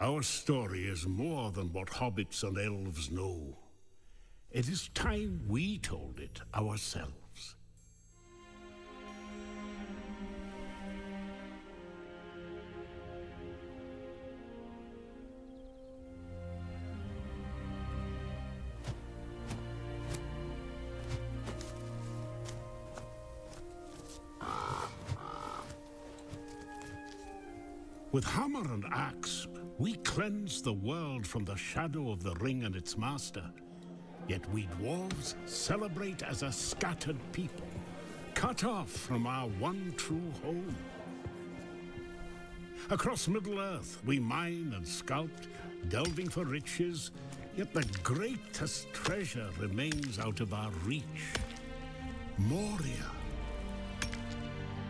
Our story is more than what hobbits and elves know. It is time we told it ourselves. With hammer and axe, we cleanse the world from the shadow of the ring and its master. Yet we dwarves celebrate as a scattered people, cut off from our one true home. Across Middle-earth, we mine and sculpt, delving for riches, yet the greatest treasure remains out of our reach. Moria.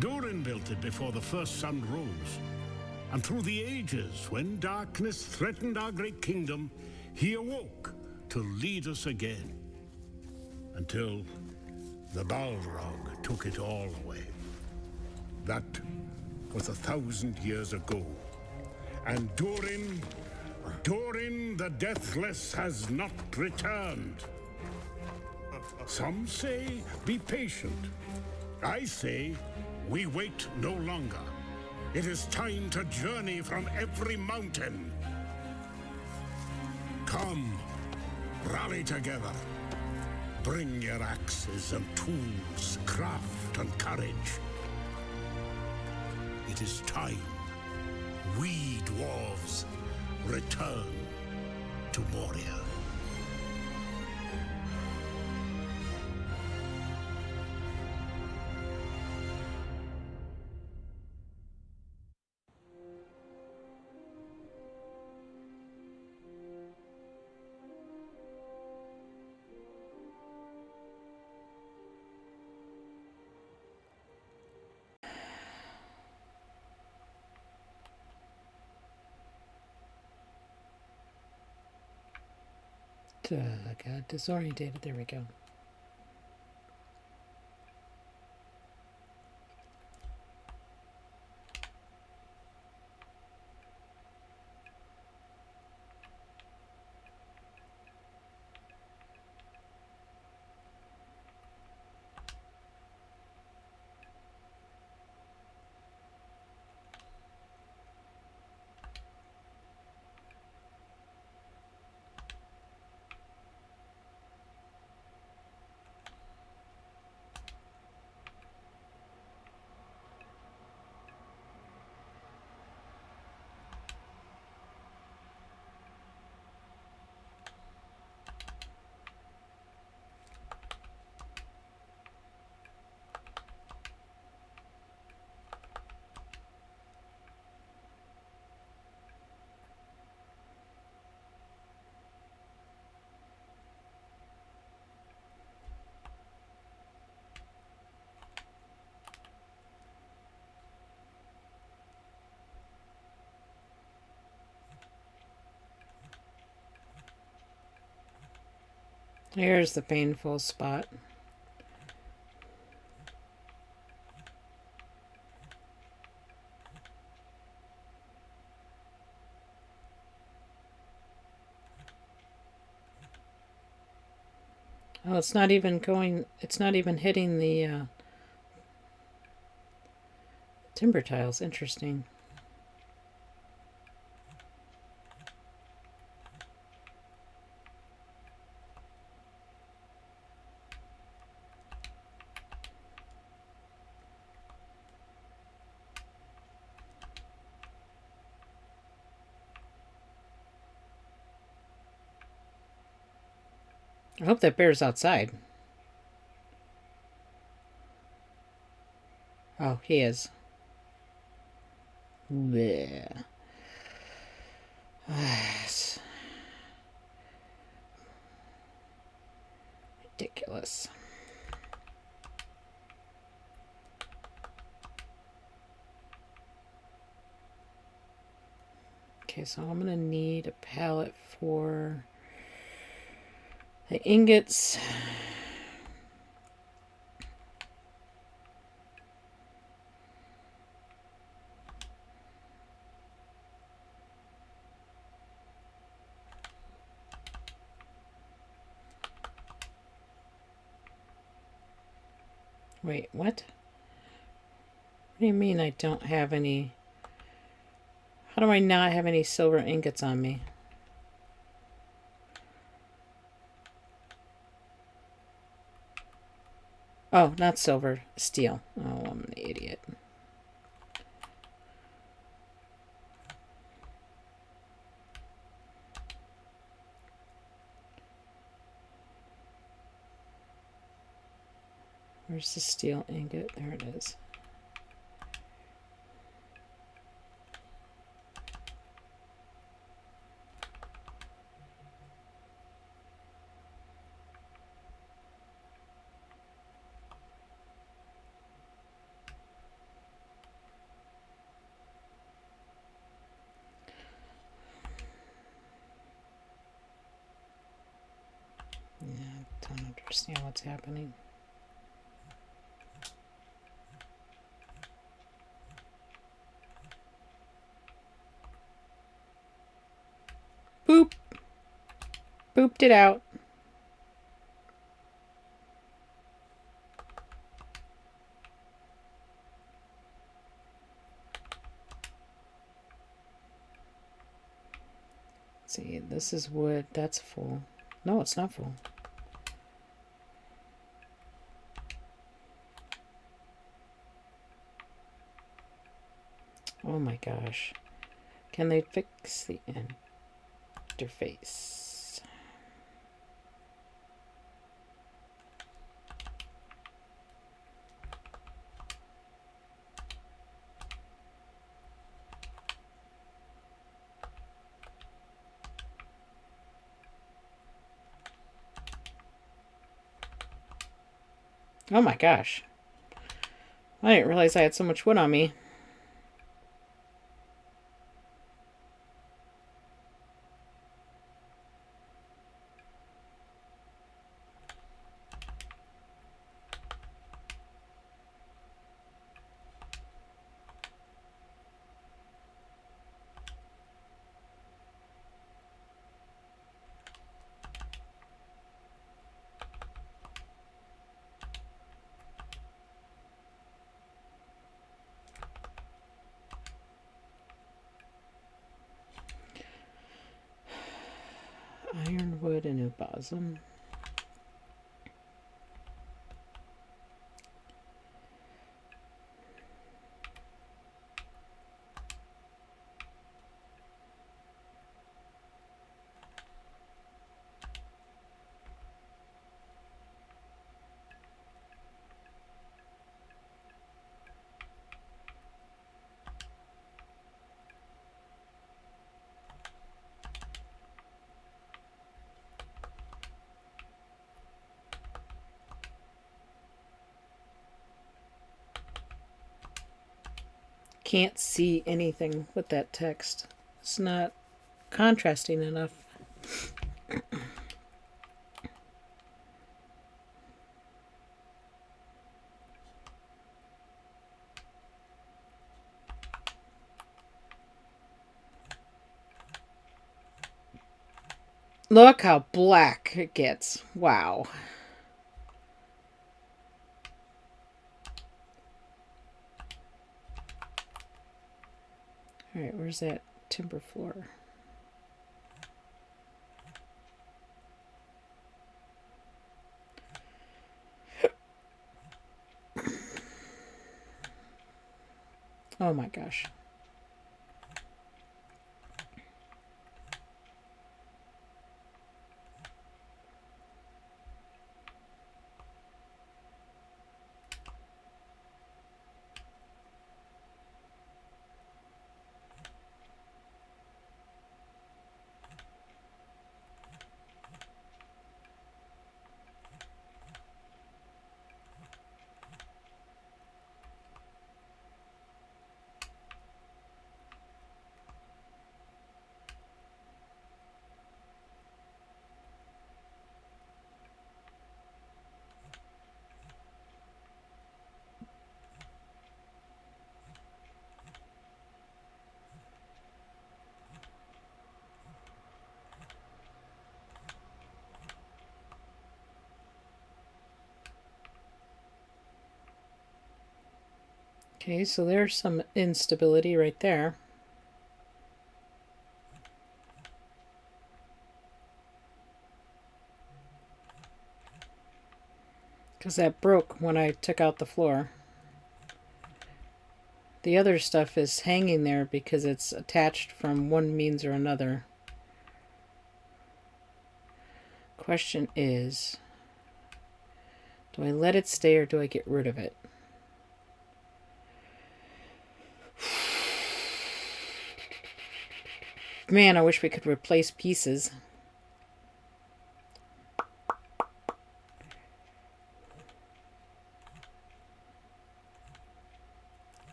Durin built it before the first sun rose. And through the ages, when darkness threatened our great kingdom, he awoke to lead us again. Until the Balrog took it all away. That was 1,000 years ago. And Durin the Deathless has not returned. Some say, be patient. I say, we wait no longer. It is time to journey from every mountain. Come, rally together. Bring your axes and tools, craft and courage. It is time we dwarves return to Moria. I got disorientated. There we go. Here's the painful spot. Oh, it's not even hitting the timber tiles. Interesting. I hope that bear's outside. Oh, he is. Blech. It's ridiculous. Okay, so I'm gonna need a pallet for the ingots. Wait, what? What do you mean I don't have any? How do I not have any silver ingots on me? Oh, not silver, steel. Oh, I'm an idiot. Where's the steel ingot? There it is. Yeah, I don't understand what's happening. Boop. Booped it out. Let's see, this is wood. That's full. No, it's not full. Oh my gosh. Can they fix the interface? Oh my gosh. I didn't realize I had so much wood on me. Ironwood and ubazum. Can't see anything with that text. It's not contrasting enough. Look how black it gets. Wow. All right, where's that timber floor? Oh my gosh. Okay, so there's some instability right there. Because that broke when I took out the floor. The other stuff is hanging there because it's attached from one means or another. Question is, do I let it stay or do I get rid of it? Man, I wish we could replace pieces.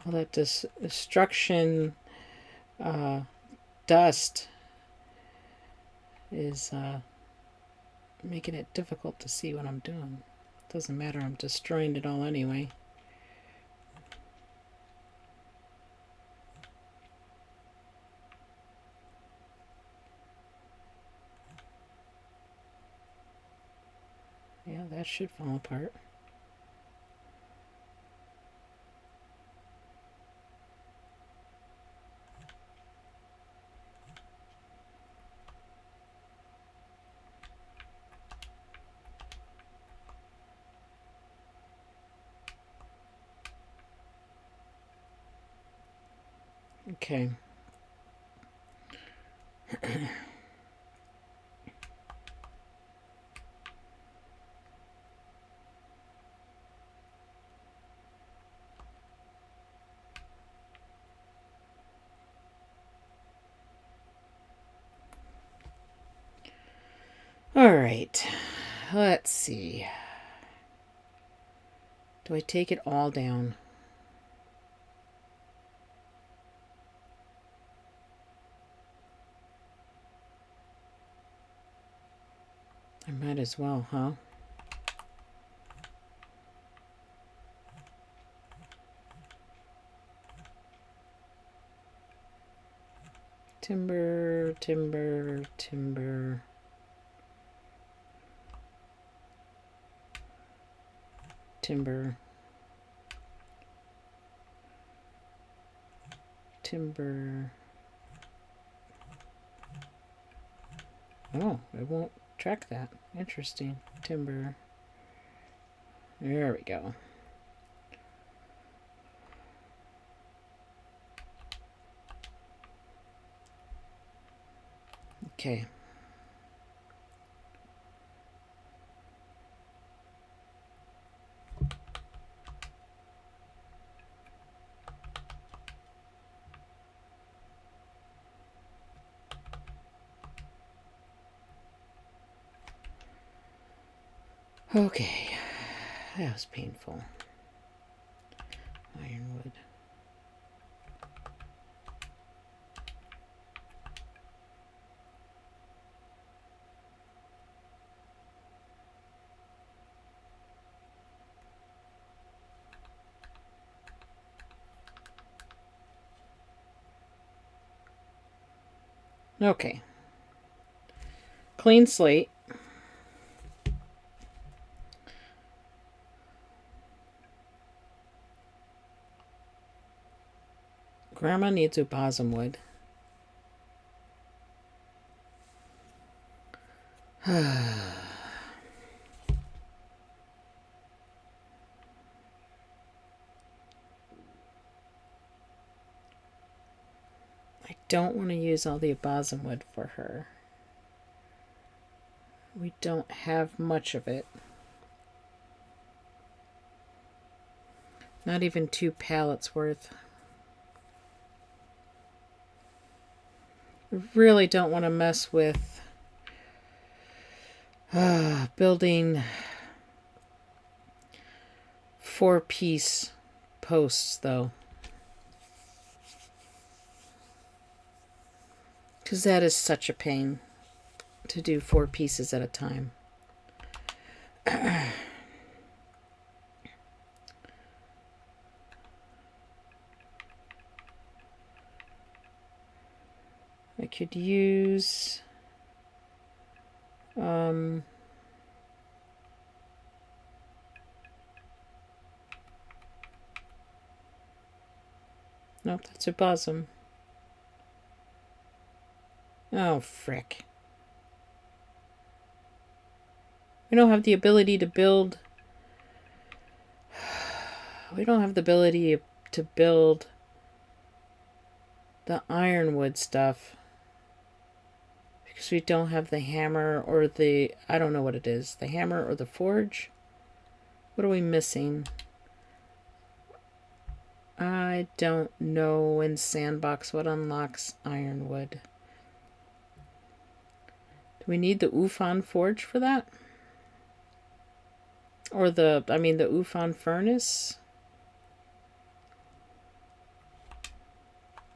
All that destruction dust is making it difficult to see what I'm doing. Doesn't matter, I'm destroying it all anyway. Yeah, that should fall apart. Okay. All right. Let's see. Do I take it all down? I might as well, huh? Timber, timber, timber. Timber. Timber. Oh, it won't track that. Interesting. Timber. There we go. Okay. Okay. That was painful. Ironwood. Okay. Clean slate. Grandma needs opossum wood. I don't want to use all the opossum wood for her. We don't have much of it. Not even 2 pallets worth. I really don't want to mess with building 4-piece posts, though. Because that is such a pain to do 4 pieces at a time. I could use Nope, that's a bosom. Oh, frick. We don't have the ability to build... We don't have the ability to build the ironwood stuff. Because we don't have the hammer or the... I don't know what it is. The hammer or the forge? What are we missing? I don't know in Sandbox what unlocks ironwood. Do we need the Ufan forge for that? Or the Ufan furnace?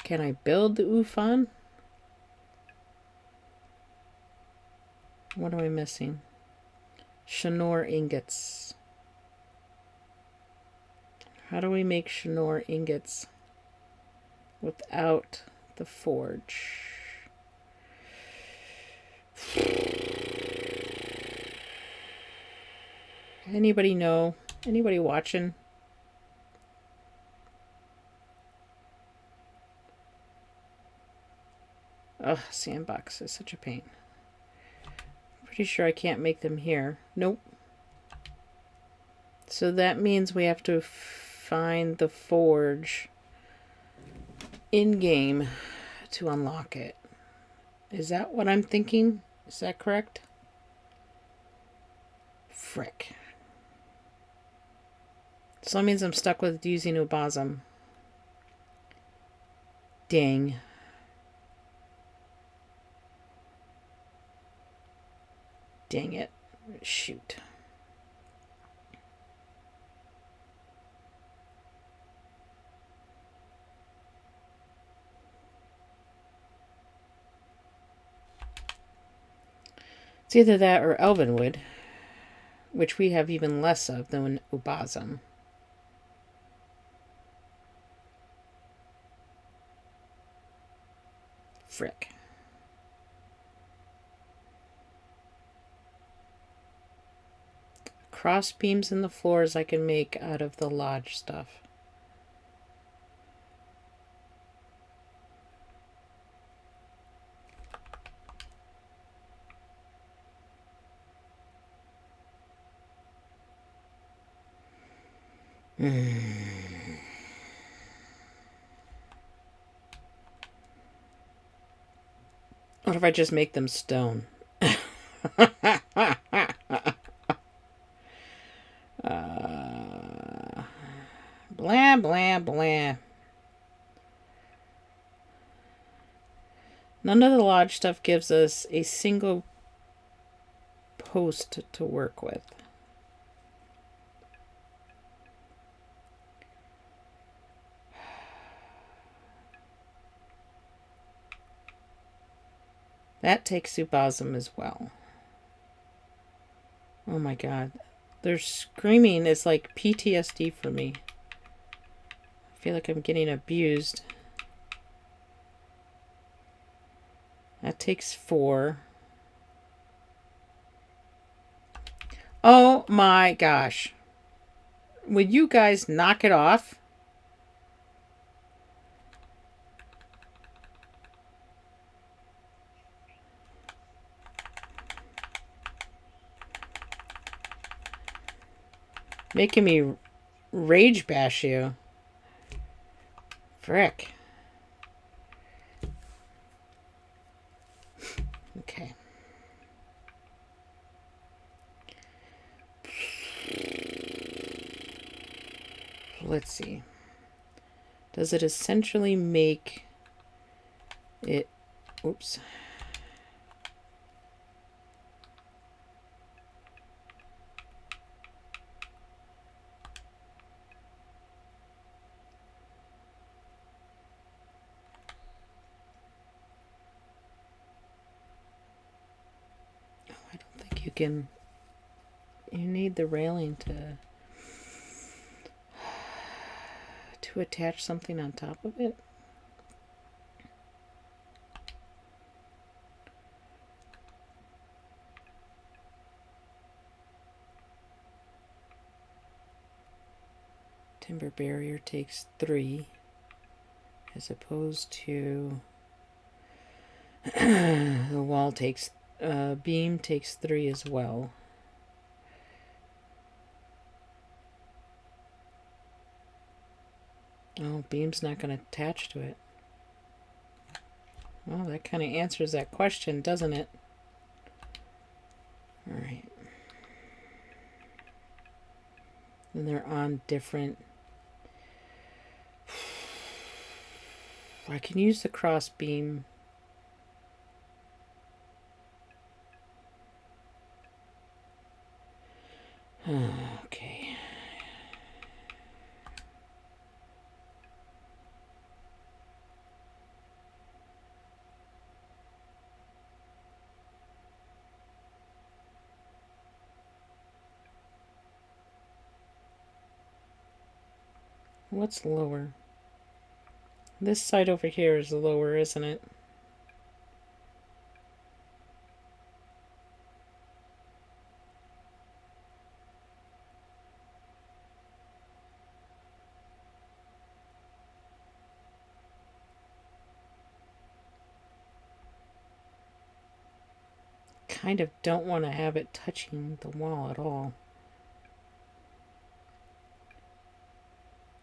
Can I build the Ufan? What am I missing? Shanor ingots. How do we make Shanor ingots without the forge? Anybody know? Anybody watching? Ugh, Sandbox is such a pain. Pretty sure I can't make them here. Nope. So that means we have to find the forge in-game to unlock it. Is that what I'm thinking? Is that correct? Frick. So that means I'm stuck with using Ubazam. Dang. Dang it. Shoot. It's either that or Elvenwood, which we have even less of than Ubazam. Frick. Cross beams in the floors I can make out of the lodge stuff. What if I just make them stone? Blah, blah, blah. None of the lodge stuff gives us a single post to work with. That takes Ubazam as well. Oh my god. Their screaming is like PTSD for me. I feel like I'm getting abused. That takes 4. Oh my gosh. Would you guys knock it off? Making me rage bash you. Frick. Okay. Let's see. Does it essentially make it... Oops. I don't think you can... You need the railing to attach something on top of it. Timber barrier takes 3. as opposed to the wall takes, beam takes 3 as well. Oh, beam's not going to attach to it. Well, that kind of answers that question, doesn't it? All right. And they're on different... I can use the cross beam. Okay. What's lower? This side over here is lower, isn't it? Kind of don't want to have it touching the wall at all.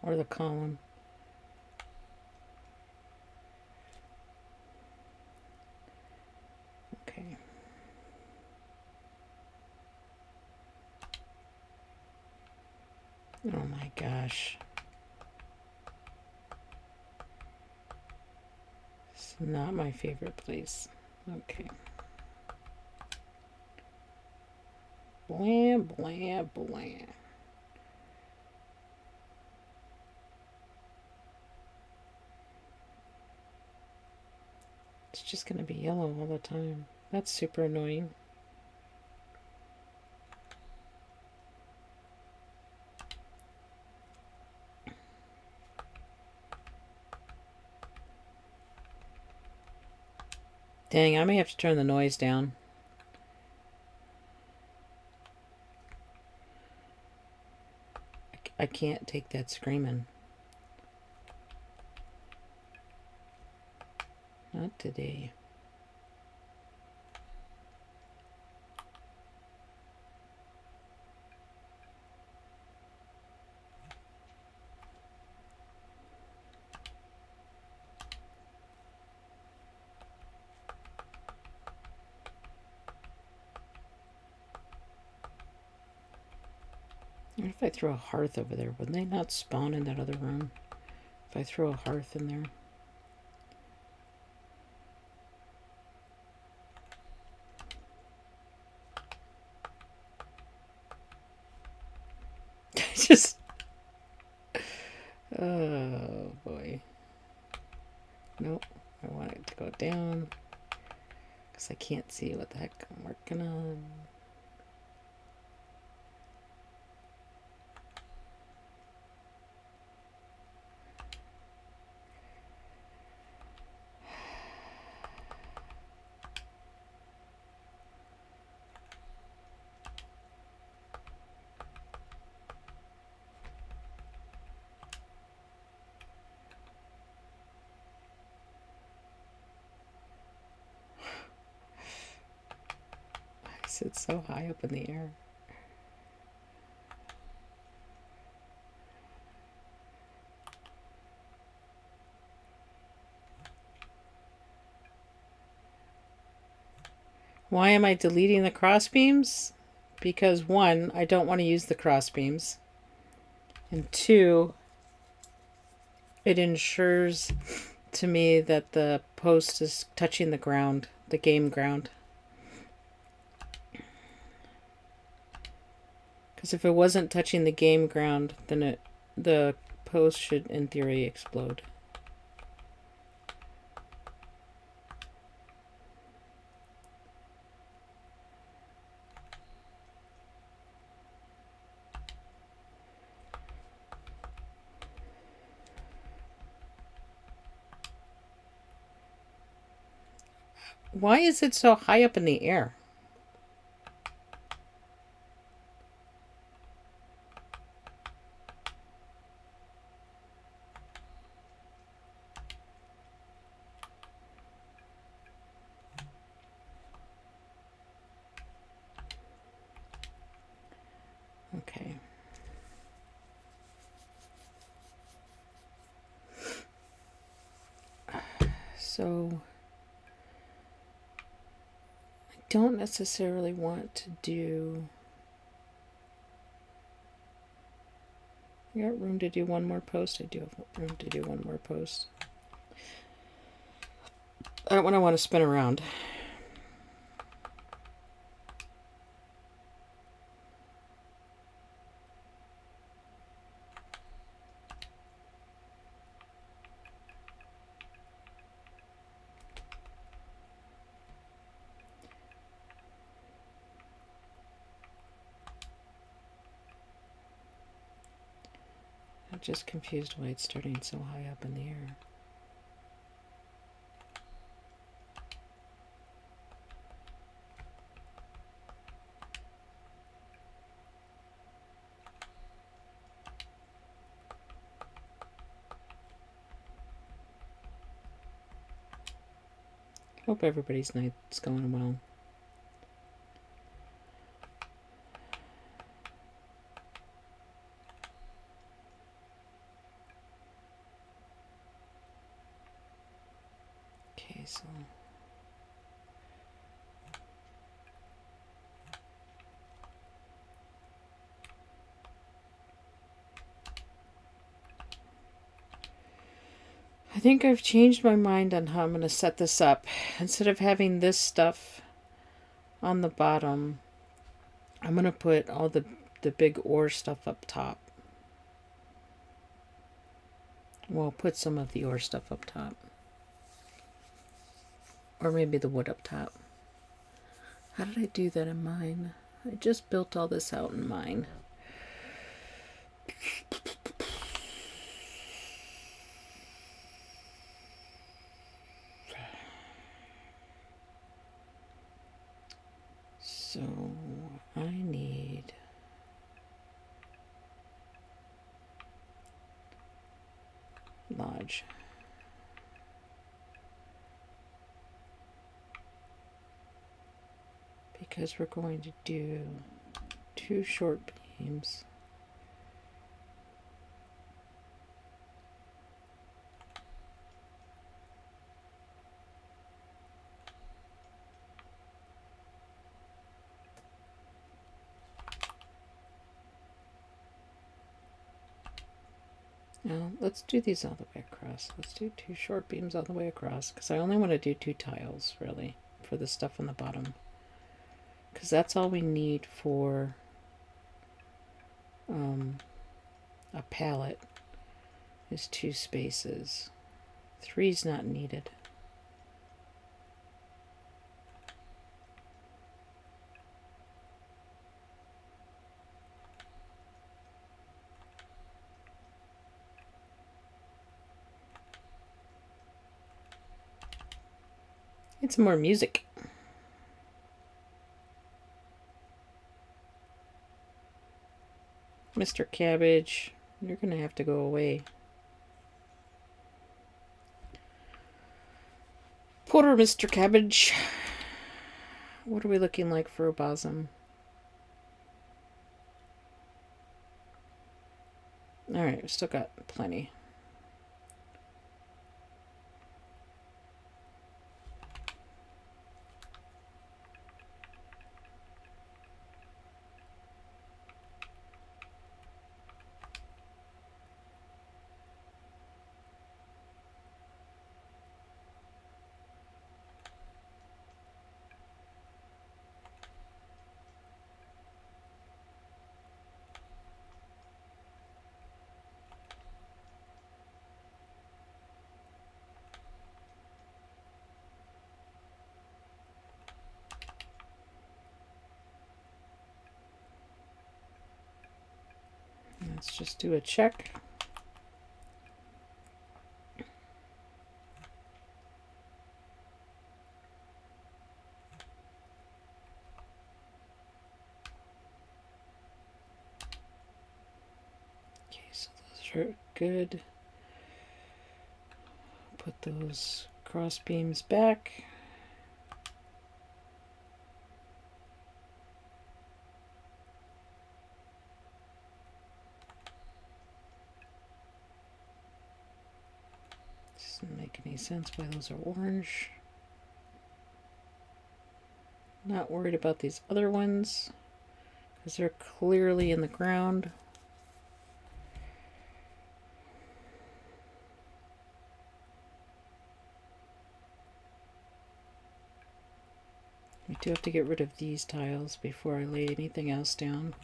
Or the column. Okay. Oh my gosh. It's not my favorite place. Okay. Blam, blam, blam. It's just going to be yellow all the time. That's super annoying. Dang, I may have to turn the noise down. I can't take that screaming. Not today. What if I throw a hearth over there? Wouldn't they not spawn in that other room? If I throw a hearth in there? Just... Oh, boy. Nope. I want it to go down. Because I can't see what the heck I'm working on. I sit so high up in the air. Why am I deleting the crossbeams? Because 1, I don't want to use the crossbeams. And 2, it ensures to me that the post is touching the ground, the game ground. Because if it wasn't touching the game ground, then the post should, in theory, explode. Why is it so high up in the air? Okay. So I don't necessarily want to do... I got room to do one more post. I do have room to do one more post. That one I want to spin around. I'm just confused why it's starting so high up in the air. Hope everybody's night's going well. Okay, so I think I've changed my mind on how I'm going to set this up. Instead of having this stuff on the bottom, I'm going to put all the big ore stuff up top. Well, put some of the ore stuff up top. Or maybe the wood up top. How did I do that in mine? I just built all this out in mine. So I need lodge. Because we're going to do 2 short beams. Now, let's do these all the way across. Let's do 2 short beams all the way across, because I only want to do 2 tiles, really, for the stuff on the bottom. Because that's all we need for a pallet, is 2 spaces. 3's not needed. It's more music. Mr. Cabbage, you're gonna have to go away. Poor Mr. Cabbage. What are we looking like for a bosom? Alright, we still got plenty. Let's just do a check. Okay, so those are good. Put those cross beams back. Doesn't make any sense why those are orange. Not worried about these other ones because they're clearly in the ground. I do have to get rid of these tiles before I lay anything else down.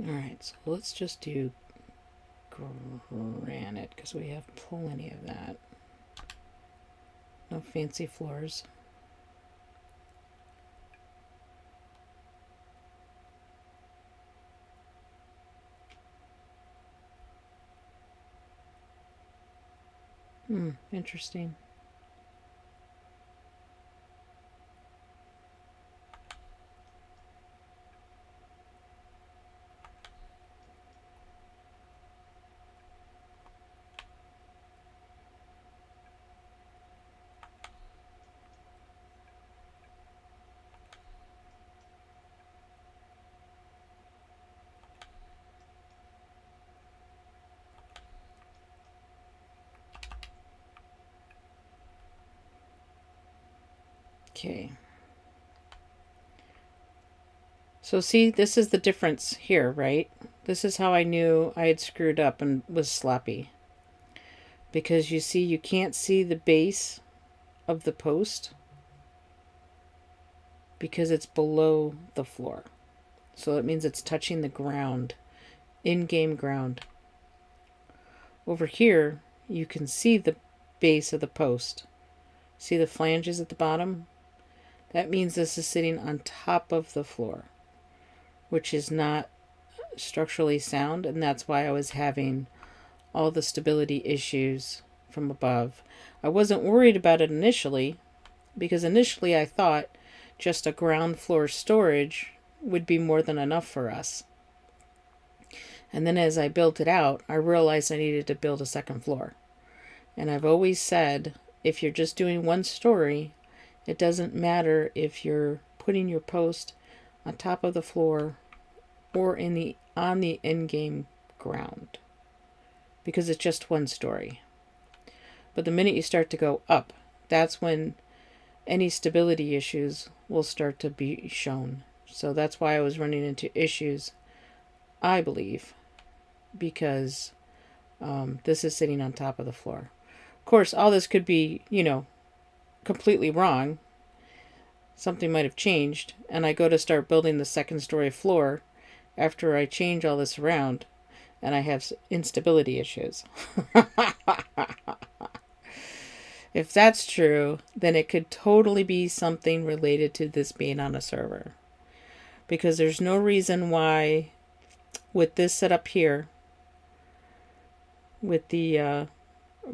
Alright, so let's just do granite because we have plenty of that. No fancy floors. Interesting. Okay. So see, this is the difference here, right? This is how I knew I had screwed up and was sloppy. Because you see, you can't see the base of the post because it's below the floor. So it means it's touching the ground, in-game ground. Over here, you can see the base of the post. See the flanges at the bottom? That means this is sitting on top of the floor, which is not structurally sound, and that's why I was having all the stability issues from above. I wasn't worried about it initially, because initially I thought just a ground floor storage would be more than enough for us. And then as I built it out, I realized I needed to build a second floor. And I've always said, if you're just doing one story, it doesn't matter if you're putting your post on top of the floor or on the in-game ground, because it's just one story. But the minute you start to go up, that's when any stability issues will start to be shown. So that's why I was running into issues, I believe, because this is sitting on top of the floor. Of course, all this could be, completely wrong. Something might have changed, and I go to start building the second story floor after I change all this around, and I have instability issues. If that's true, then it could totally be something related to this being on a server. Because there's no reason why, with this setup here, with the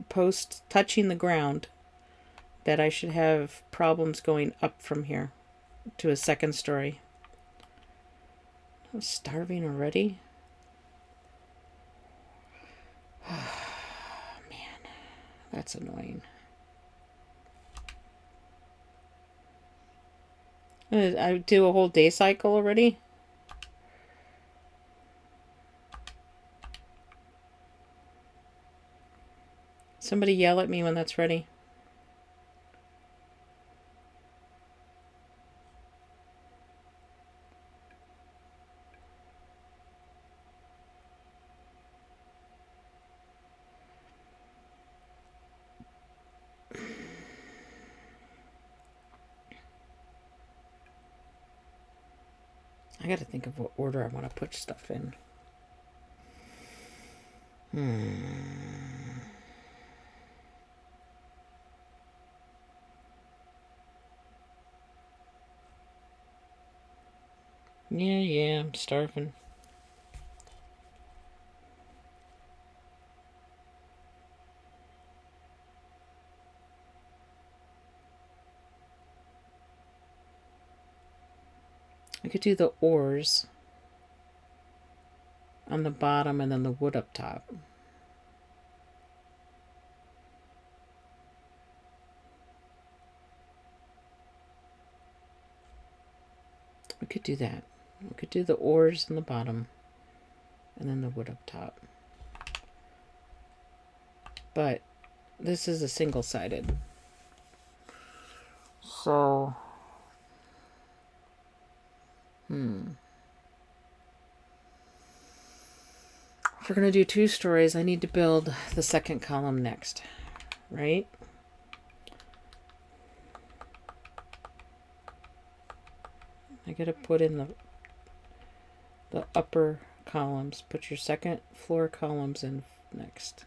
post touching the ground, that I should have problems going up from here to a second story. I'm starving already. Man, that's annoying. I do a whole day cycle already? Somebody yell at me when that's ready. I gotta think of what order I want to put stuff in. Yeah, I'm starving. I could do the oars on the bottom and then the wood up top. We could do that. We could do the oars on the bottom and then the wood up top. But this is a single-sided. So, if we're going to do 2 stories, I need to build the second column next, right? I got to put in the upper columns. Put your second floor columns in next.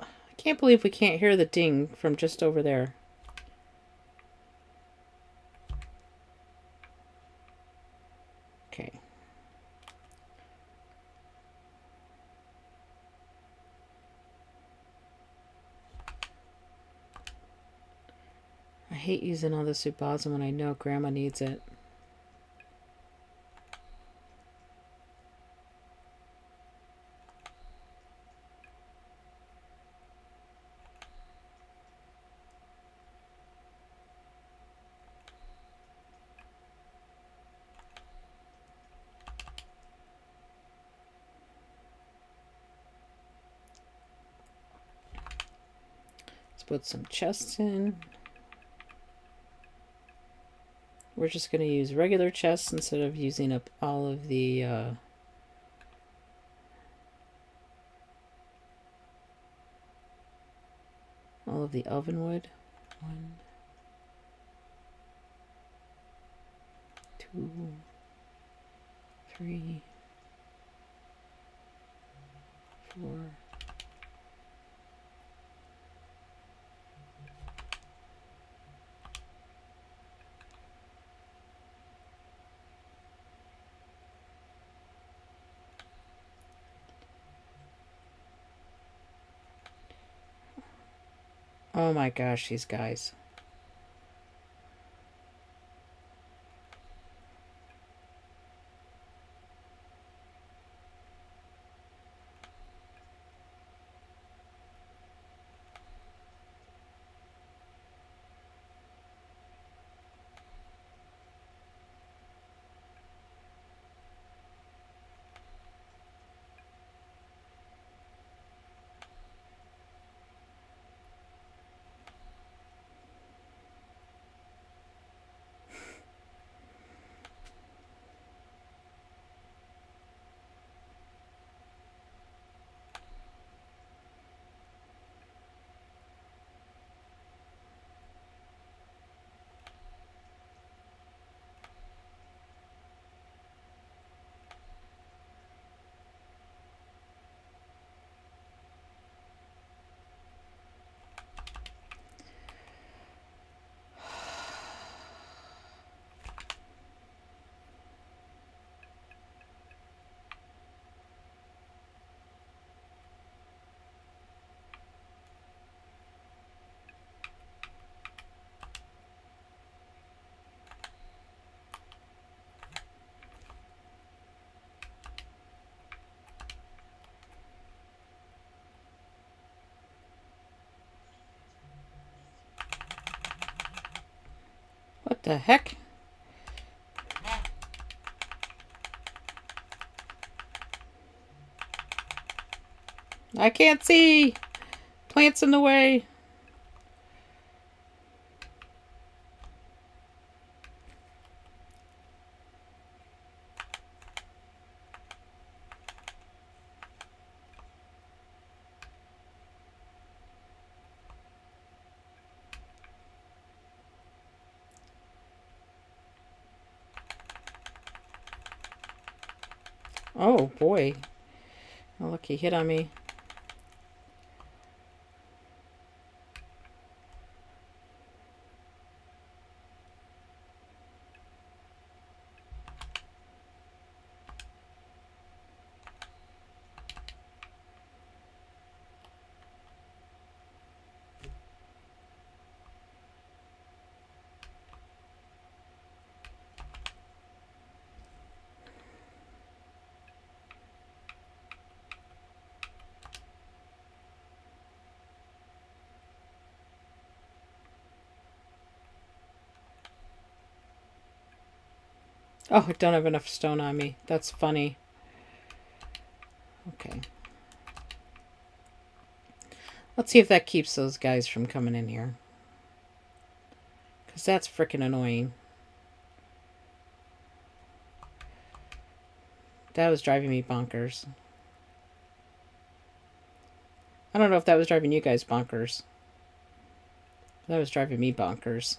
I can't believe we can't hear the ding from just over there. Okay. I hate using all this Ubazin when I know Grandma needs it. Let's put some chests in. We're just going to use regular chests instead of using up all of the oven wood. 1, 2, 3, 4. Oh my gosh, these guys. What the heck? I can't see! Plants in the way! Oh, boy. Oh, look, he hit on me. Oh, I don't have enough stone on me. That's funny. Okay. Let's see if that keeps those guys from coming in here. Because that's freaking annoying. That was driving me bonkers. I don't know if that was driving you guys bonkers. That was driving me bonkers.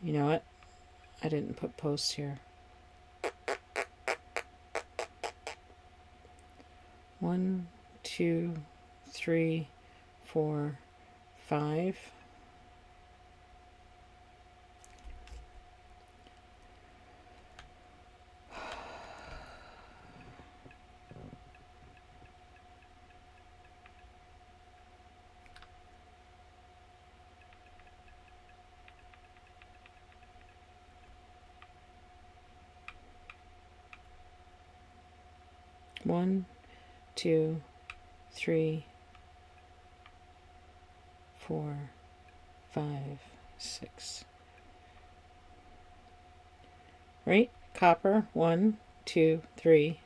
You know what? I didn't put posts here. 1, 2, 3, 4, 5. One, 2, 3, 4, 5, 6. Right? Copper. 1, 2, 3,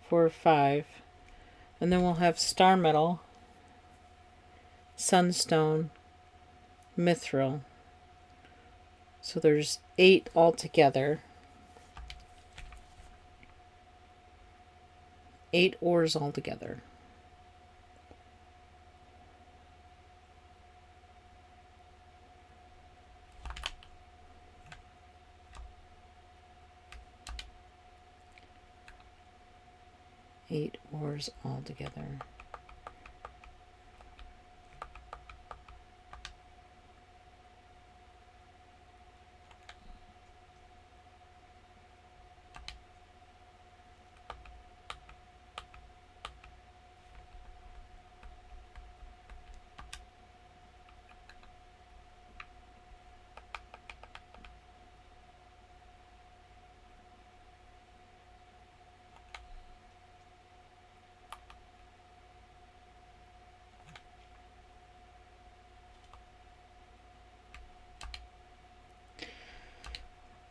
4, 5. And then we'll have star metal, sunstone, mithril. So there's 8 altogether. 8 ores altogether. Eight ores altogether.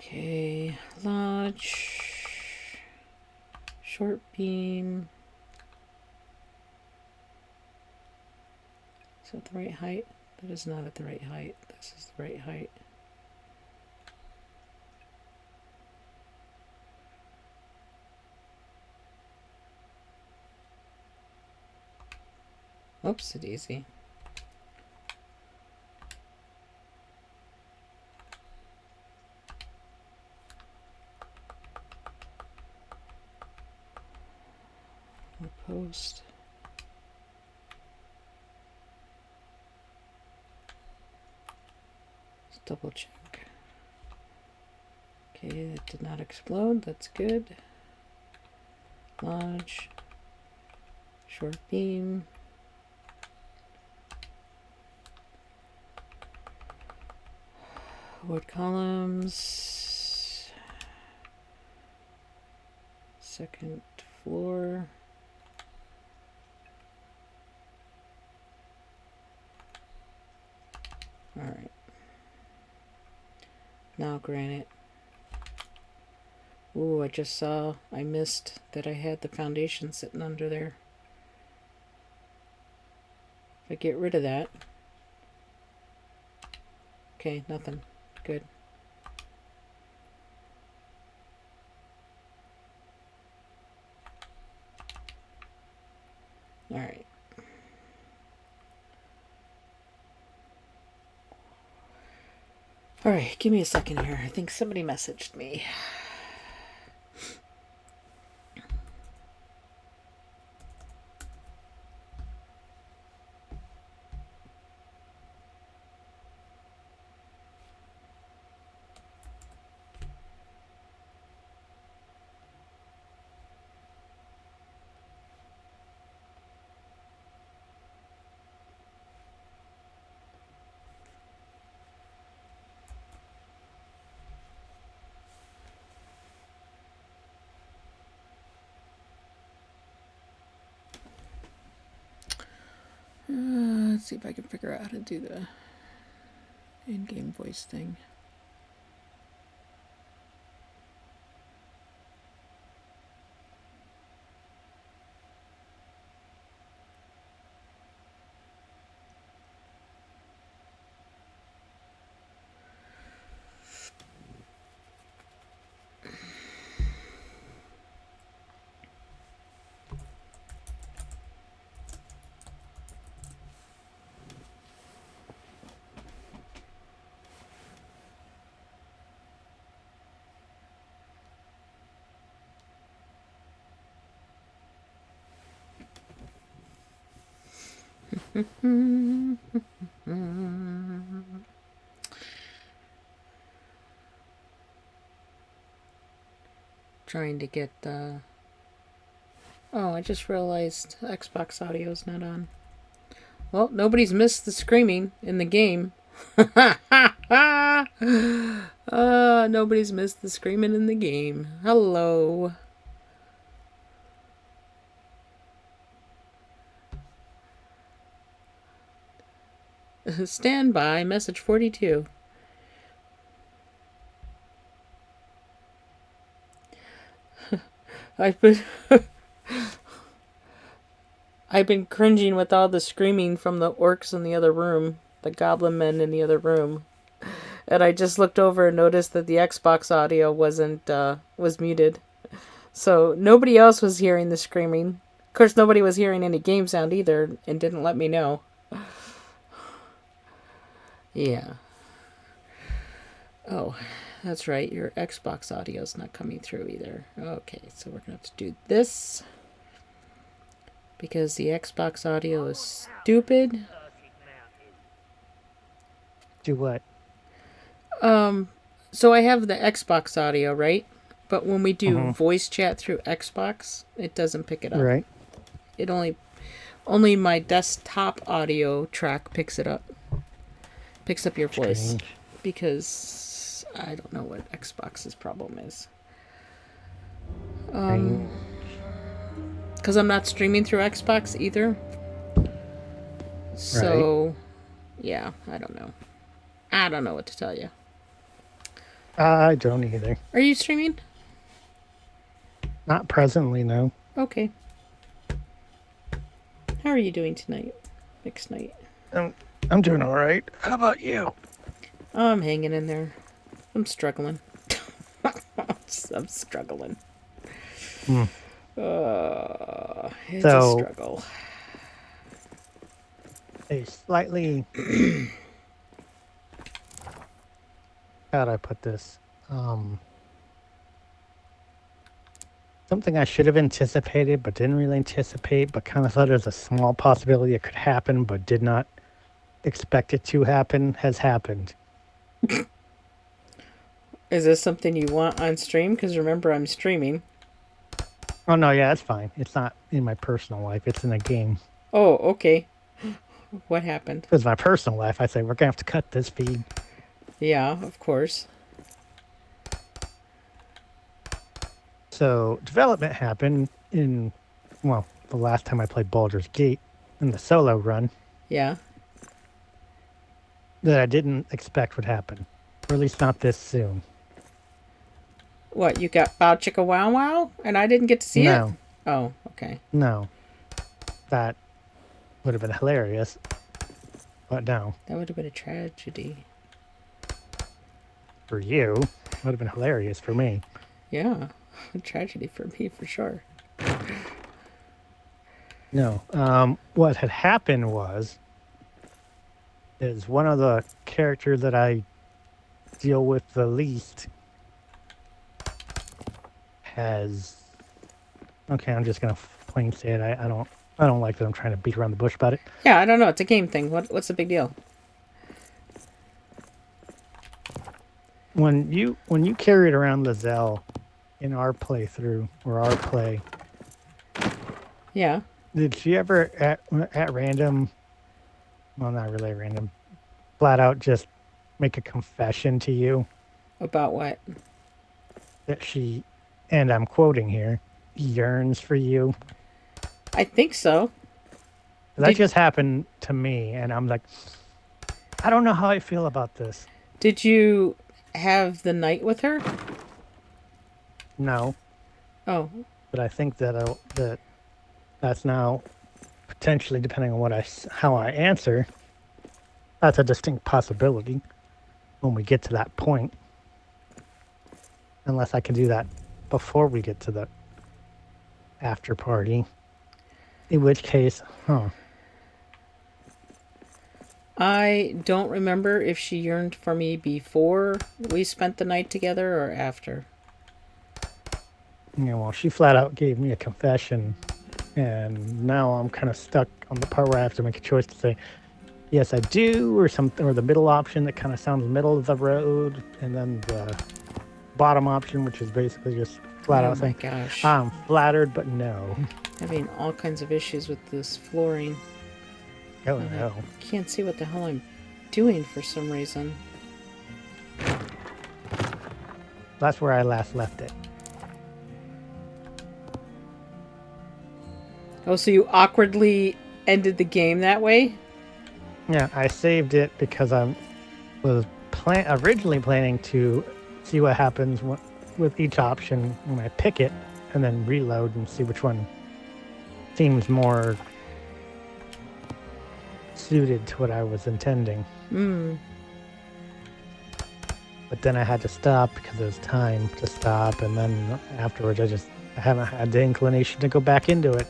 Okay, lodge, short beam. Is that the right height? That is not at the right height. This is the right height. Oops, a daisy. Post. Let's double check. Okay, that did not explode. That's good. Lodge. Short beam. Wood columns. Second floor. All right. Now granite. Ooh, I just saw, I missed that I had the foundation sitting under there. If I get rid of that. Okay, nothing. Good. All right. All right, give me a second here. I think somebody messaged me. Let's see if I can figure out how to do the in-game voice thing. Trying to get the... Oh, I just realized Xbox audio's not on. Well, nobody's missed the screaming in the game. Nobody's missed the screaming in the game. Hello. Stand by, message 42. I've been cringing with all the screaming from the orcs in the other room, the goblin men in the other room. And I just looked over and noticed that the Xbox audio was muted. So nobody else was hearing the screaming. Of course, nobody was hearing any game sound either and didn't let me know. Yeah. Oh, that's right. Your Xbox audio's not coming through either. Okay, so we're going to have to do this. Because the Xbox audio is stupid. Do what? So I have the Xbox audio, right? But when we do voice chat through Xbox, it doesn't pick it up. Right. It only my desktop audio track picks it up. Picks up your voice. Strange. Because I don't know what Xbox's problem is. Because I'm not streaming through Xbox either. So, yeah, I don't know. I don't know what to tell you. I don't either. Are you streaming? Not presently, no. Okay. How are you doing tonight? Next night? I'm doing all right. How about you? I'm hanging in there. I'm struggling. I'm struggling. It's a struggle. A slightly... How'd I put this? Something I should have anticipated, but didn't really anticipate, but kind of thought there's a small possibility it could happen, but did not expect it to happen, has happened. Is this something you want on stream? Because remember, I'm streaming. Oh, no, yeah, that's fine. It's not in my personal life. It's in a game. Oh, okay. What happened? If it was my personal life, I'd say, we're going to have to cut this feed. Yeah, of course. So, development happened in, well, the last time I played Baldur's Gate in the solo run. Yeah. That I didn't expect would happen. Or at least not this soon. What, you got Bow Chicka Wow Wow? And I didn't get to see it? Oh, okay. No. That would have been hilarious. But no. That would have been a tragedy. For you. It would have been hilarious for me. Yeah. A tragedy for me, for sure. No. What had happened is one of the characters that I deal with the least has. Okay, I'm just gonna plain say it. I don't like that I'm trying to beat around the bush about it. Yeah, I don't know. It's a game thing. What's the big deal? When you carried around Lizelle in our playthrough or our play, Yeah. did she ever at random? Well, not really random. Flat out just make a confession to you About what? that she, and I'm quoting here, yearns for you. I think so. That just happened to me, and I'm like, I don't know how I feel about this. Did you have the night with her? No, Oh, but I think that that's now potentially, depending on how I answer, that's a distinct possibility when we get to that point. Unless I can do that before we get to the after party. In which case, I don't remember if she yearned for me before we spent the night together or after. well, she flat out gave me a confession, and now I'm kind of stuck on the part where I have to make a choice to say, yes, I do, or something, or the middle option that kind of sounds middle of the road, and then the bottom option, which is basically just flat out saying, gosh. I'm flattered, but no. Having all kinds of issues with this flooring. Oh, no. I can't see what the hell I'm doing for some reason. That's where I last left it. Oh, so you awkwardly ended the game that way? Yeah, I saved it because I was originally planning to see what happens with each option when I pick it, and then reload and see which one seems more suited to what I was intending. But then I had to stop because it was time to stop, and then afterwards I haven't had the inclination to go back into it.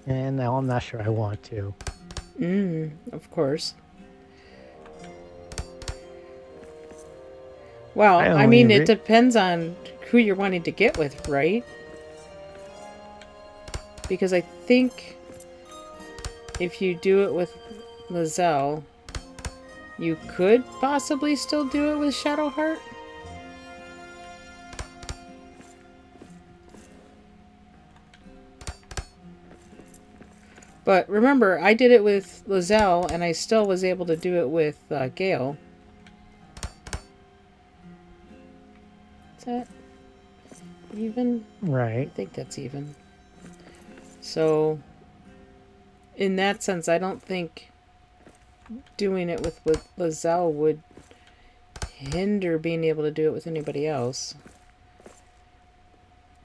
And now I'm not sure I want to. Of course. Well, I mean, it depends on who you're wanting to get with, right? Because I think if you do it with Lizelle, you could possibly still do it with Shadowheart. But remember, I did it with Lizelle, and I still was able to do it with Gale. Is that even? Right. I think that's even. So, in that sense, I don't think doing it with Lizelle would hinder being able to do it with anybody else.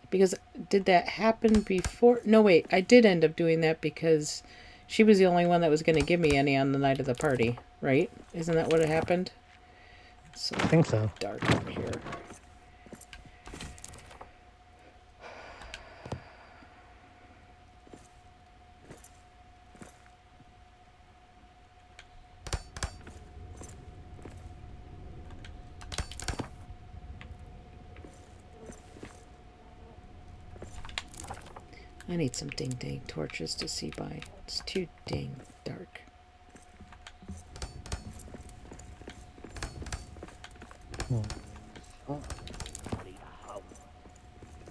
Because did that happen before? No, wait. I did end up doing that because she was the only one that was going to give me any on the night of the party, right? Isn't that what had happened? So I think so. Dark over here. I need some ding-dang torches to see by. It's too dang dark.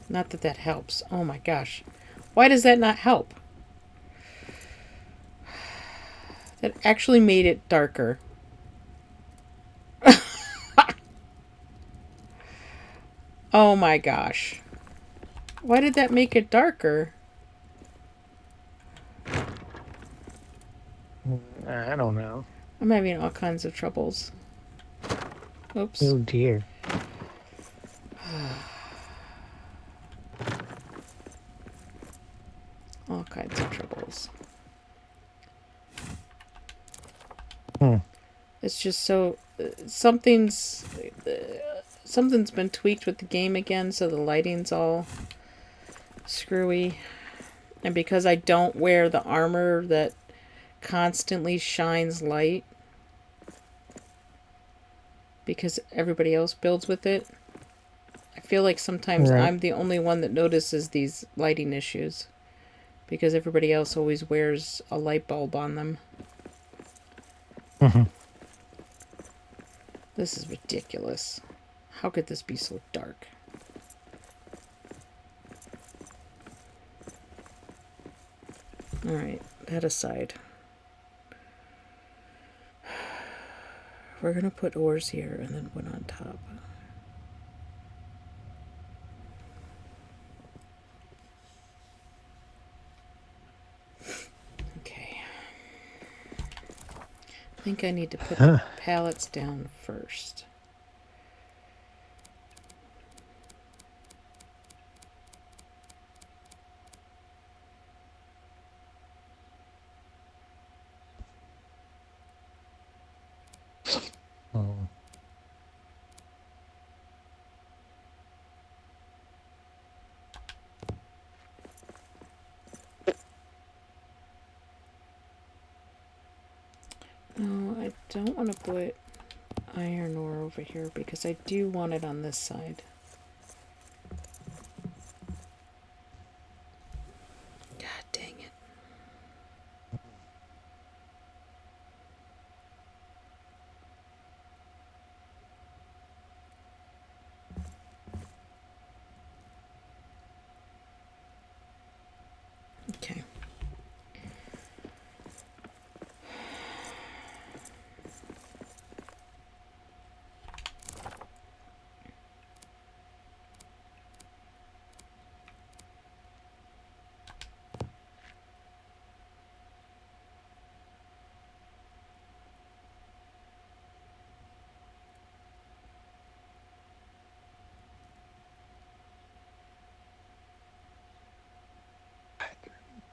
Not that that helps. Oh my gosh. Why does that not help? That actually made it darker. Oh my gosh. Why did that make it darker? I don't know. I'm having all kinds of troubles. Oops. Oh dear. All kinds of troubles. It's just so something's been tweaked with the game again, so the lighting's all screwy. And because I don't wear the armor that constantly shines light, because everybody else builds with it. I feel like sometimes Right. I'm the only one that notices these lighting issues because everybody else always wears a light bulb on them. Mm-hmm. This is ridiculous. How could this be so dark? Alright, that aside. We're going to put ores here and then one on top. Okay. I think I need to put the pallets down first. Oh. No, I don't want to put iron ore over here because I do want it on this side. God dang it. Okay.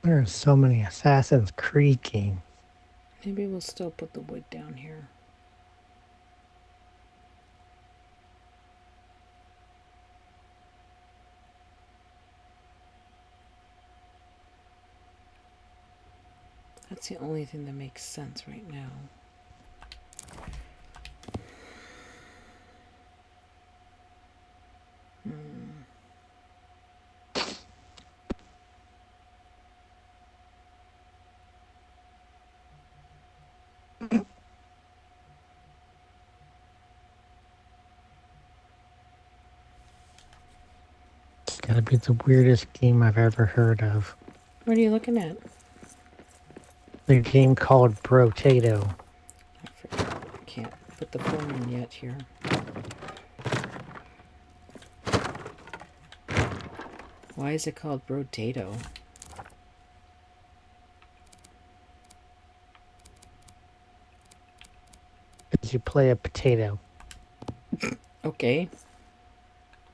There are so many Assassin's Creed games. Maybe we'll still put the wood down here. That's the only thing that makes sense right now. It's gotta be the weirdest game I've ever heard of. What are you looking at? The game called Brotato. I forgot. I can't put the phone in yet here. Why is it called Brotato? Because you play a potato Okay.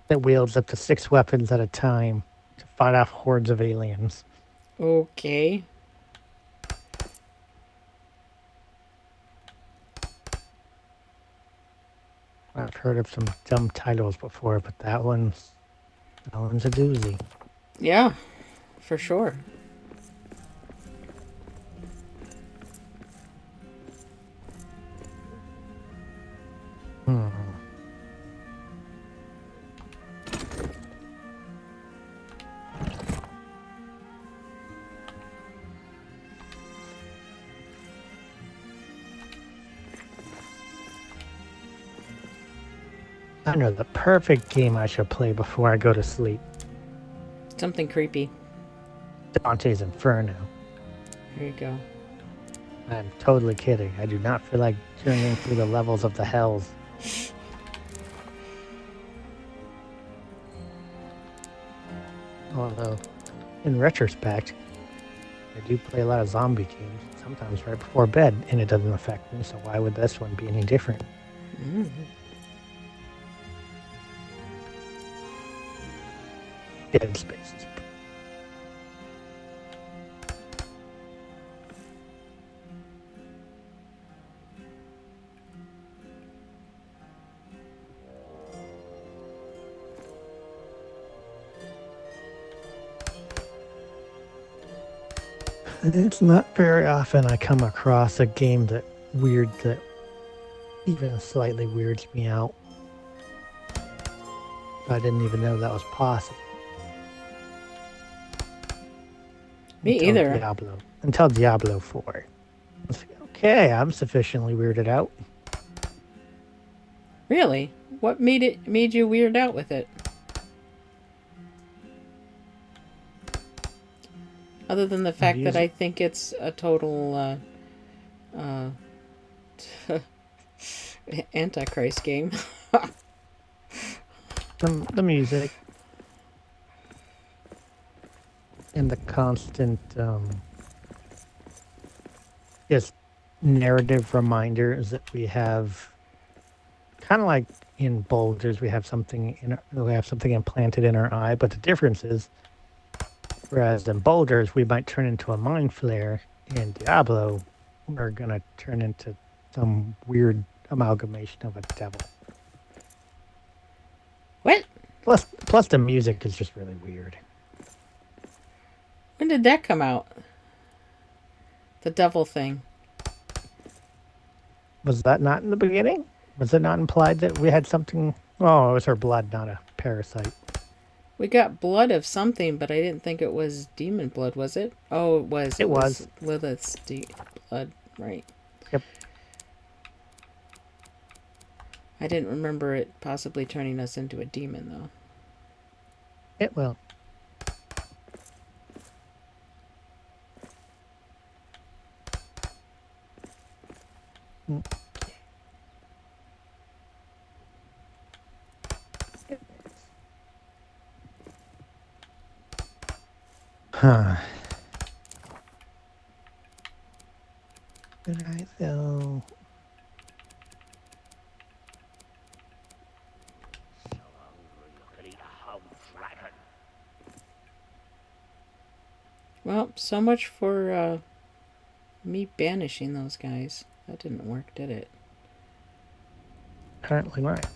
that wields up to 6 weapons at a time to fight off hordes of aliens. Okay. I've heard of some dumb titles before, but that one's a doozy. Yeah, for sure. Hmm. I know the perfect game I should play before I go to sleep. Something creepy. Dante's Inferno. Here you go. I'm totally kidding. I do not feel like journeying through the levels of the hells. Although, in retrospect, I do play a lot of zombie games, sometimes right before bed, and it doesn't affect me, so why would this one be any different? Dead Space is It's not very often I come across a game that even slightly weirds me out. I didn't even know that was possible. Me either. Until Diablo 4. Okay, I'm sufficiently weirded out. Really? What made you weird out with it? Other than the fact that I think it's a total Antichrist game. The music and the constant just narrative reminders that we have, kind of like in boulders, we have something implanted in our eye, but the difference is, whereas in boulders we might turn into a mind flare, in Diablo we're gonna turn into some weird amalgamation of a devil. What? Plus the music is just really weird. When did that come out? The devil thing. Was that not in the beginning? Was it not implied that we had something? Oh, it was her blood, not a parasite. We got blood of something, but I didn't think it was demon blood, was it? Oh, it was. It was. Lilith's blood, right. Yep. I didn't remember it possibly turning us into a demon, though. It will. Huh. Did I though? Well, so much for me banishing those guys. That didn't work, did it? Apparently not.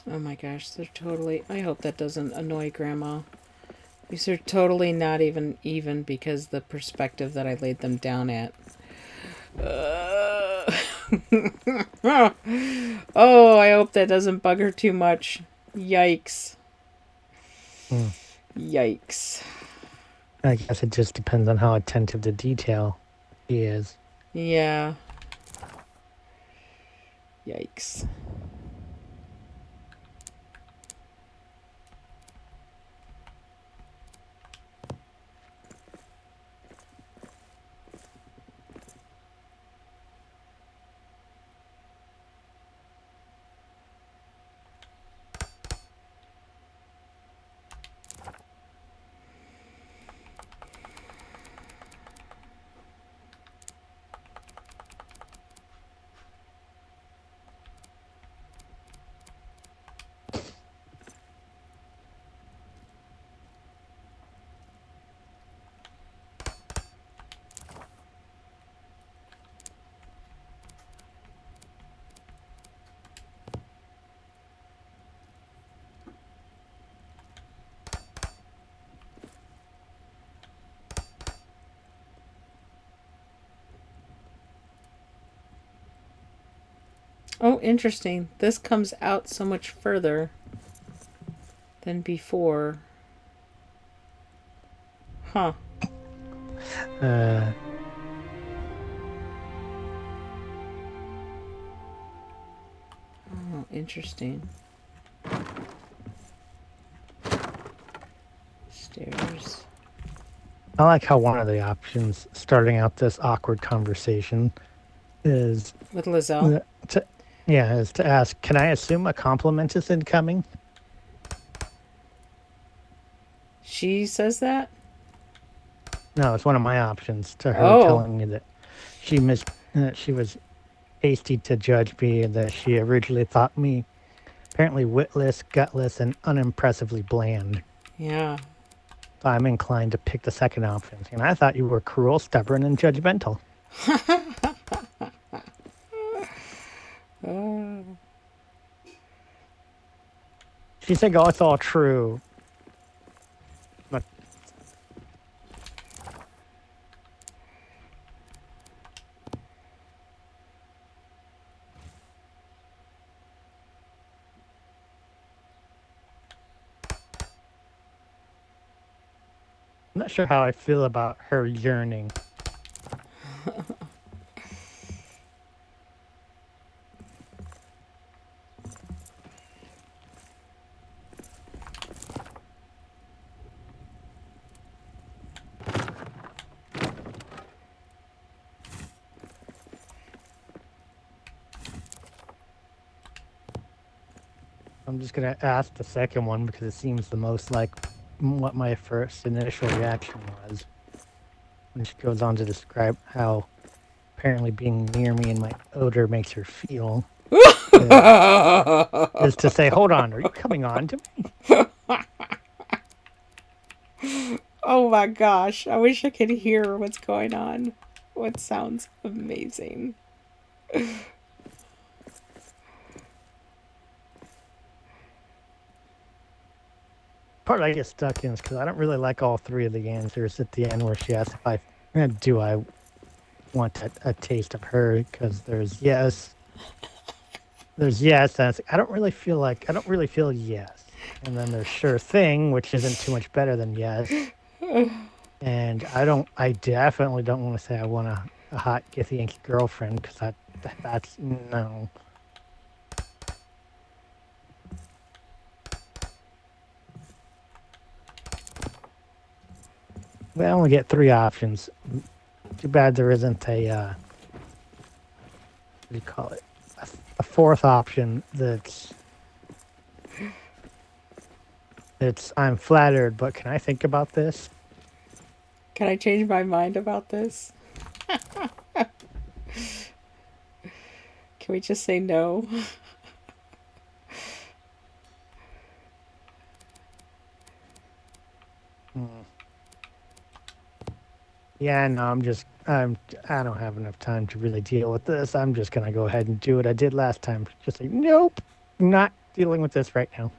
Oh my gosh, they're totally... I hope that doesn't annoy Grandma. These are totally not even because the perspective that I laid them down at. Oh, I hope that doesn't bug her too much. Yikes. Yikes. I guess it just depends on how attentive to detail he is. Yeah. Yikes. Oh, interesting. This comes out so much further than before. Huh. Oh, interesting. Stairs. I like how one of the options starting out this awkward conversation is With Lizelle? is to ask, can I assume a compliment is incoming? she says that? No, it's one of my options to her Oh. telling me that she was hasty to judge me and that she originally thought me apparently witless, gutless, and unimpressively bland. Yeah. So I'm inclined to pick the second option. And I thought you were cruel, stubborn, and judgmental. She said, "Oh, it's all true." But I'm not sure how I feel about her yearning. I'm just going to ask the second one because it seems the most like what my first initial reaction was. When she goes on to describe how apparently being near me and my odor makes her feel. Is to say, hold on, are you coming on to me? Oh my gosh. I wish I could hear what's going on. What sounds amazing. Part I get stuck in is because I don't really like all three of the answers at the end where she asks if do I want a taste of her, because there's yes, and I don't really feel yes, and then there's sure thing, which isn't too much better than yes, and I definitely don't want to say I want a hot githy Yankee girlfriend because that's no. We only get three options. Too bad there isn't a what do you call it? A fourth option that's I'm flattered, but can I think about this? Can I change my mind about this? Can we just say no? Yeah, no, I don't have enough time to really deal with this. I'm just gonna go ahead and do what I did last time. Just say, nope, not dealing with this right now.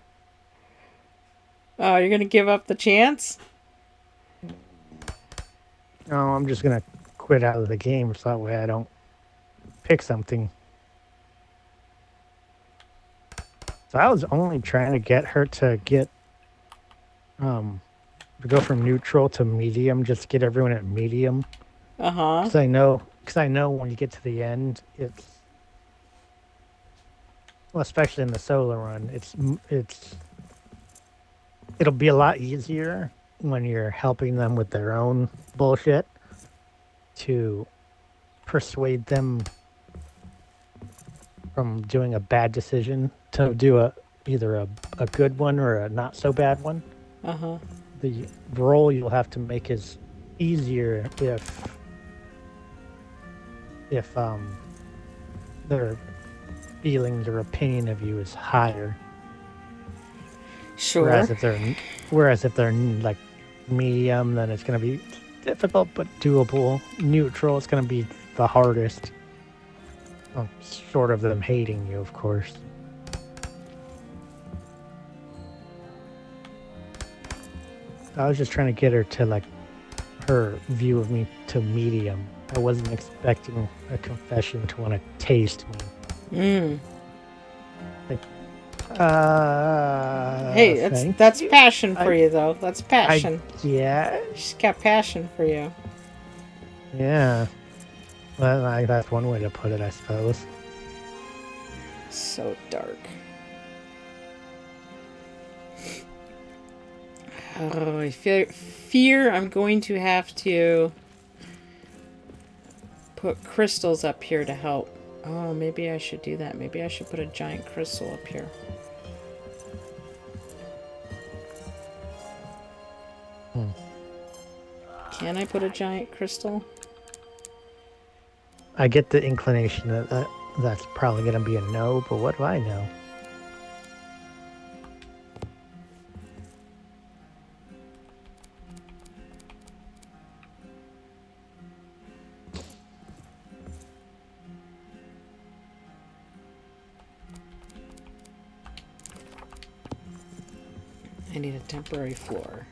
Oh, you're gonna give up the chance? No, I'm just gonna quit out of the game so that way I don't pick something. So I was only trying to get her to to go from neutral to medium, just to get everyone at medium. Uh-huh. Because I know when you get to the end, well, especially in the solo run, it'll be a lot easier when you're helping them with their own bullshit to persuade them from doing a bad decision to do either a good one or a not so bad one. Uh-huh. The role you'll have to make is easier if their feelings or opinion of you is higher. Sure. Whereas if they're like medium, then it's going to be difficult but doable. Neutral, it's going to be the hardest. Short of them hating you, of course. I was just trying to get her to like her view of me to medium. I wasn't expecting a confession to want to taste me. Like, hey, that's passion for you, though. That's passion. Yeah. She's got passion for you. Yeah. Well, that's one way to put it, I suppose. So dark. Oh, I fear I'm going to have to put crystals up here to help. Oh, maybe I should do that. Maybe I should put a giant crystal up here. Can I put a giant crystal? I get the inclination that that's probably going to be a no, but what do I know? I need a temporary floor.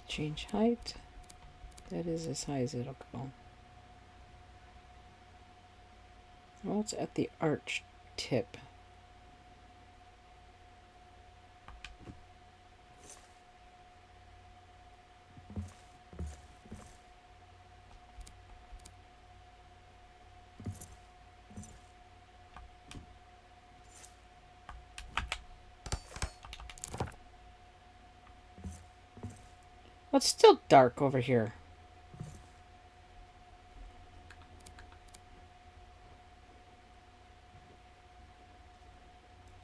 Change height. That is as high as it'll go. Well, it's at the arch tip. Well, it's still dark over here.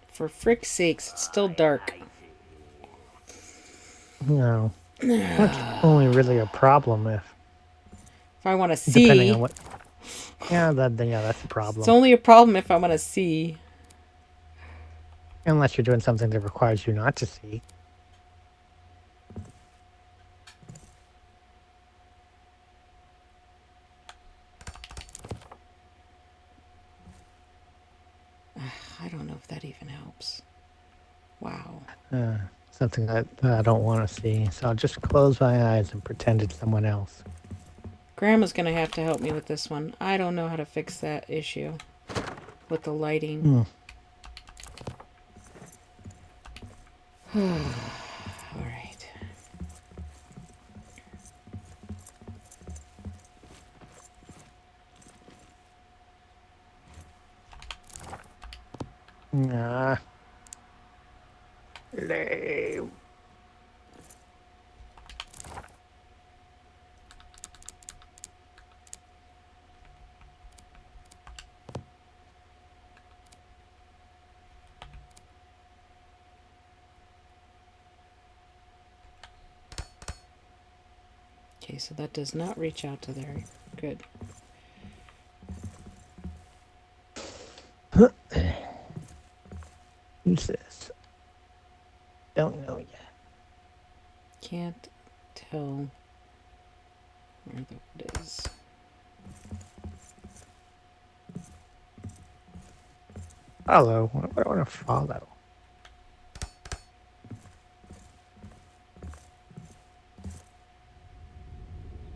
For frick's sakes, it's still dark. No. That's only really a problem if I want to see. depending on what. Yeah, that's a problem. It's only a problem if I want to see. Unless you're doing something that requires you not to see. I don't know if that even helps. Wow. Something that I don't want to see. So I'll just close my eyes and pretend it's someone else. Grandma's going to have to help me with this one. I don't know how to fix that issue with the lighting. All right. Nah. Lame. Okay, so that does not reach out to there. Good. Who's this? Don't know yet. Can't tell where the wood is. Follow. What do I want to follow?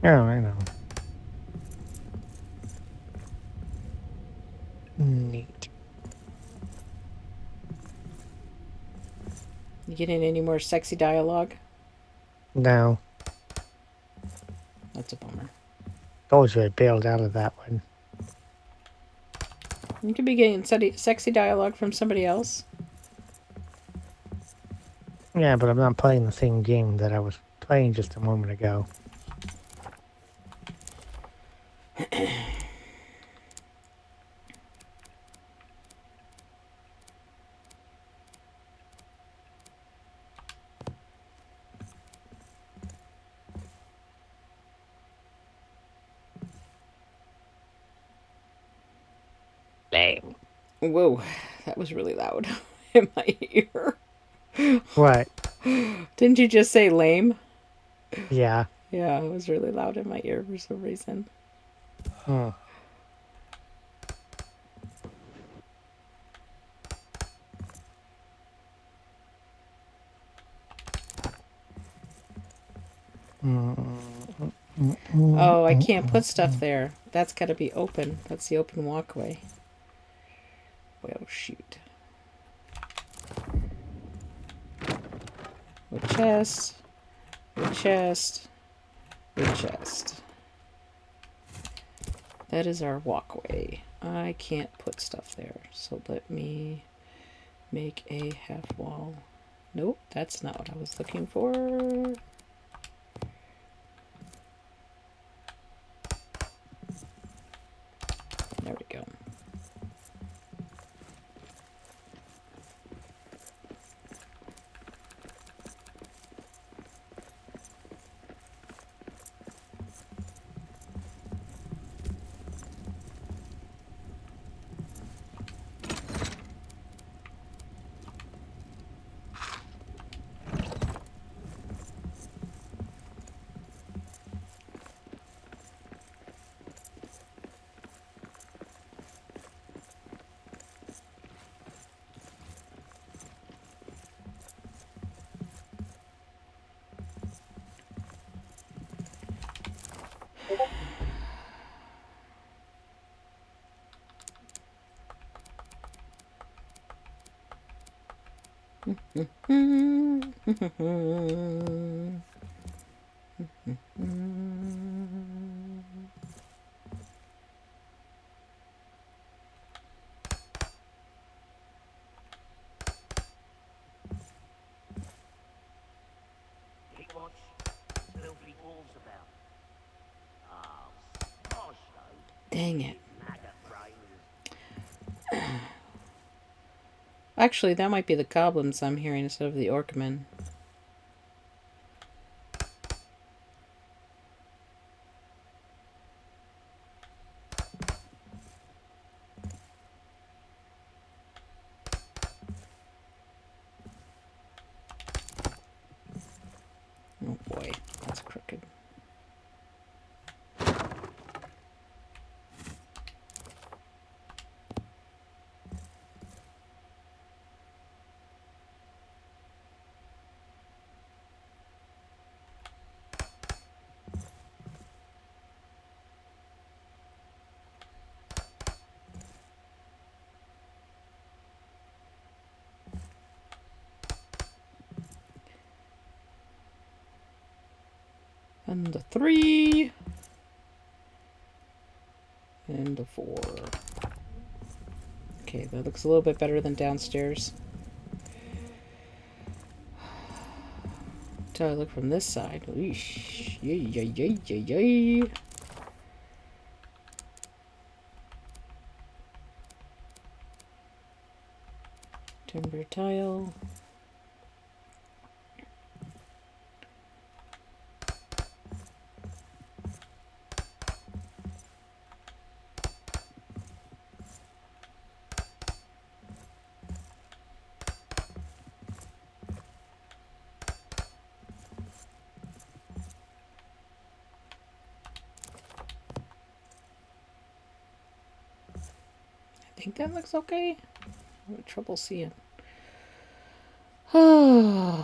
Oh, I know. Neat. You getting any more sexy dialogue? No. That's a bummer. Told you I bailed out of that one. You could be getting sexy dialogue from somebody else. Yeah, but I'm not playing the same game that I was playing just a moment ago. Lame. Whoa, that was really loud in my ear. What? Didn't you just say lame? Yeah. Yeah, it was really loud in my ear for some reason. Hmm. Oh, I can't put stuff there. That's got to be open. That's the open walkway. Well, shoot. With chest. With chest. With chest. That is our walkway. I can't put stuff there, so let me make a half wall. Nope, that's not what I was looking for. There we go. Dang it. Actually, that might be the goblins I'm hearing instead of the orcmen. Oh boy, that's crooked. And the 3. And the 4. Okay, that looks a little bit better than downstairs. Until I look from this side. Eesh. Yay, yay, yay, yay, yay. Timber tile. I think that looks okay. I'm having trouble seeing. My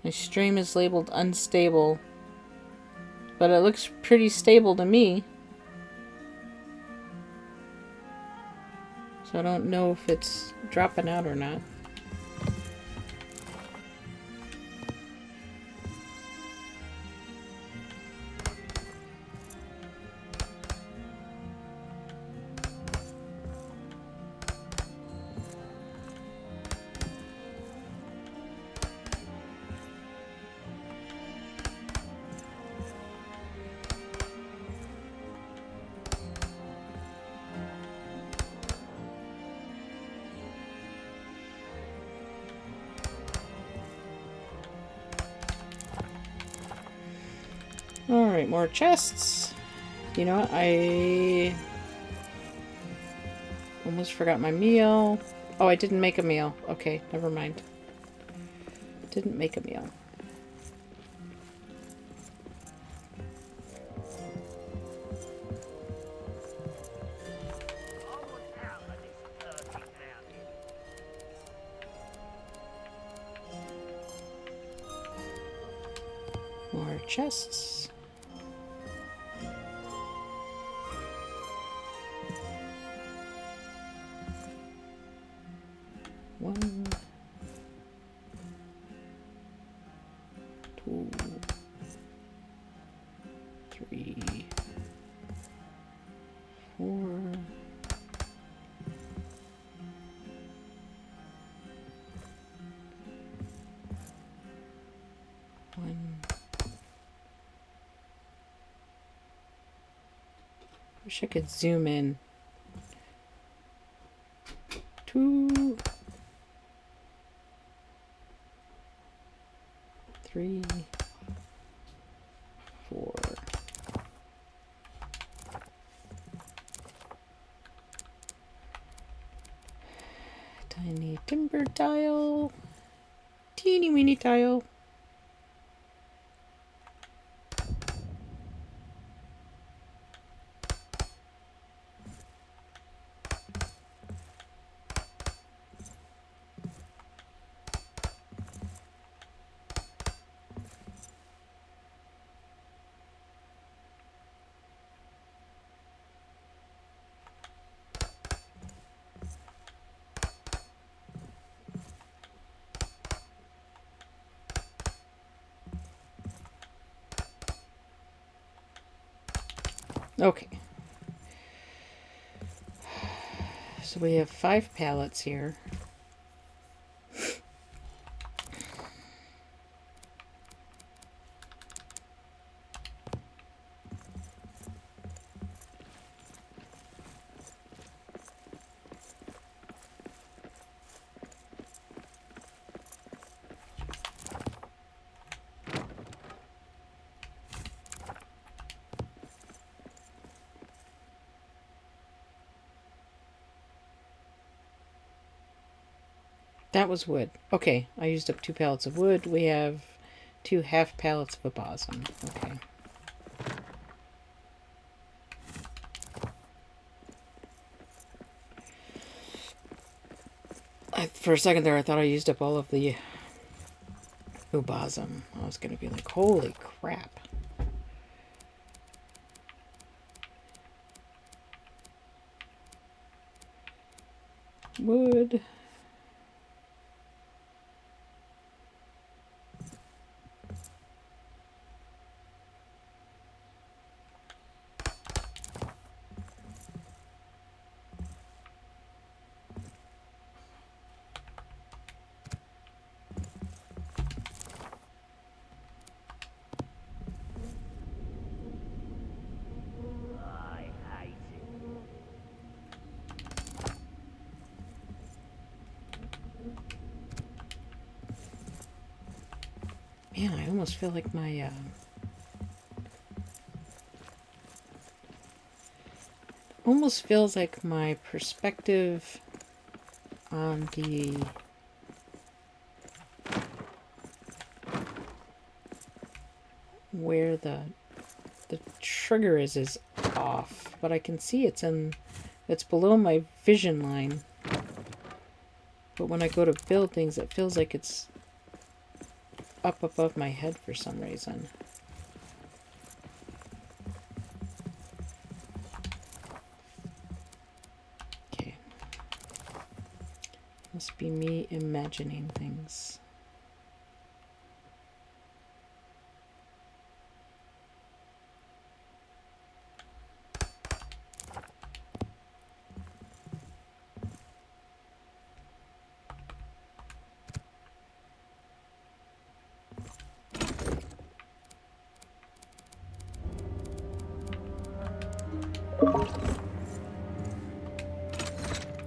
stream is labeled unstable, but it looks pretty stable to me. So I don't know if it's dropping out or not. Alright, more chests. You know what? I almost forgot my meal. Oh, I didn't make a meal. Okay, never mind. Didn't make a meal. More chests. One, 2, Wish I could zoom in. 2, 3, 4. Tiny timber tile. Teeny weeny tile. Okay. So we have 5 pallets here. That was wood. Okay, I used up 2 pallets of wood. We have 2 half pallets of abosom. Okay. For a second there, I thought I used up all of the abosom. I was going to be like, holy crap. Wood. Man, I almost feel like my almost feels like my perspective on the where the trigger is off, but I can see it's below my vision line. But when I go to build things, it feels like it's up above my head for some reason. Okay. Must be me imagining things.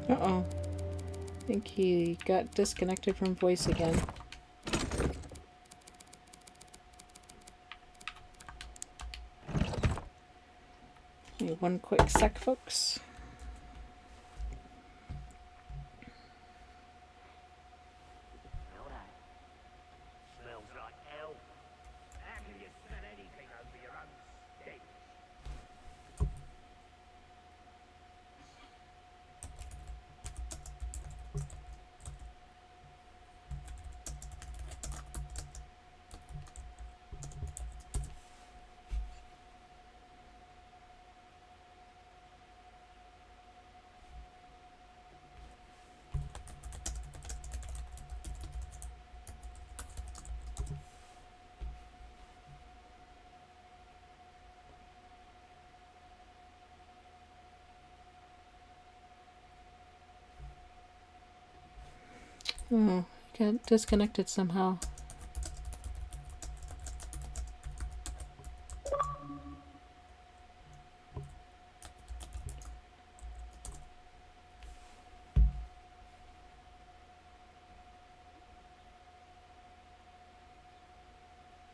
Uh-oh. I think he got disconnected from voice again. Wait, one quick sec, folks. Oh, got disconnected somehow.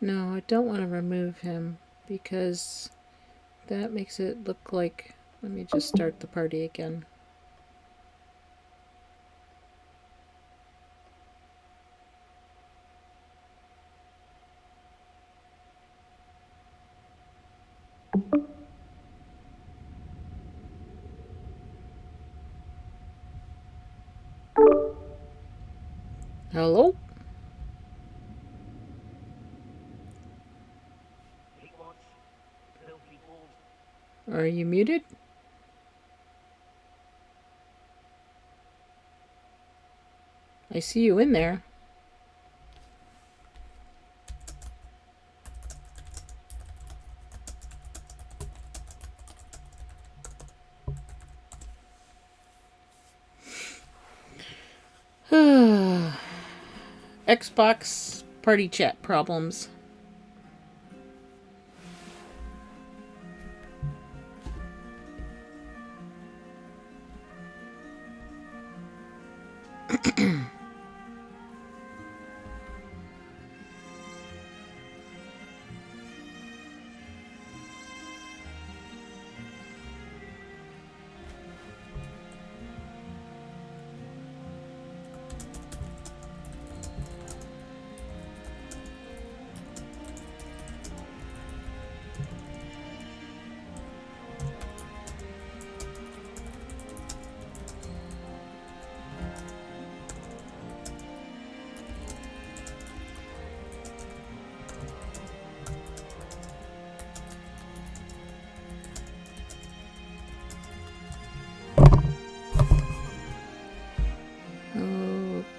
No, I don't want to remove him because that makes it look like... Let me just start the party again. Hello? Are you muted? I see you in there. Xbox party chat problems.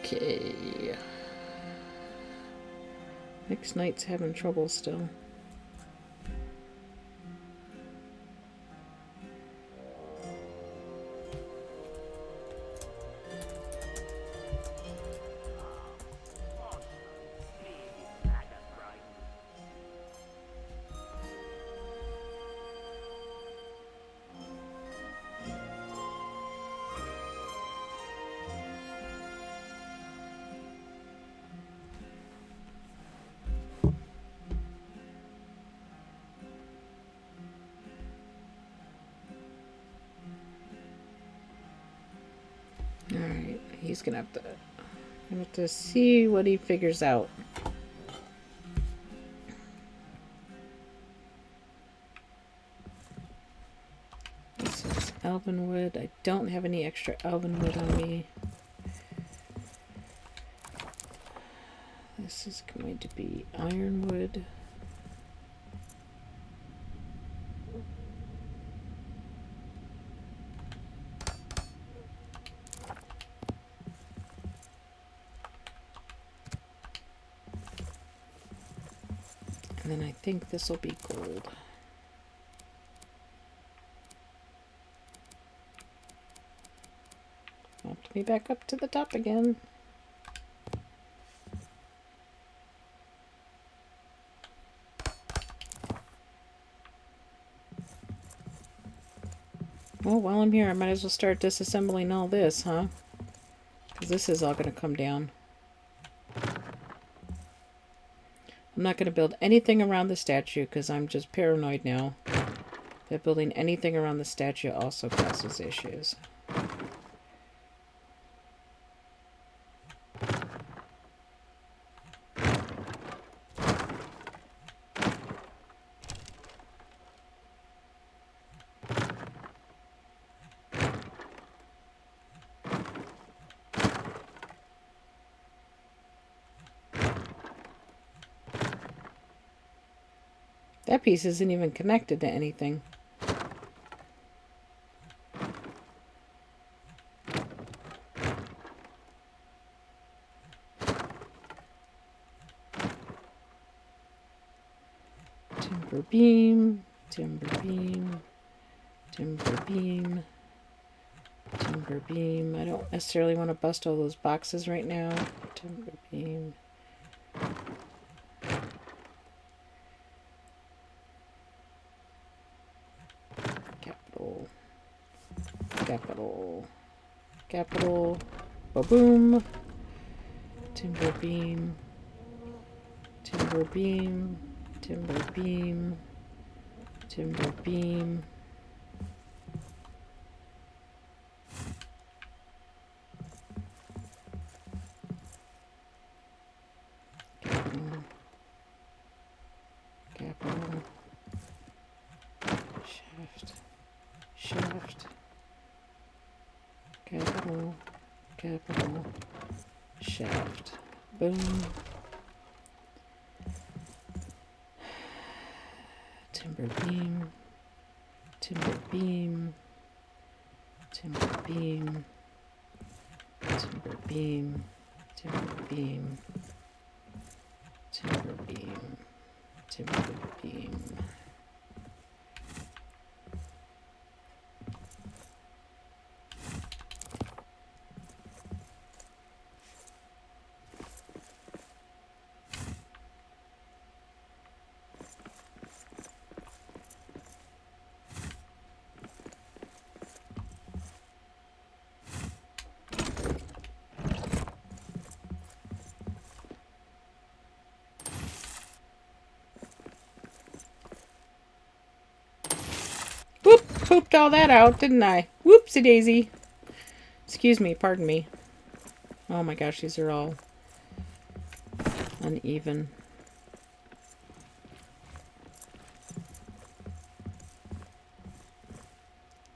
Okay. Next night's having trouble still. Alright, he's gonna have to see what he figures out. This is elvenwood. I don't have any extra elvenwood on me. This is going to be ironwood. And then I think this will be gold. Bumped me back up to the top again. Well, while I'm here, I might as well start disassembling all this, huh? Because this is all going to come down. I'm not going to build anything around the statue because I'm just paranoid now that building anything around the statue also causes issues. That piece isn't even connected to anything. Timber beam, timber beam, timber beam, timber beam. I don't necessarily want to bust all those boxes right now. Timber beam. Capital. Capital. Capital. Ba-boom. Timber beam. Timber timber beam, timber beam, timber beam. Capital, shaft, shaft, capital, capital, shaft, boom, timber beam, timber beam, timber beam, timber beam, timber beam, timber beam, timber beam. Whoop! Pooped all that out, didn't I? Whoopsie daisy. Excuse me, pardon me. Oh my gosh, these are all uneven.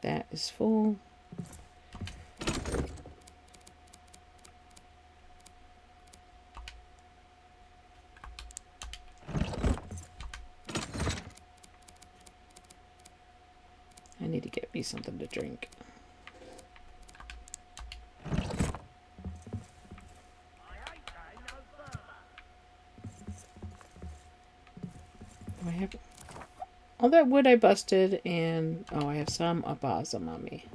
That is full. I need to get me something to drink. I have all that wood I busted, and oh, I have some abazam on me.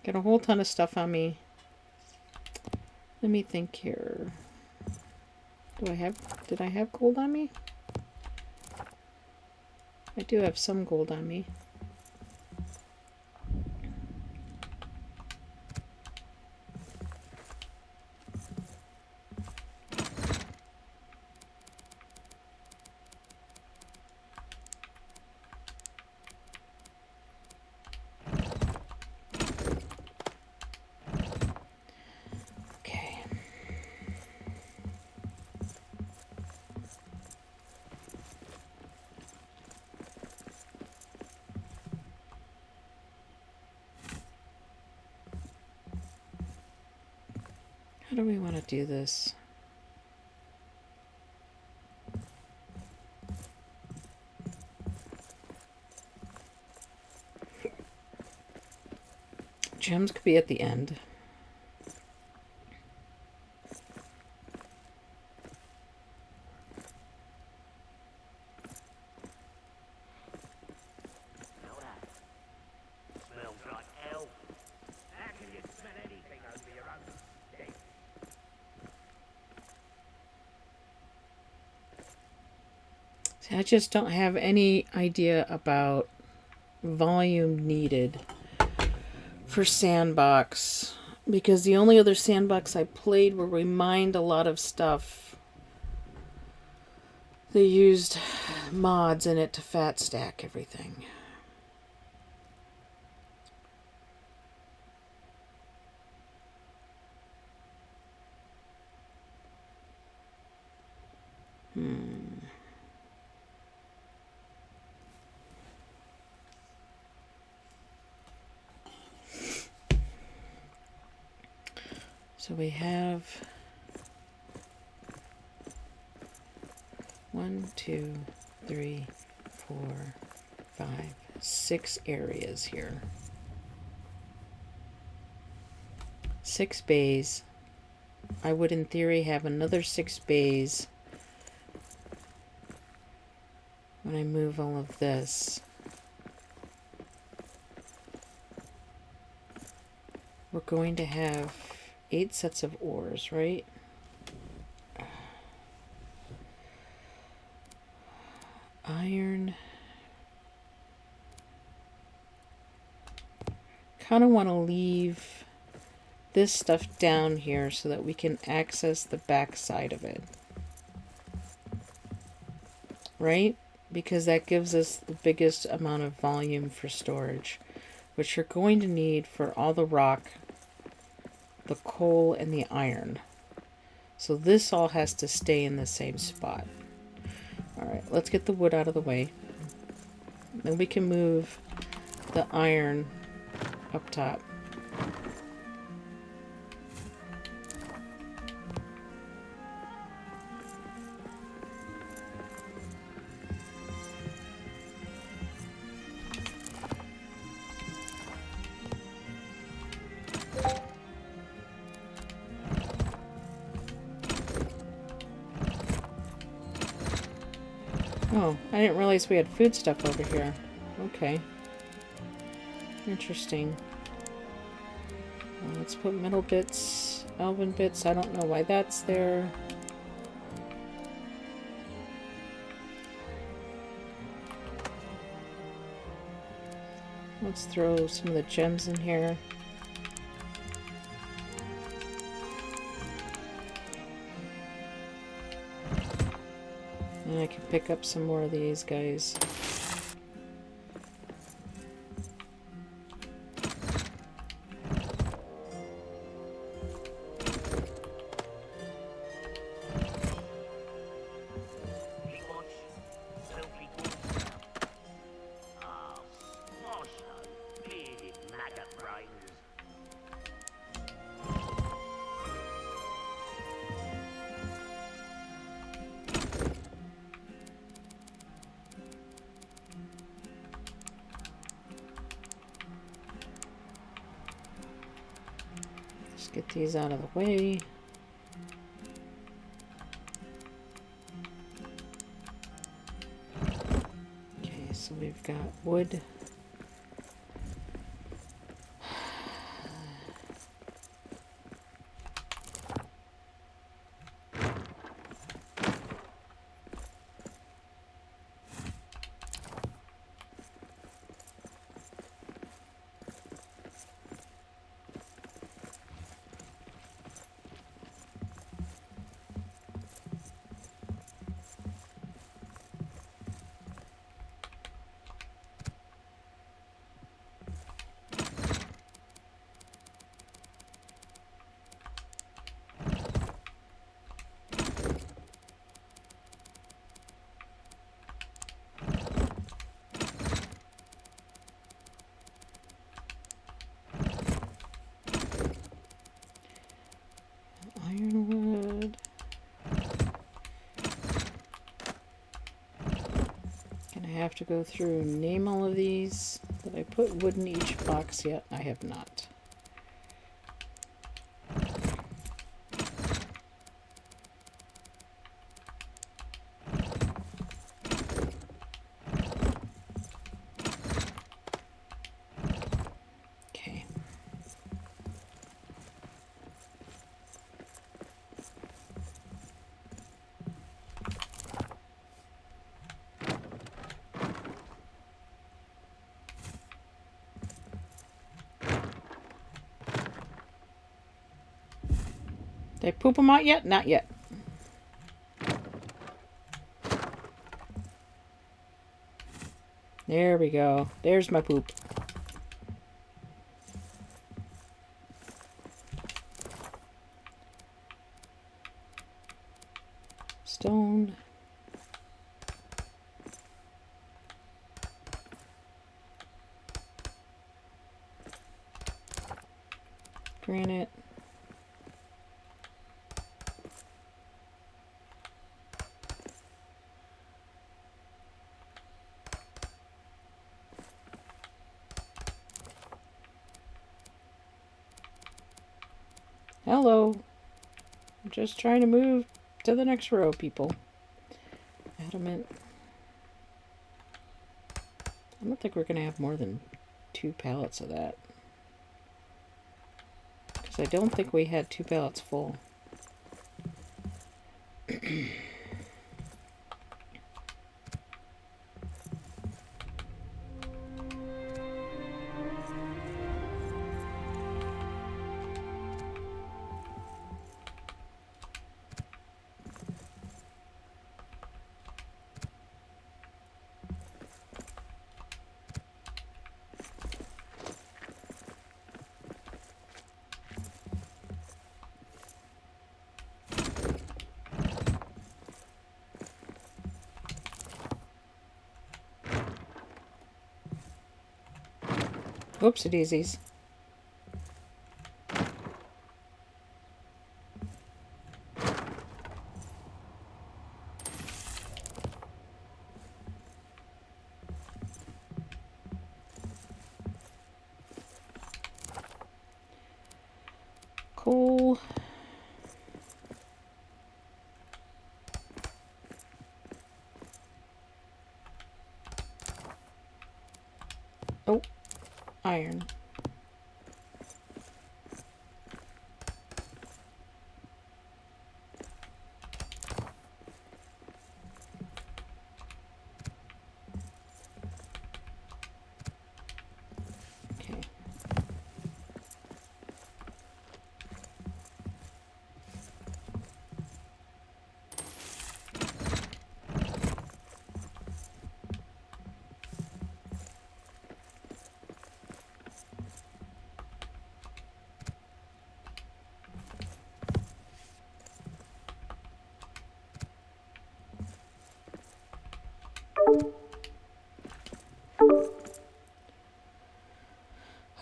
Got a whole ton of stuff on me. Let me think here. Did I have gold on me? I do have some gold on me. Okay. How do we want to do this? Gems could be at the end. See, I just don't have any idea about volume needed for sandbox, because the only other sandbox I played where we mined a lot of stuff, they used mods in it to fat stack everything. So we have 1, 2, 3, 4, 5, 6 areas here. 6 bays. I would, in theory, have another 6 bays when I move all of this. We're going to have 8 sets of ores, right? Iron. Kind of want to leave this stuff down here so that we can access the back side of it. Right? Because that gives us the biggest amount of volume for storage, which you're going to need for all the rock, the coal, and the iron. So this all has to stay in the same spot. Alright, let's get the wood out of the way. Then we can move the iron up top. Oh, I didn't realize we had food stuff over here. Okay. Interesting. Let's put metal bits, elven bits. I don't know why that's there. Let's throw some of the gems in here. And I can pick up some more of these guys. Get these out of the way. Okay, so we've got wood. Ironwood. Gonna have to go through and name all of these. Did I put wood in each box yet? I have not. Okay. Did I poop them out yet? Not yet. There we go. There's my poop. Stone. Granite. Hello. I'm just trying to move to the next row, people. Adamant. I don't think we're going to have more than 2 pallets of that. Because I don't think we had 2 pallets full. Oopsie daisies. Cool. Oh, iron. Okay.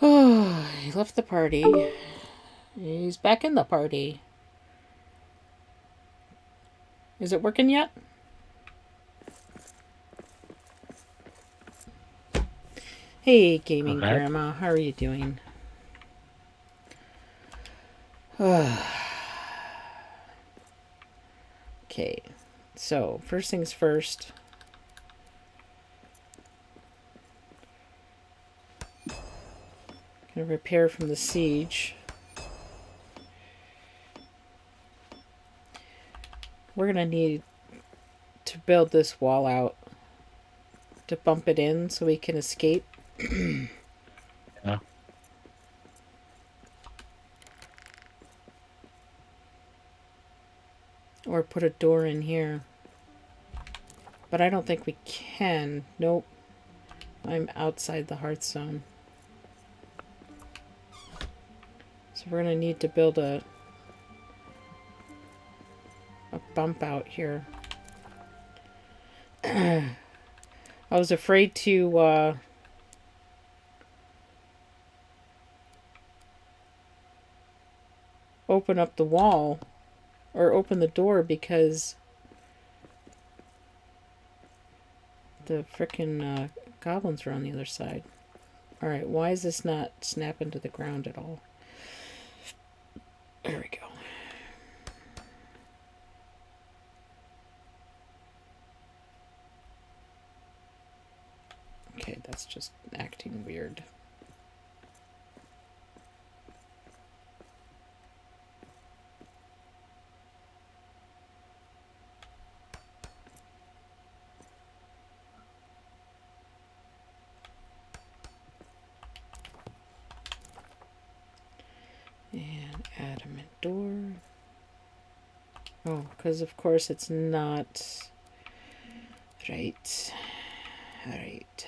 Oh, he left the party. He's back in the party. Is it working yet? Hey, gaming Alright. grandma, how are you doing? Okay, so first things first. Gonna repair from the siege. We're gonna need to build this wall out to bump it in so we can escape. Yeah. Or put a door in here. But I don't think we can. Nope. I'm outside the hearth zone. So we're gonna need to build a bump out here. I was afraid to open up the wall or open the door because the frickin' goblins are on the other side. Alright, why is this not snapping to the ground at all? There we go. Okay, that's just acting weird. And adamant door. Oh, because of course it's not right. Alright.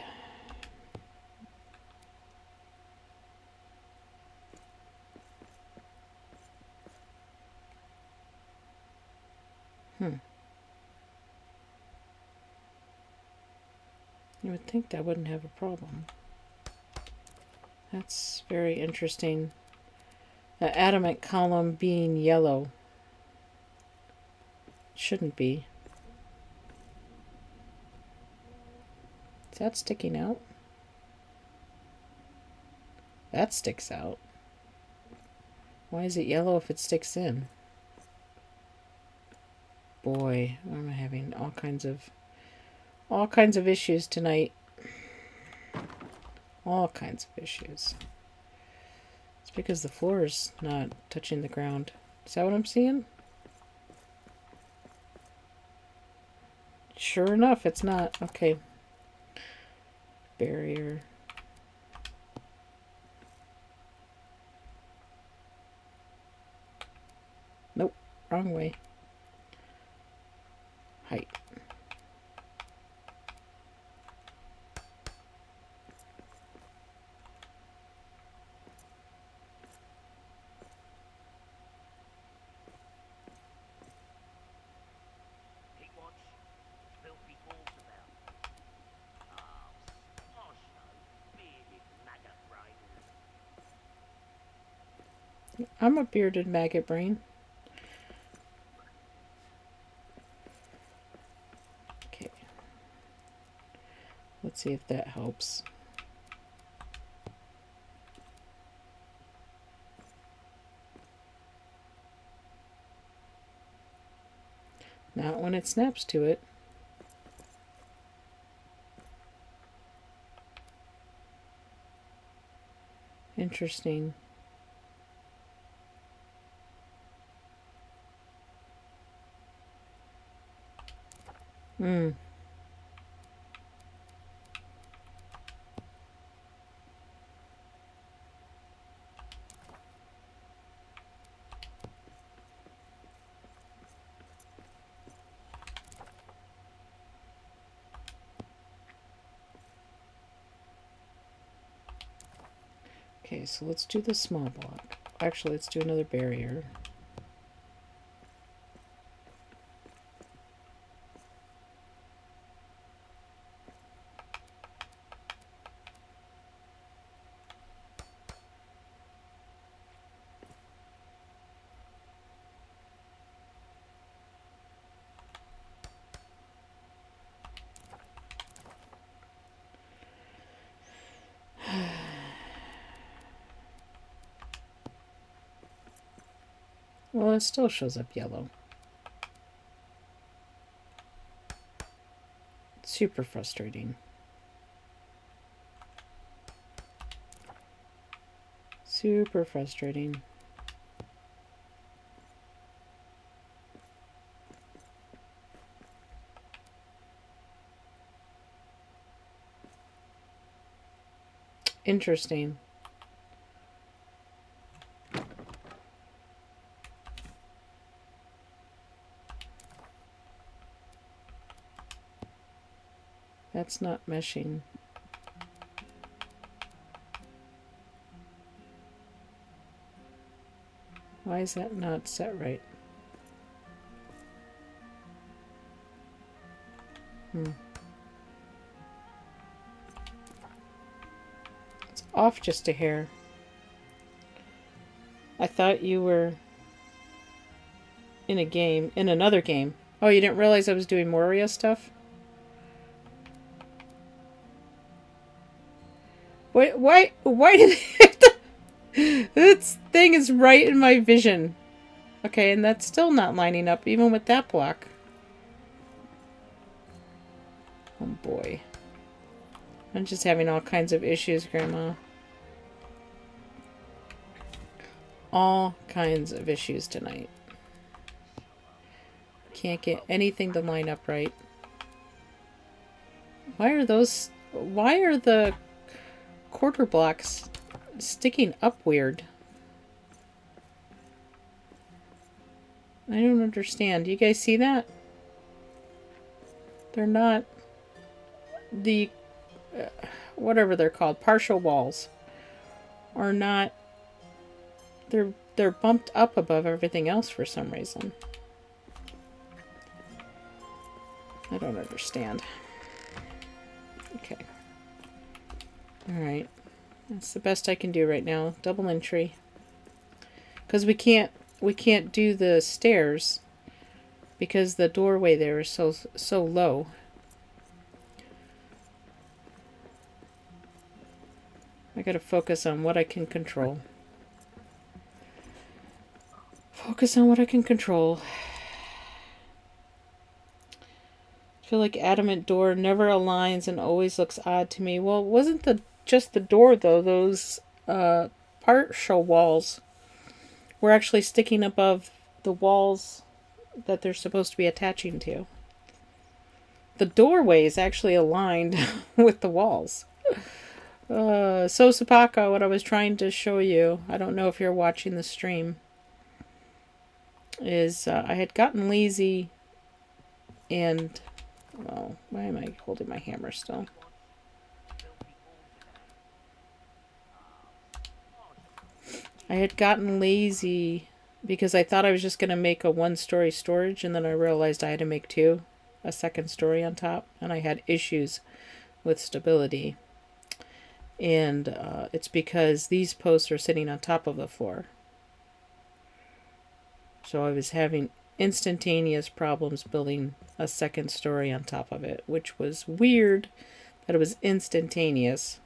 You would think that wouldn't have a problem. That's very interesting. The adamant column being yellow. Shouldn't be. Is that sticking out? That sticks out. Why is it yellow if it sticks in? Boy, I'm having all kinds of issues tonight. All kinds of issues. It's because the floor is not touching the ground. Is that what I'm seeing? Sure enough, it's not. Okay. Barrier. Nope. Wrong way. Height. I'm a bearded maggot brain. Okay. Let's see if that helps. Not when it snaps to it. Interesting. Hmm. Okay, so let's do the small block. Actually, let's do another barrier. Well, it still shows up yellow. Super frustrating. Super frustrating. Interesting. That's not meshing. Why is that not set right? It's off just a hair. I thought you were in a game, in another game. Oh, you didn't realize I was doing Moria stuff? Why did this thing is right in my vision. Okay, and that's still not lining up, even with that block. Oh boy. I'm just having all kinds of issues, Grandma. All kinds of issues tonight. Can't get anything to line up right. Why are the quarter blocks sticking up weird? I don't understand. Do you guys see that? They're not the whatever they're called, partial walls are not, they're bumped up above everything else for some reason. I don't understand. Okay. Alright. That's the best I can do right now. Double entry. Because we can't do the stairs because the doorway there is so low. I gotta focus on what I can control. Focus on what I can control. I feel like adamant door never aligns and always looks odd to me. Well, it wasn't just the door though. Those partial walls were actually sticking above the walls that they're supposed to be attaching to. The doorway is actually aligned with the walls. So Sapaka, what I was trying to show you, I don't know if you're watching the stream, is I had gotten lazy and, well, why am I holding my hammer still? I had gotten lazy because I thought I was just going to make a one-story storage, and then I realized I had to make two, a second story on top, and I had issues with stability. And it's because these posts are sitting on top of the floor. So I was having instantaneous problems building a second story on top of it, which was weird that it was instantaneous.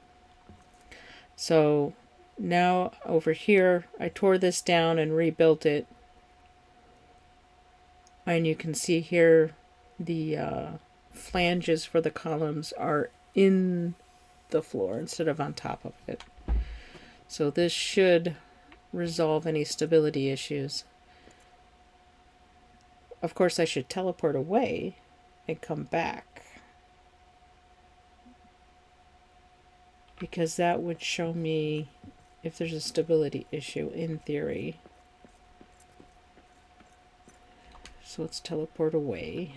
So now over here, I tore this down and rebuilt it. And you can see here the flanges for the columns are in the floor instead of on top of it. So this should resolve any stability issues. Of course, I should teleport away and come back, because that would show me if there's a stability issue in theory. So let's teleport away.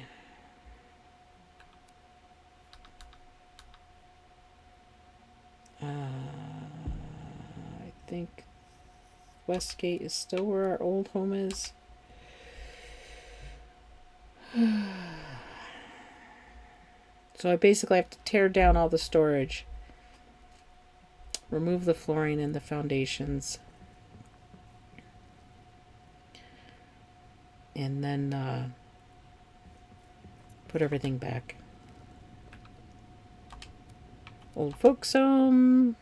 I think Westgate is still where our old home is. So I basically have to tear down all the storage, remove the flooring and the foundations, and then put everything back. Old folks home.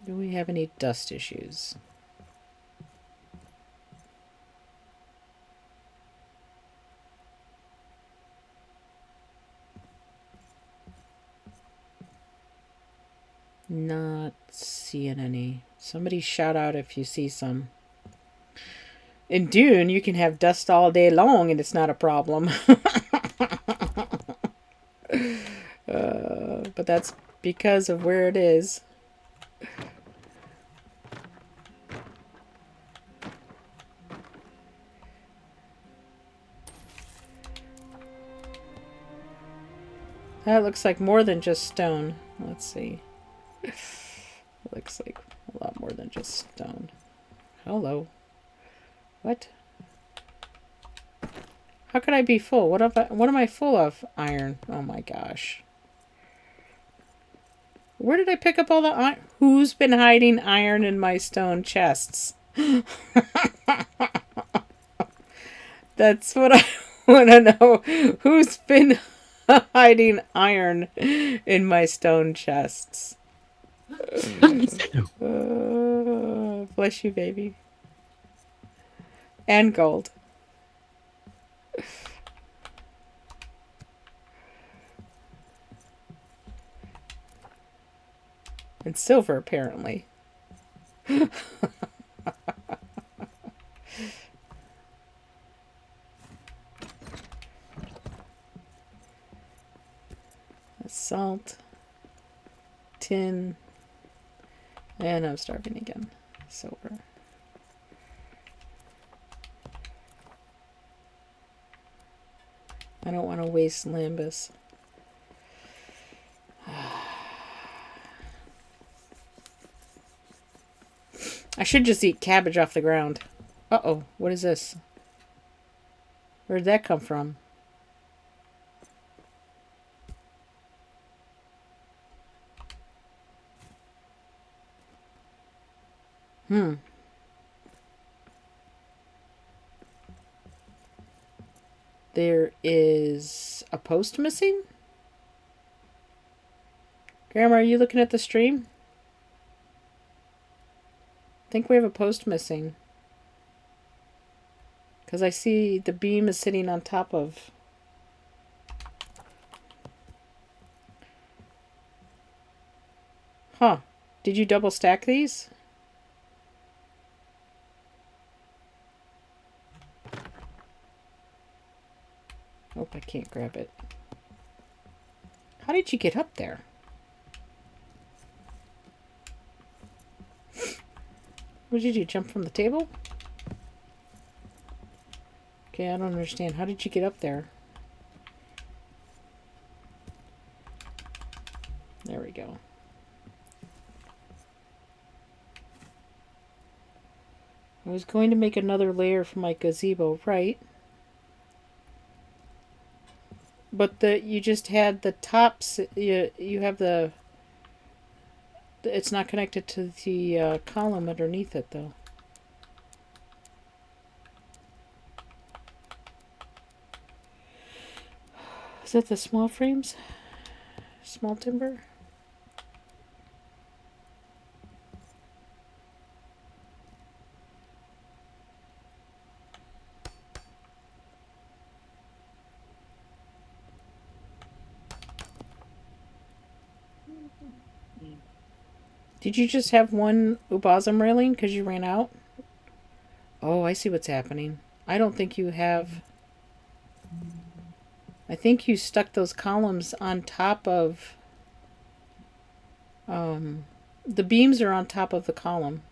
Do we have any dust issues? Not seeing any. Somebody shout out if you see some. In Dune, you can have dust all day long and it's not a problem. But that's because of where it is. That looks like more than just stone. Let's see. It looks like a lot more than just stone. Hello. What? How could I be full? What am I full of? Iron. Oh my gosh. Where did I pick up all the iron? Who's been hiding iron in my stone chests? That's what I want to know. Who's been hiding iron in my stone chests? Bless you, baby. And gold. And silver, apparently. Salt. Tin. And I'm starving again. Silver. I don't want to waste Lambus. I should just eat cabbage off the ground. Uh-oh, what is this? Where did that come from? There is a post missing? Grandma, are you looking at the stream? I think we have a post missing. Because I see the beam is sitting on top of... Huh. Did you double stack these? Oh, I can't grab it. How did you get up there? What did you do? Jump from the table? Okay, I don't understand. How did you get up there? There we go. I was going to make another layer for my gazebo, right? But you just had the tops. You have the It's not connected to the column underneath it, though. Is that the small frames? Small timber? Did you just have one ubasm railing because you ran out? Oh, I see what's happening. I don't think you have... I think you stuck those columns on top of... the beams are on top of the column.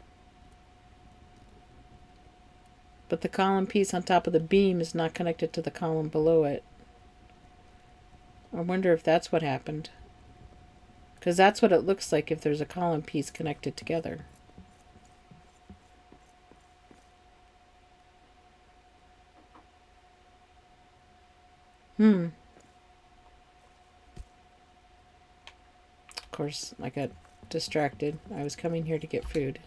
But the column piece on top of the beam is not connected to the column below it. I wonder if that's what happened. Because that's what it looks like if there's a column piece connected together. Of course, I got distracted. I was coming here to get food.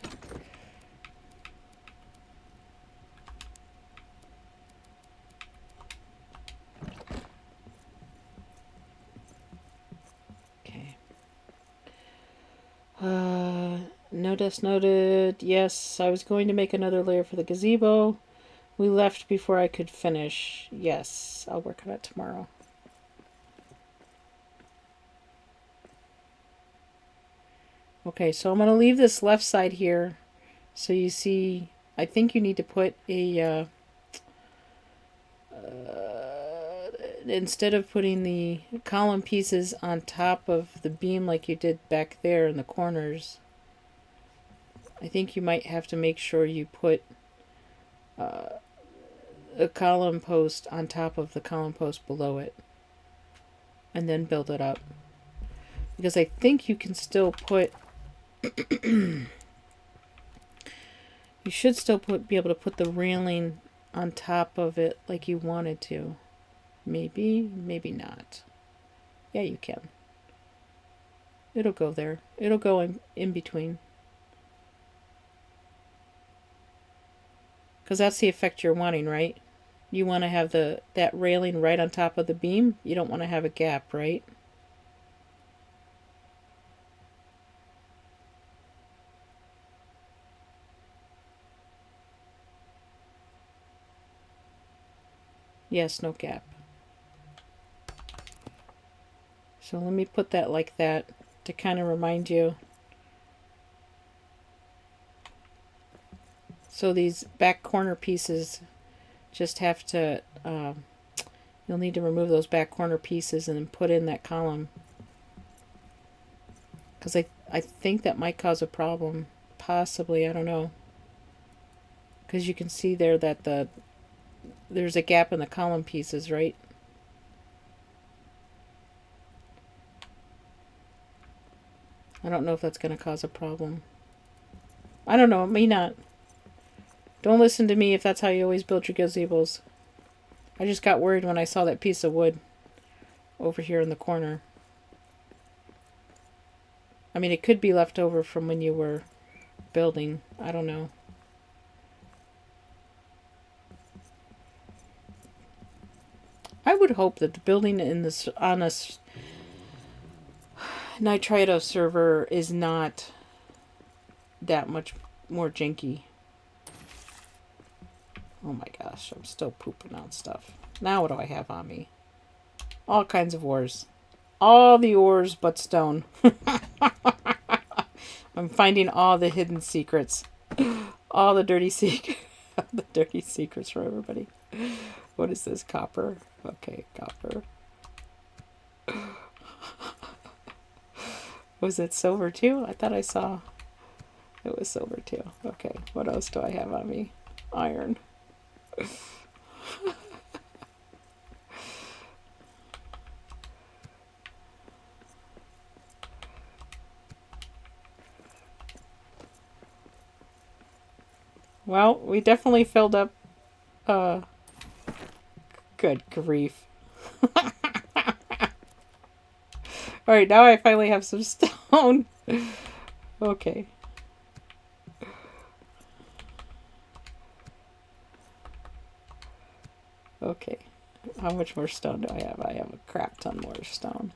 No dust noted. Yes, I was going to make another layer for the gazebo. We left before I could finish. Yes, I'll work on it tomorrow. Okay, so I'm going to leave this left side here. So you see, I think you need to put a... instead of putting the column pieces on top of the beam like you did back there in the corners, I think you might have to make sure you put a column post on top of the column post below it and then build it up, because I think you can still put you should still be able to put the railing on top of it like you wanted to. Maybe, maybe not. Yeah, you can. It'll go there. It'll go in between. Because that's the effect you're wanting, right? You want to have that railing right on top of the beam. You don't want to have a gap, right? Yes, no gap. So let me put that like that to kind of remind you. So these back corner pieces just have to, you'll need to remove those back corner pieces and then put in that column. Because I think that might cause a problem. Possibly, I don't know. Because you can see there that there's a gap in the column pieces, right? I don't know if that's going to cause a problem. I don't know, it may not. Don't listen to me if that's how you always build your gazebos. I just got worried when I saw that piece of wood over here in the corner. I mean, it could be left over from when you were building. I don't know. I would hope that the building in this on a Nitrito server is not that much more janky. Oh my gosh, I'm still pooping out stuff. Now what do I have on me? All kinds of ores. All the ores but stone. I'm finding all the hidden secrets. All the dirty secrets. The dirty secrets for everybody. What is this? Copper? Okay, copper. Was it silver too? I thought I saw it was silver too. Okay, what else do I have on me? Iron. Well, we definitely filled up. Good grief. Alright, now I finally have some stone. Okay. Okay. How much more stone do I have? I have a crap ton more stone.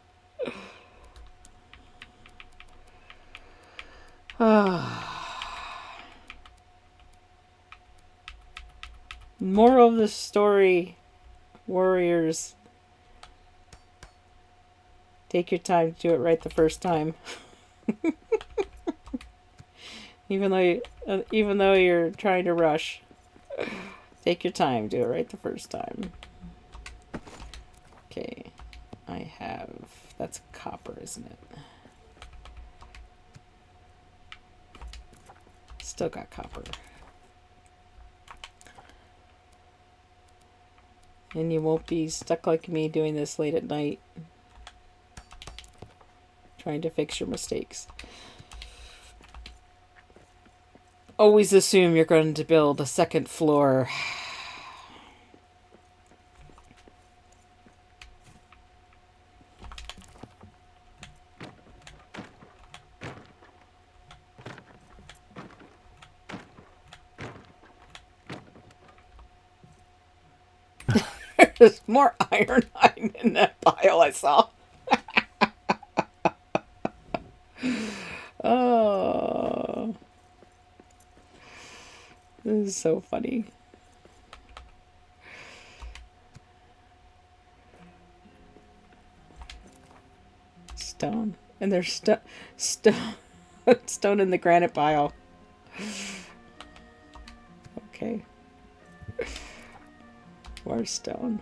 Moral of the story, warriors. Take your time to do it right the first time. even though you're trying to rush, take your time, do it right the first time. Okay. I have, that's copper, isn't it? Still got copper. And you won't be stuck like me doing this late at night, trying to fix your mistakes. Always assume you're going to build a second floor. There's more iron in that pile I saw. Oh, this is so funny. Stone. And there's stone in the granite pile. Okay. More stone.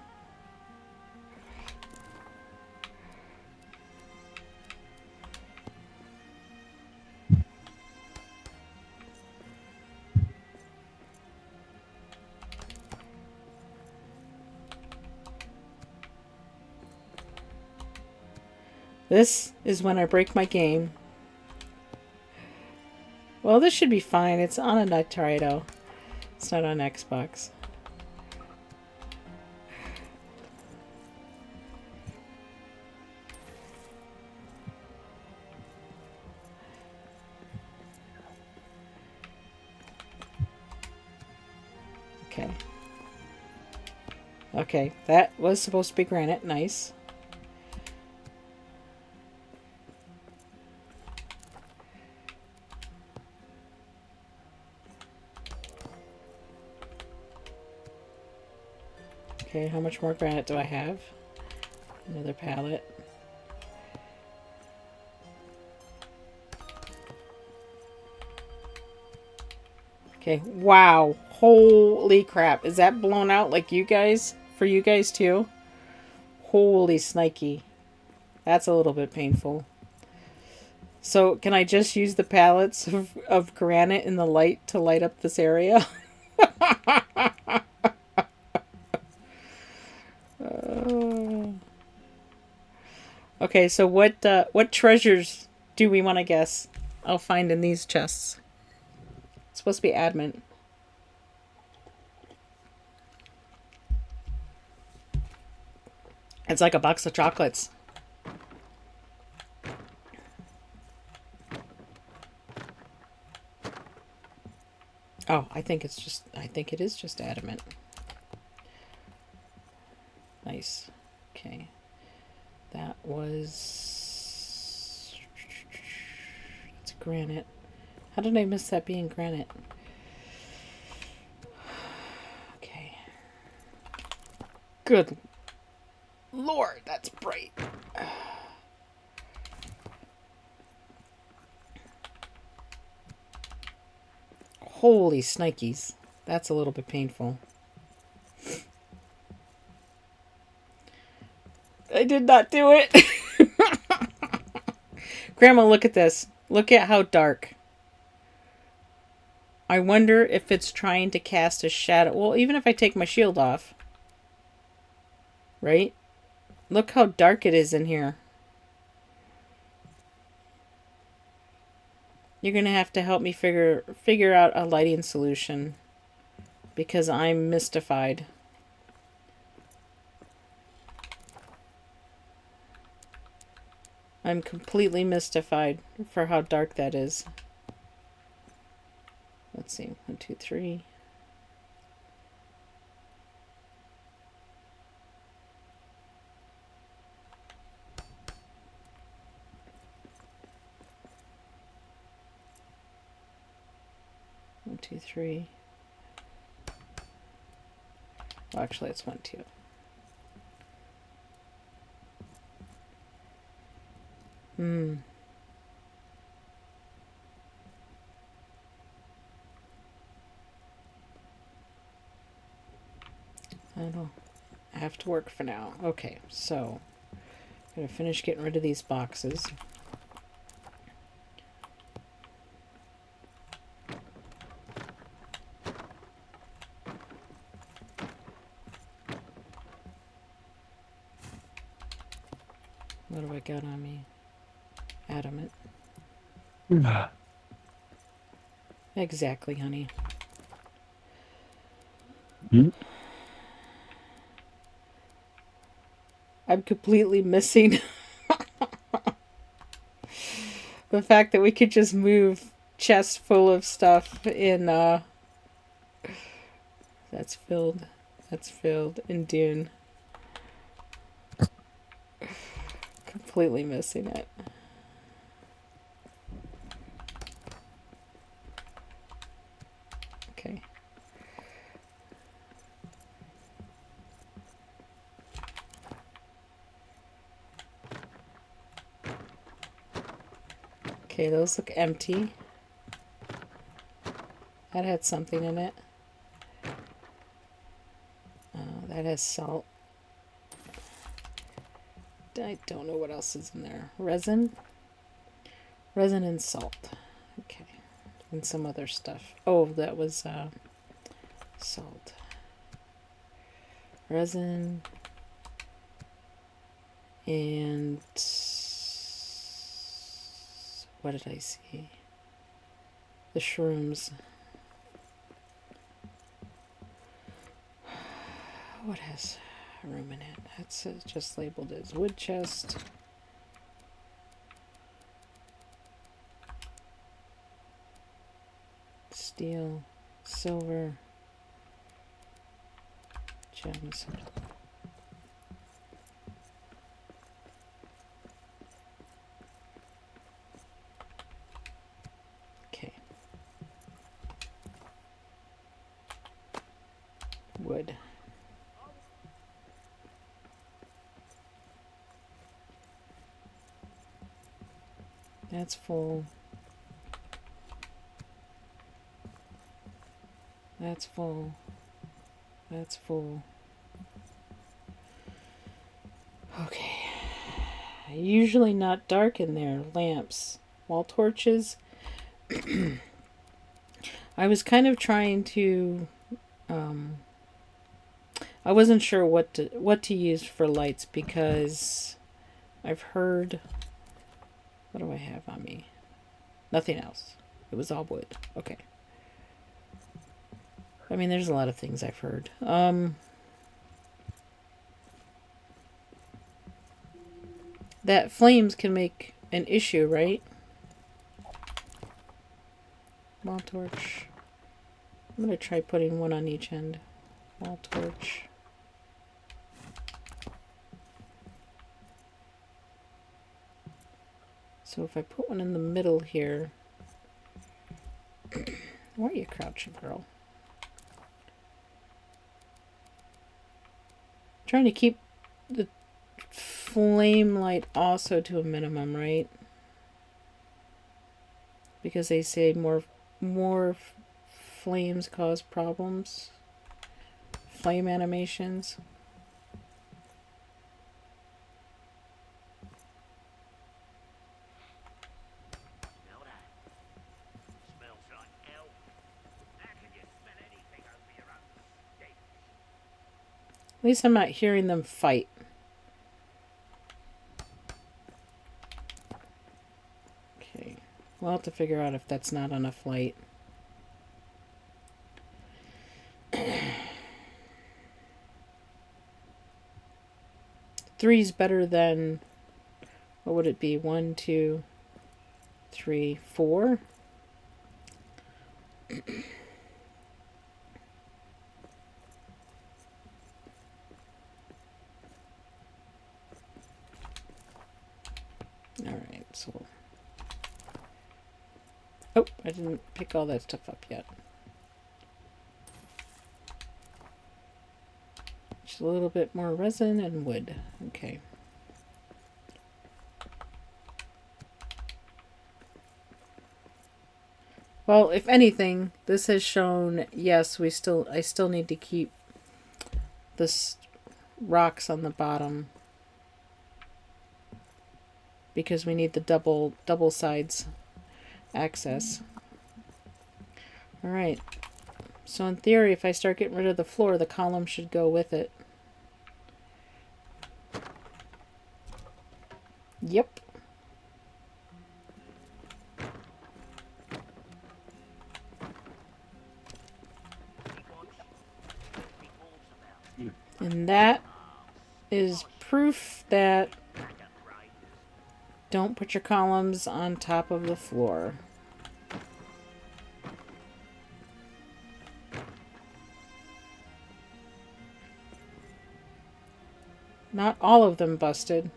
This is when I break my game. Well, this should be fine. It's on a Nitro. It's not on Xbox. Okay. Okay, that was supposed to be granite. Nice. Okay, how much more granite do I have? Another pallet. Okay, wow. Holy crap. Is that blown out like you guys? For you guys too? Holy snikey. That's a little bit painful. So, can I just use the pallets of granite in the light to light up this area? Okay, so what treasures do we want to guess I'll find in these chests? It's supposed to be adamant. It's like a box of chocolates. Oh, I think it is just adamant. Nice. Okay. That was... It's granite. How did I miss that being granite? Okay. Good Lord, that's bright. Holy snikes. That's a little bit painful. I did not do it. Grandma, look at this. Look at how dark. I wonder if it's trying to cast a shadow. Well, even if I take my shield off. Right? Look how dark it is in here. You're going to have to help me figure out a lighting solution. Because I'm mystified. I'm completely mystified for how dark that is. let's see. 1, 2, 3. One, two, three. Well, actually, it's 1, 2. I have to work for now. Okay, so I'm gonna finish getting rid of these boxes. What do I got on me? Adamant. Exactly, honey. I'm completely missing the fact that we could just move chests full of stuff in that's filled in Dune. Completely missing it. Okay. Okay, those look empty. That had something in it. That has salt. I don't know what else is in there. Resin? Resin and salt. Okay. And some other stuff. Oh, that was salt. Resin. And what did I see? The shrooms. What has room in it? That's just labeled as wood chest. Steel, silver, gems. Okay. Wood. That's full. That's full. That's full. Okay. Usually not dark in there. Lamps. Wall torches. I was kind of trying to... I wasn't sure what to use for lights because I've heard... What do I have on me? Nothing else. It was all wood. Okay. I mean, there's a lot of things I've heard. That flames can make an issue, right? Wall torch. I'm going to try putting one on each end. Wall torch. So if I put one in the middle here... Where are you crouching, girl? Trying to keep the flame light also to a minimum, right? Because they say more flames cause problems. Flame animations. At least I'm not hearing them fight. Okay. We'll have to figure out if that's not enough light. Three's better than... What would it be? 1, 2, 3, 4? Alright, so... Oh, I didn't pick all that stuff up yet. Just a little bit more resin and wood. Okay. Well, if anything, this has shown, yes, I still need to keep this rocks on the bottom because we need the double sides access. All right. So in theory, if I start getting rid of the floor, the column should go with it. Yep. And that is proof that don't put your columns on top of the floor. Not all of them busted,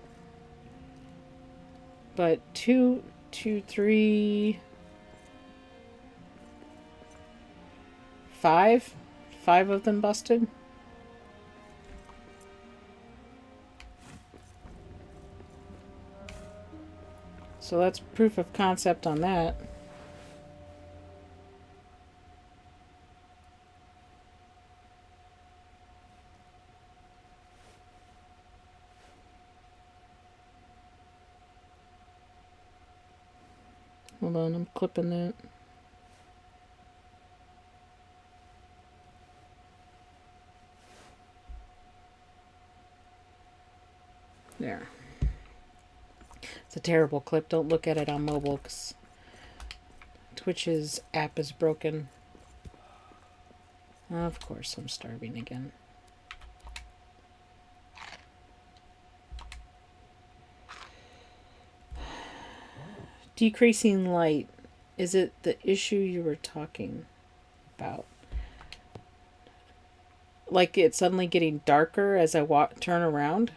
but two, three, five of them busted. So that's proof of concept on that. Hold on, I'm clipping that. There. It's a terrible clip. Don't look at it on mobile because Twitch's app is broken. Of course, I'm starving again. Decreasing light. Is it the issue you were talking about? Like it's suddenly getting darker as I turn around?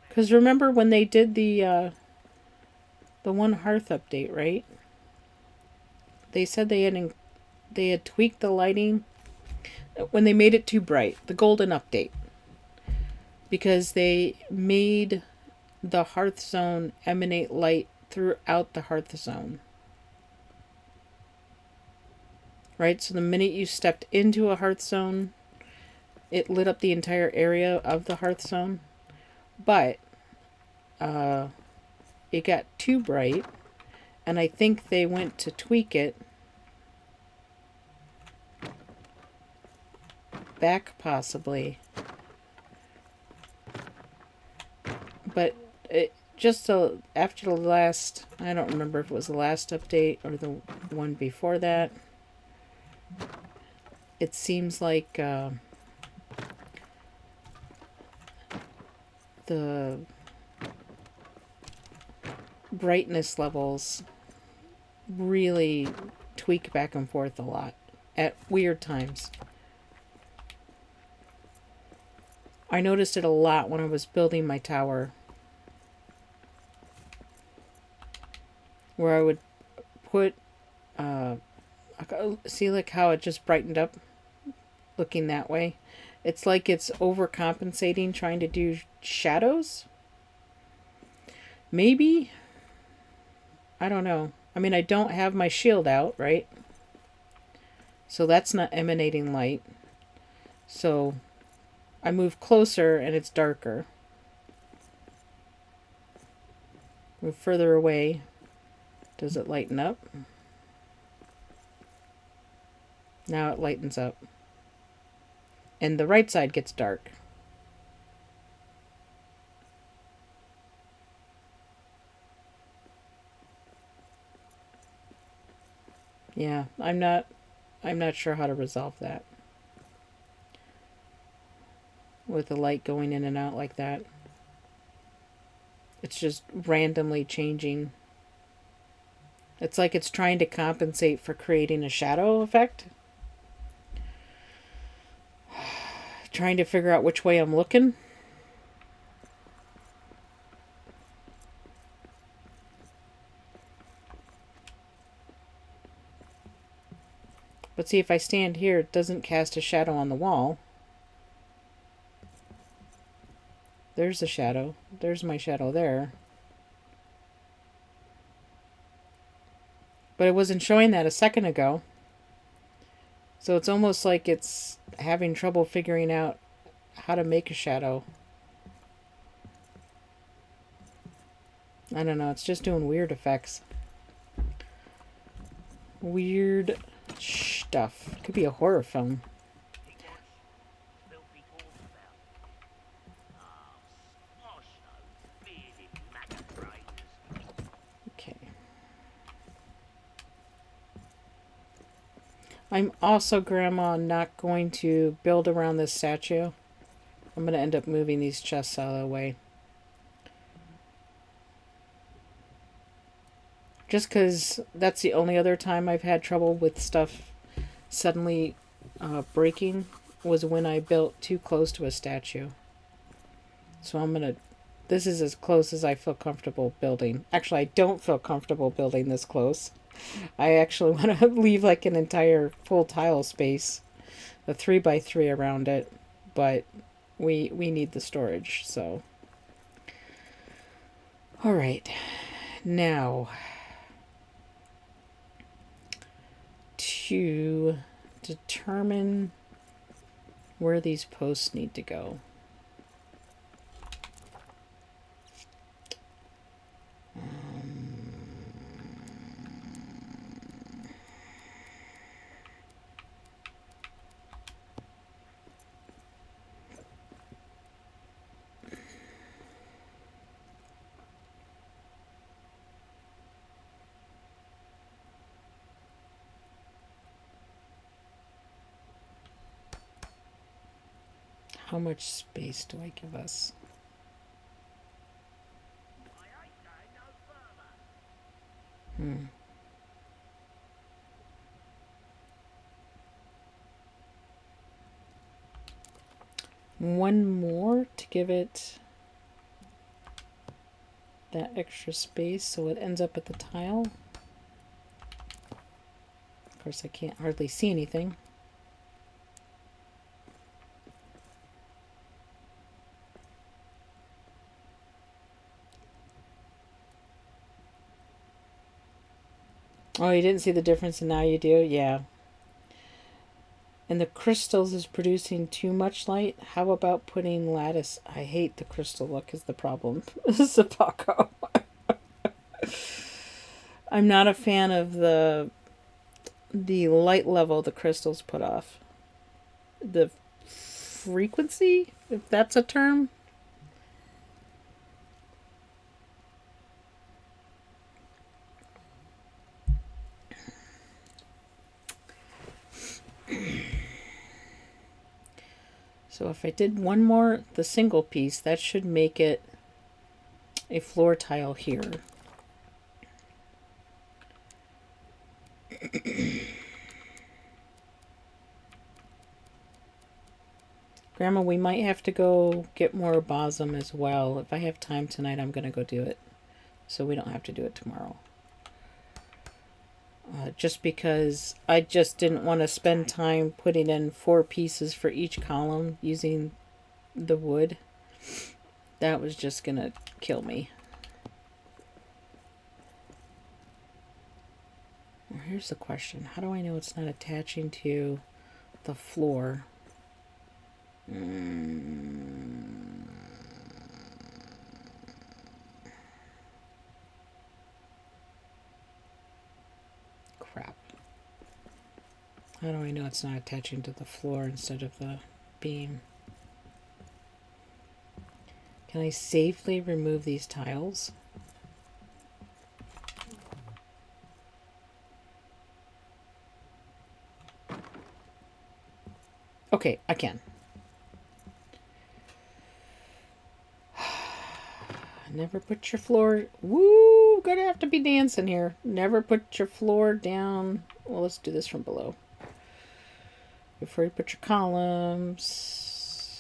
Because remember when they did the one hearth update, right? They said they had tweaked the lighting when they made it too bright. The golden update. Because they made the hearth zone emanate light throughout the hearth zone. Right? So the minute you stepped into a hearth zone, it lit up the entire area of the hearth zone. But it got too bright, and I think they went to tweak it back possibly. But after the last, I don't remember if it was the last update or the one before that, it seems like the brightness levels really tweak back and forth a lot at weird times. I noticed it a lot when I was building my tower, where I would put see like how it just brightened up looking that way. It's like it's overcompensating trying to do shadows. Maybe. I don't know. I mean, I don't have my shield out, right? So that's not emanating light. So I move closer and it's darker. Move further away. Does it lighten up? Now it lightens up. And the right side gets dark. Yeah, I'm not sure how to resolve that. With the light going in and out like that. It's just randomly changing. It's like it's trying to compensate for creating a shadow effect. Trying to figure out which way I'm looking. But see, if I stand here, it doesn't cast a shadow on the wall. There's a shadow. There's my shadow there. But it wasn't showing that a second ago. So it's almost like it's having trouble figuring out how to make a shadow. I don't know. It's just doing weird effects. Weird stuff. Could be a horror film. Okay. I'm also, Grandma, not going to build around this statue. I'm going to end up moving these chests out of the way. Just because that's the only other time I've had trouble with stuff suddenly breaking was when I built too close to a statue. So I'm going to... This is as close as I feel comfortable building. Actually, I don't feel comfortable building this close. I actually want to leave like an entire full tile space, a 3x3 around it, but we need the storage, so. All right, now to determine where these posts need to go. How much space do I give us? One more to give it that extra space so it ends up at the tile. Of course, I can't hardly see anything. Oh, you didn't see the difference and now you do? Yeah. And the crystals is producing too much light. How about putting lattice? I hate the crystal look is the problem. Zapako. I'm not a fan of the light level the crystals put off. The frequency, if that's a term. So if I did one more, the single piece, that should make it a floor tile here. Grandma, we might have to go get more balsam as well. If I have time tonight, I'm going to go do it. So we don't have to do it tomorrow. Just because I just didn't want to spend time putting in 4 pieces for each column using the wood. That was just going to kill me. Well, here's the question. How do I know it's not attaching to the floor? Crap. How do I know it's not attaching to the floor instead of the beam? Can I safely remove these tiles? Okay, I can. Never put your floor... Woo! Gonna have to be dancing here. Never put your floor down. Well, let's do this from below. Before you put your columns.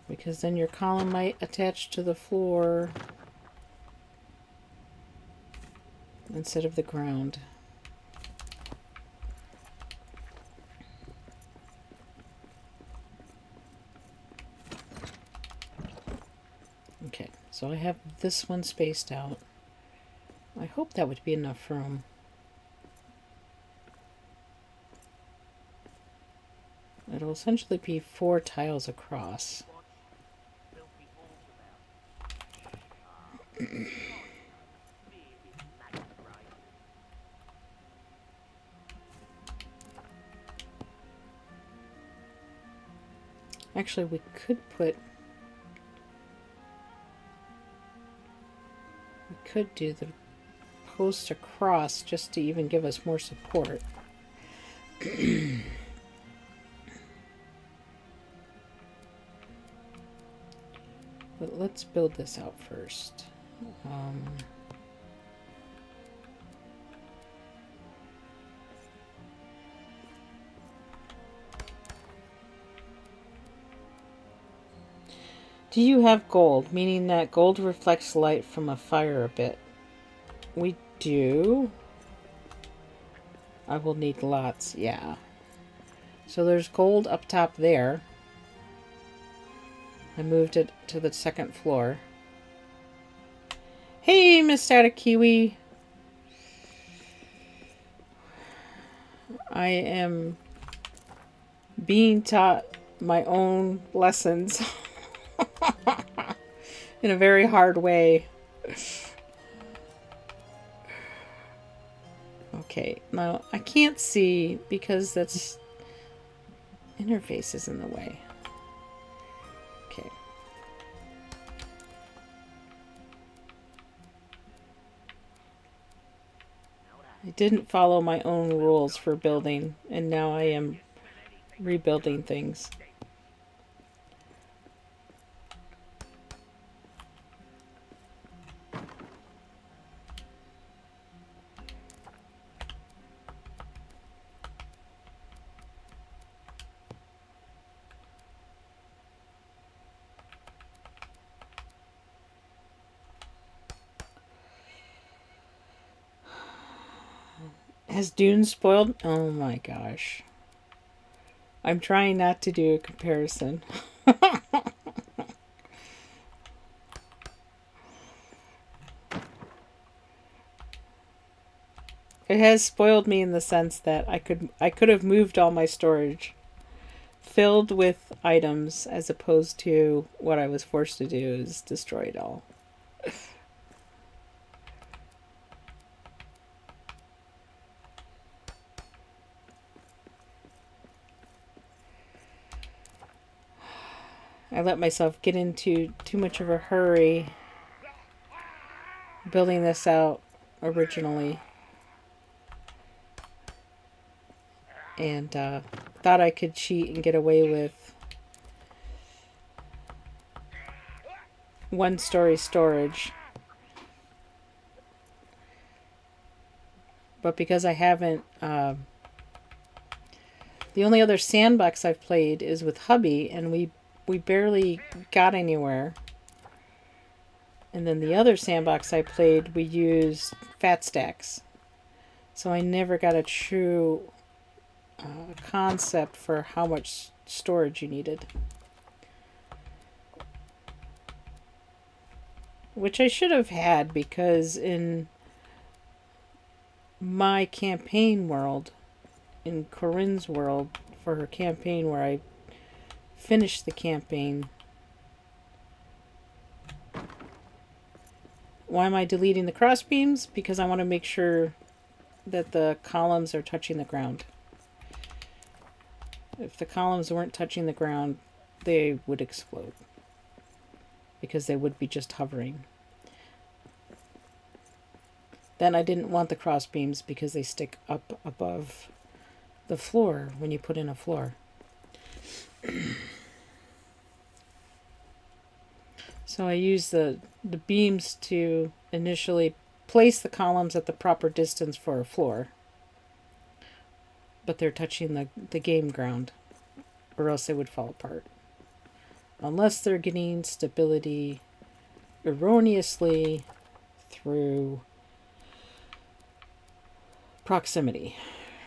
Because then your column might attach to the floor instead of the ground. So I have this one spaced out. I hope that would be enough room. It'll essentially be 4 tiles across. Actually, we could do the post across just to even give us more support. But let's build this out first. Do you have gold? Meaning that gold reflects light from a fire a bit. We do. I will need lots, yeah. So there's gold up top there. I moved it to the 2nd floor. Hey, Miss Static Kiwi. I am being taught my own lessons in a very hard way. Okay, now I can't see because that's interface is in the way. Okay. I didn't follow my own rules for building, and now I am rebuilding things. Has Dune spoiled? Oh my gosh. I'm trying not to do a comparison. It has spoiled me in the sense that I could have moved all my storage filled with items as opposed to what I was forced to do is destroy it all. I let myself get into too much of a hurry building this out originally. And thought I could cheat and get away with 1-story storage. But because I haven't... the only other sandbox I've played is with hubby, and we barely got anywhere. And then the other sandbox I played, we used fat stacks. So I never got a true concept for how much storage you needed. Which I should have had, because in my campaign world, in Corinne's world, for her campaign where I finished the campaign. Why am I deleting the crossbeams? Because I want to make sure that the columns are touching the ground. If the columns weren't touching the ground, they would explode. Because they would be just hovering. Then I didn't want the crossbeams because they stick up above the floor when you put in a floor. So I use the beams to initially place the columns at the proper distance for a floor. But they're touching the game ground, or else they would fall apart. Unless they're getting stability erroneously through proximity,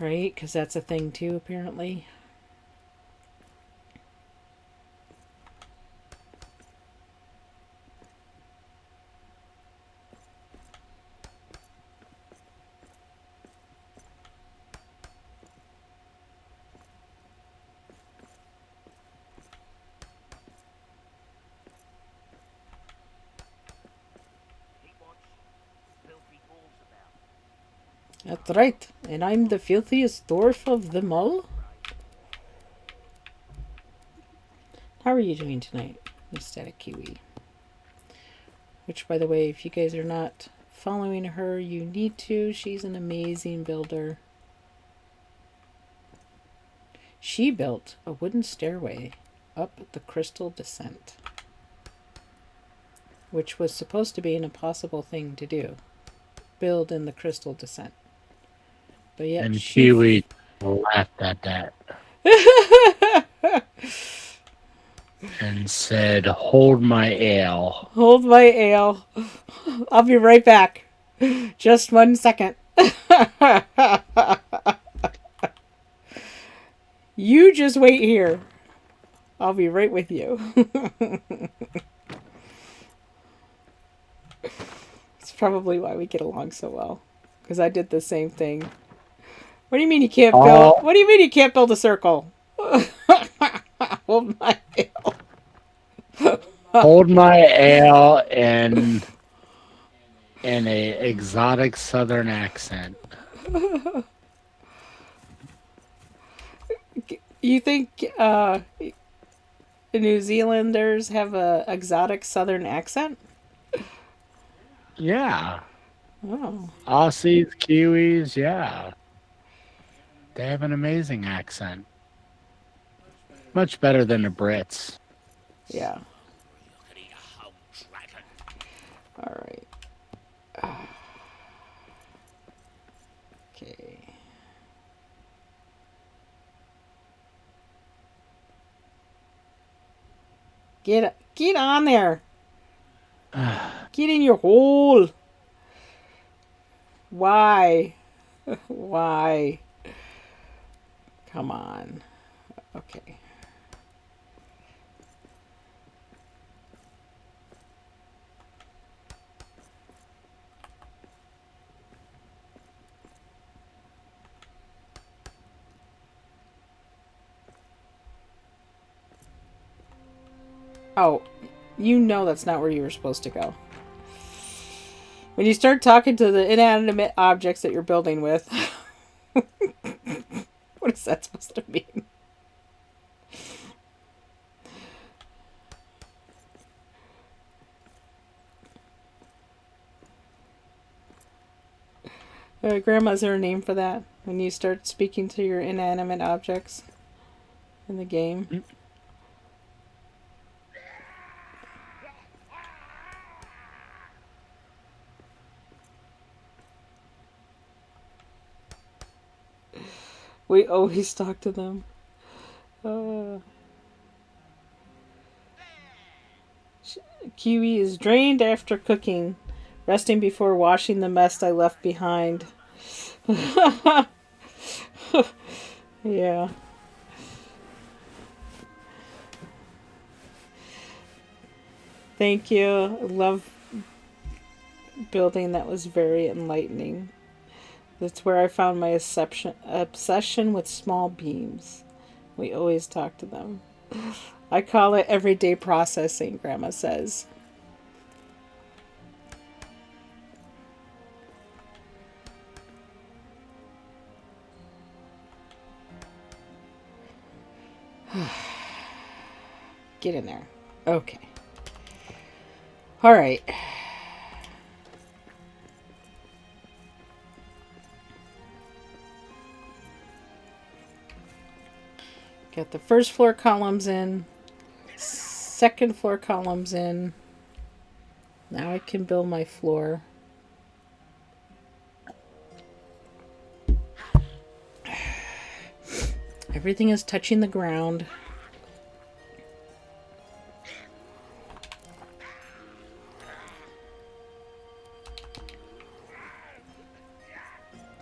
right? Because that's a thing too, apparently. That's right. And I'm the filthiest dwarf of them all. How are you doing tonight, Miss Static Kiwi? Which, by the way, if you guys are not following her, you need to. She's an amazing builder. She built a wooden stairway up the crystal descent, which was supposed to be an impossible thing to do. Build in the crystal descent. But yet And she... Kiwi laughed at that and said, "Hold my ale." Hold my ale. I'll be right back. Just 1 second. You just wait here. I'll be right with you. It's probably why we get along so well. Because I did the same thing. What do you mean you can't build? What do you mean you can't build a circle? Hold my ale. Hold my ale in a exotic southern accent. You think New Zealanders have a exotic southern accent? Yeah. Oh. Aussies, Kiwis, yeah. They have an amazing accent. Much better than the Brits. Yeah. All right. Okay. Get on there. Get in your hole. Why? Why? Come on. Okay. Oh, you know that's not where you were supposed to go. When you start talking to the inanimate objects that you're building with, what is that supposed to mean? Grandma, is there a name for that? When you start speaking to your inanimate objects in the game? Mm. We always talk to them. Kiwi is drained after cooking, resting before washing the mess I left behind. Yeah. Thank you. I love building. That was very enlightening. That's where I found my obsession with small beams. We always talk to them. I call it everyday processing, Grandma says. Get in there. Okay. All right. Got the first floor columns in. Second floor columns in. Now I can build my floor. Everything is touching the ground.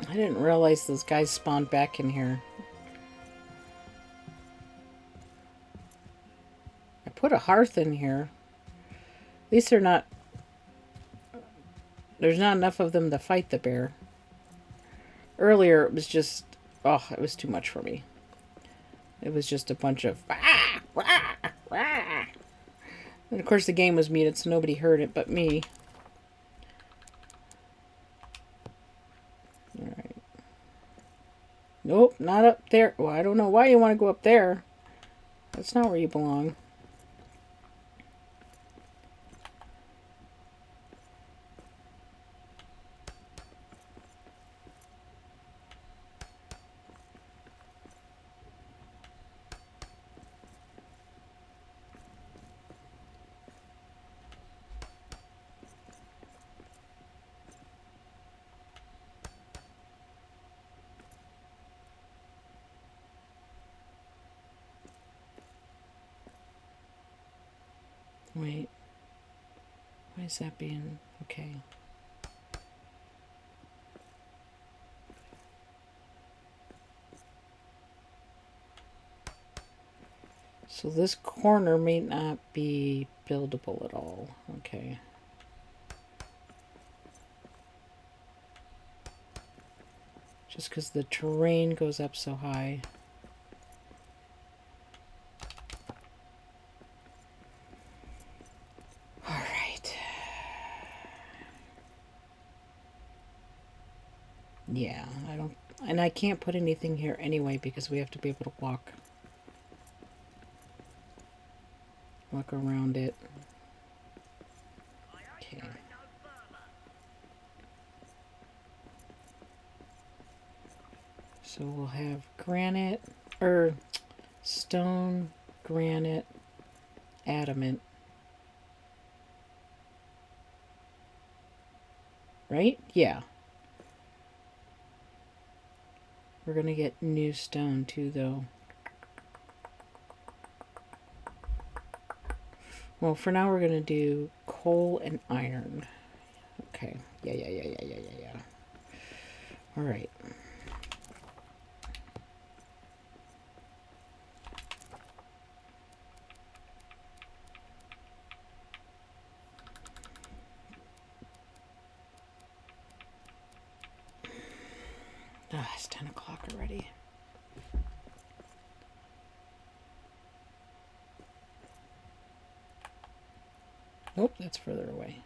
I didn't realize those guys spawned back in here. I put a hearth in here. At least they're not... There's not enough of them to fight the bear. Earlier it was just... Oh, it was too much for me. It was just a bunch of... And of course the game was muted, so nobody heard it but me. Alright. there. Well, I don't know why you want to go up there. That's not where you belong. Wait. Why is that being... Okay. So this corner may not be buildable at all. Okay. Just because the terrain goes up so high. All right. Yeah, I don't... And I can't put anything here anyway because we have to be able to walk around it. Okay. So we'll have granite, or stone, granite, adamant. Right? Yeah. We're gonna get new stone too, though. Well, for now we're gonna do coal and iron. Okay. Yeah. All right. Ah, it's 10 o'clock already. Nope, that's further away.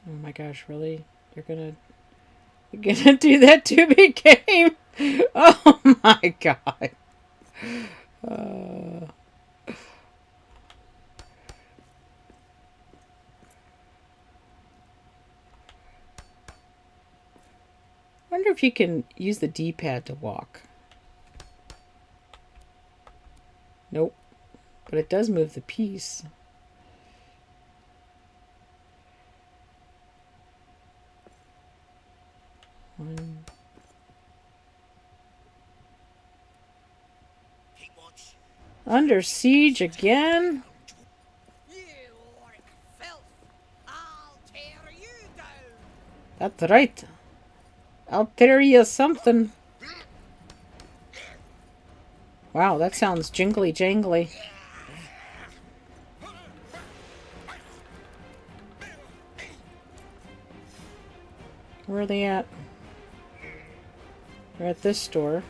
Oh my gosh, really? You're gonna do that to me, game? Oh my god. Wonder if you can use the D-pad to walk. Nope. But it does move the piece. One. Under siege again? That's right. I'll tear you something. Wow, that sounds jingly jangly. Where are they at? They're at this store.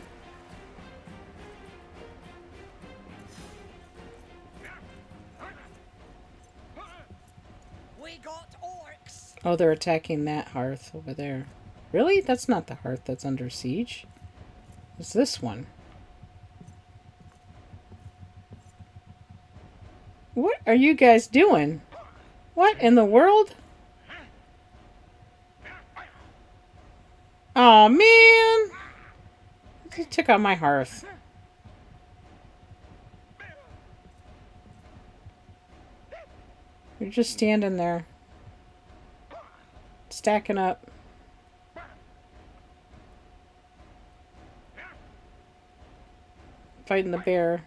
We got orcs. Oh, they're attacking that hearth over there. Really? That's not the hearth that's under siege. It's this one. What are you guys doing? What in the world? Oh man! He took out my hearth. You're just standing there. Stacking up. Fighting the bear.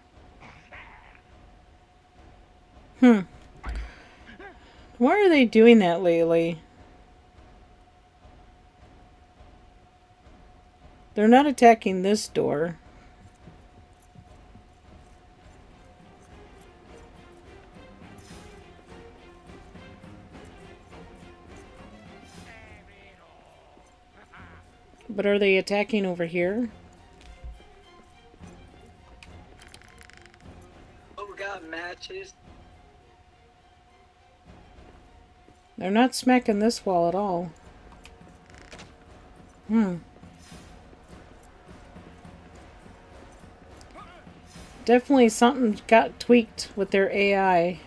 Why are they doing that lately? They're not attacking this door. But are they attacking over here? Oh, we got matches. They're not smacking this wall at all. Definitely something got tweaked with their AI.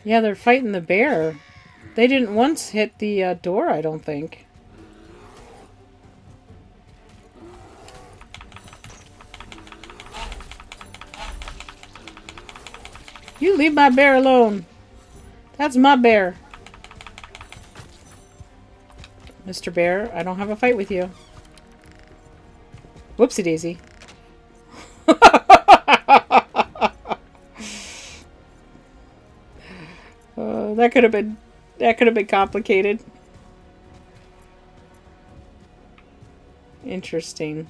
Yeah, they're fighting the bear. They didn't once hit the door, I don't think. You leave my bear alone. That's my bear. Mr. Bear, I don't have a fight with you. Whoopsie daisy. That could have been complicated. Interesting.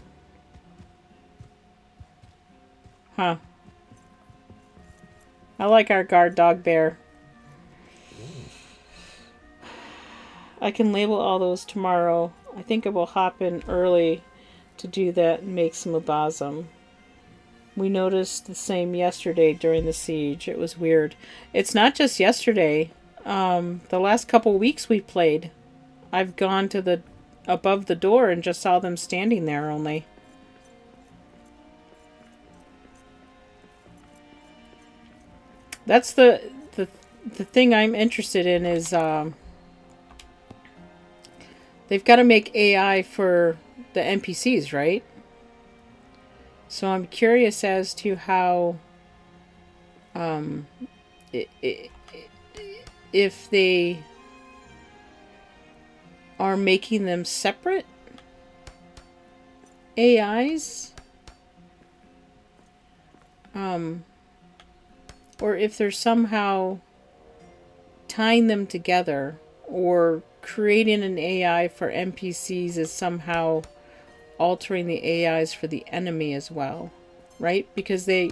Huh. I like our guard dog bear. I can label all those tomorrow. I think I will hop in early to do that and make some abazam. We noticed the same yesterday during the siege. It was weird. It's not just yesterday. The last couple weeks we played, I've gone to the above the door and just saw them standing there only. That's the thing I'm interested in is they've got to make AI for the NPCs, right? So I'm curious as to how if they are making them separate AIs, or if they're somehow tying them together, or creating an AI for NPCs is somehow altering the AIs for the enemy as well, right? Because they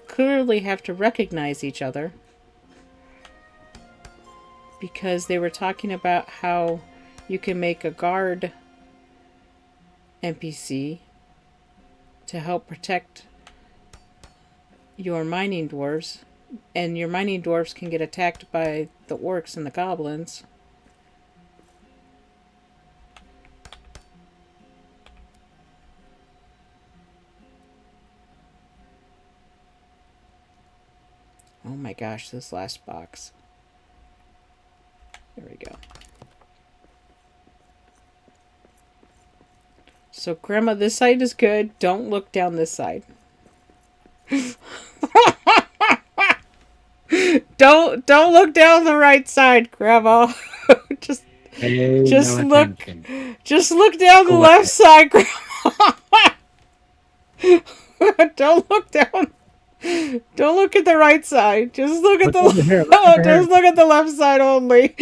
clearly have to recognize each other. Because they were talking about how you can make a guard NPC to help protect your mining dwarves, and your mining dwarves can get attacked by the orcs and the goblins. Oh my gosh, this last box. There we go. So, Grandma, this side is good. Don't look down this side. Don't look down the right side, Grandma. just No look attention. just look down the Go left ahead. side, Grandma. Don't look down. Don't look at the right side. Just look at Look over here, look over here. just look at the left side only.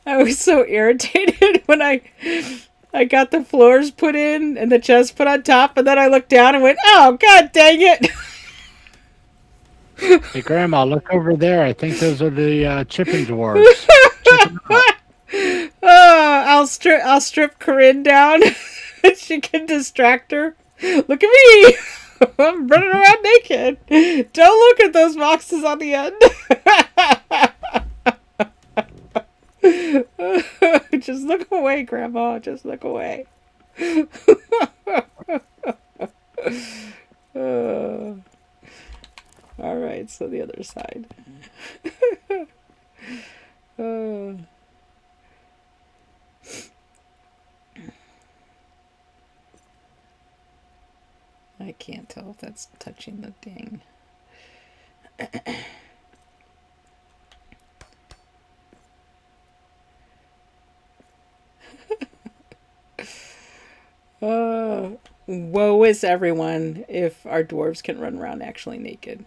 I was so irritated when I got the floors put in and the chest put on top, and then I looked down and went, "Oh, God dang it!" Hey, Grandma, look over there. I think those are the chipping dwarves. Check 'em out. I'll strip Corinne down. She can distract her. Look at me. I'm running around naked. Don't look at those boxes on the end. Just look away, Grandma. Just look away. All right, so the other side. I can't tell if that's touching the ding. Woe is everyone if our dwarves can run around actually naked.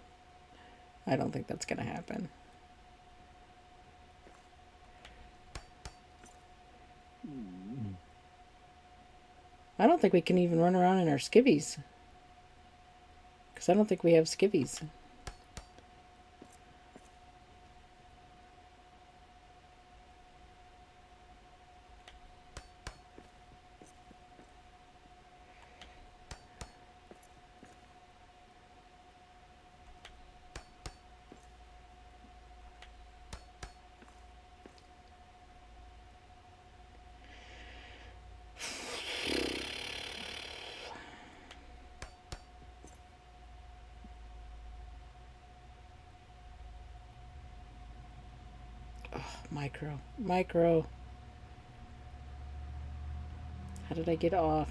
I don't think that's going to happen. I don't think we can even run around in our skivvies. Because I don't think we have skivvies. Micro. Micro. How did I get off?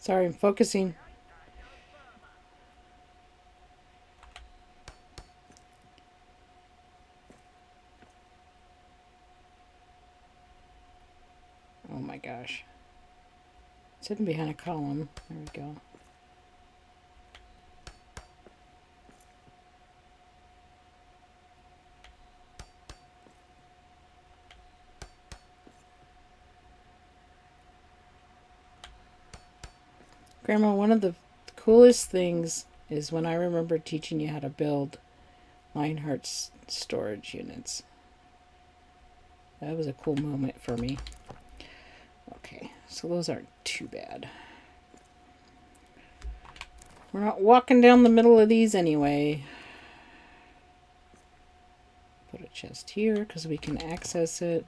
Sorry, I'm focusing. Oh my gosh. It's hidden behind a column. There we go. Grandma, one of the coolest things is when I remember teaching you how to build Lionheart's storage units. That was a cool moment for me. Okay, so those aren't too bad. We're not walking down the middle of these anyway. Put a chest here because we can access it.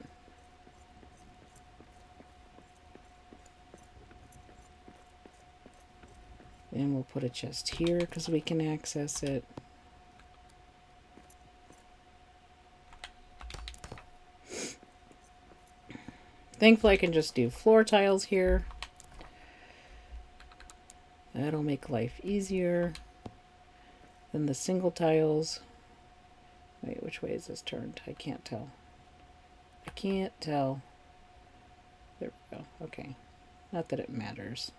Then we'll put a chest here because we can access it. Thankfully I can just do floor tiles here. That'll make life easier than the single tiles. Wait, which way is this turned? I can't tell. I can't tell. There we go. Okay. Not that it matters.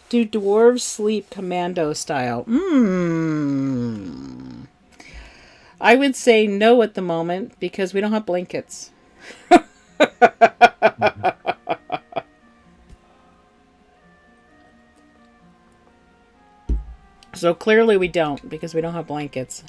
Do dwarves sleep commando style? I would say no at the moment because we don't have blankets. So clearly we don't because we don't have blankets.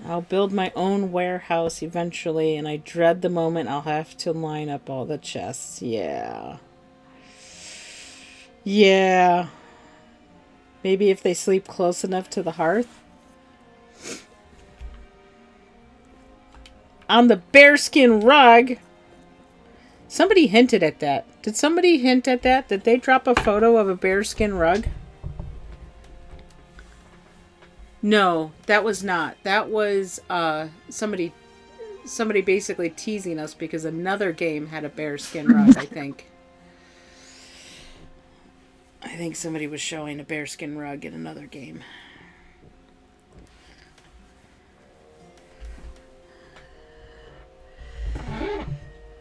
I'll build my own warehouse eventually, and I dread the moment I'll have to line up all the chests. Yeah. Yeah. Maybe if they sleep close enough to the hearth. On the bearskin rug. Somebody hinted at that. Did somebody hint at that? Did they drop a photo of a bearskin rug? No, that was not. That was somebody basically teasing us because another game had a bearskin rug, I think. I think somebody was showing a bearskin rug in another game.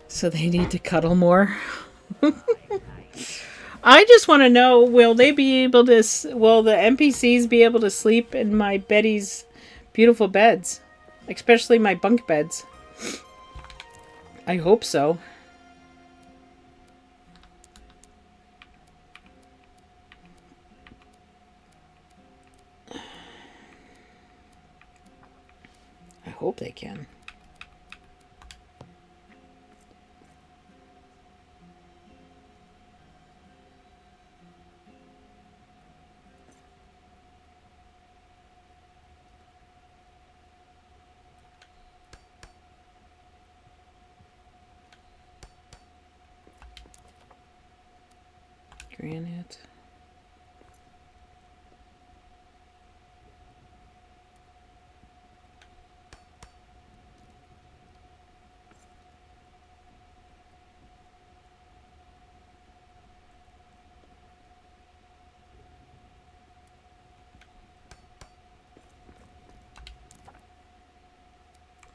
So they need to cuddle more. I just want to know, will the NPCs be able to sleep in my Betty's beautiful beds? Especially my bunk beds. I hope so. I hope they can. Granite.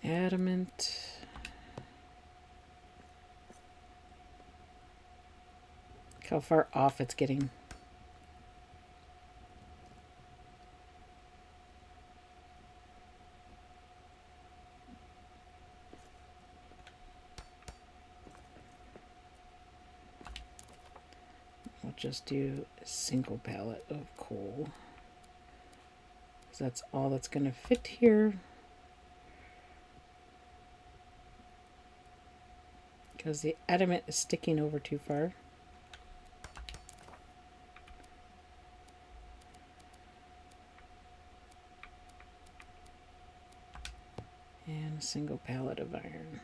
Adamant. Look how far off it's getting. We'll just do a single pallet of coal. Because that's all that's going to fit here. Because the adamant is sticking over too far. And a single pallet of iron.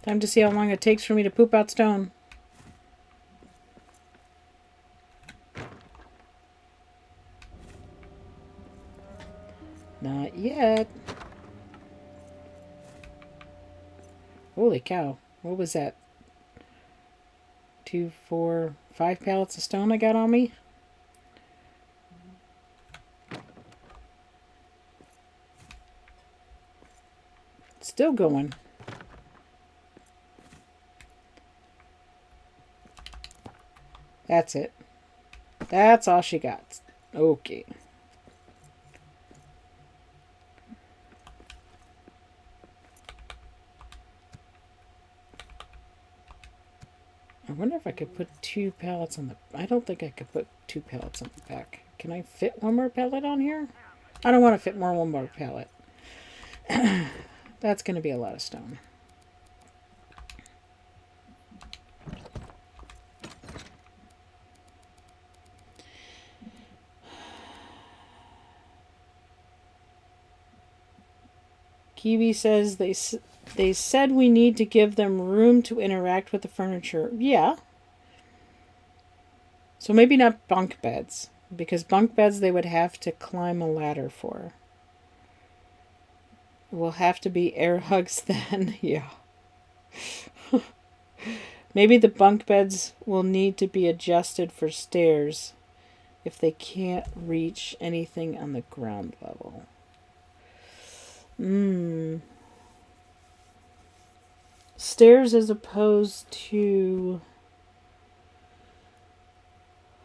Time to see how long it takes for me to poop out stone. Not yet. Holy cow. What was that? 2, 4, 5 pallets of stone I got on me? Still going. That's it. That's all she got. Okay. I wonder if I could put 2 pallets on the... I don't think I could put 2 pallets on the back. Can I fit one more pallet on here? I don't want to fit one more pallet. That's going to be a lot of stone. Kiwi says they said we need to give them room to interact with the furniture. Yeah. So maybe not bunk beds, because bunk beds they would have to climb a ladder for. It will have to be air hugs then. Yeah. Maybe the bunk beds will need to be adjusted for stairs if they can't reach anything on the ground level. Stairs as opposed to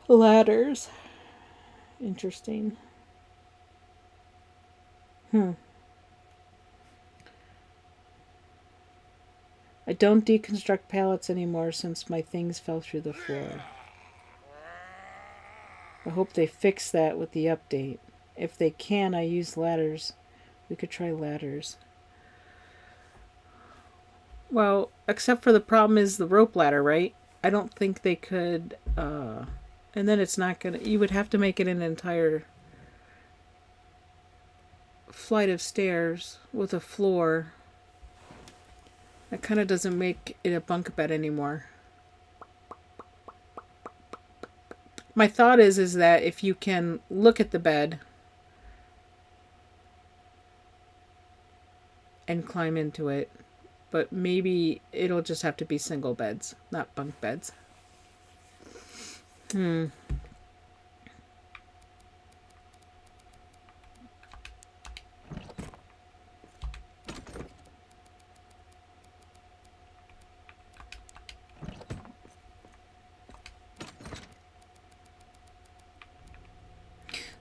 ladders. Interesting. I don't deconstruct pallets anymore since my things fell through the floor. I hope they fix that with the update. If they can, I use ladders. We could try ladders. Well, except for the problem is the rope ladder, right? I don't think they could, and then it's not gonna, you would have to make it an entire flight of stairs with a floor. That kind of doesn't make it a bunk bed anymore. My thought is that if you can look at the bed and climb into it, but maybe it'll just have to be single beds, not bunk beds.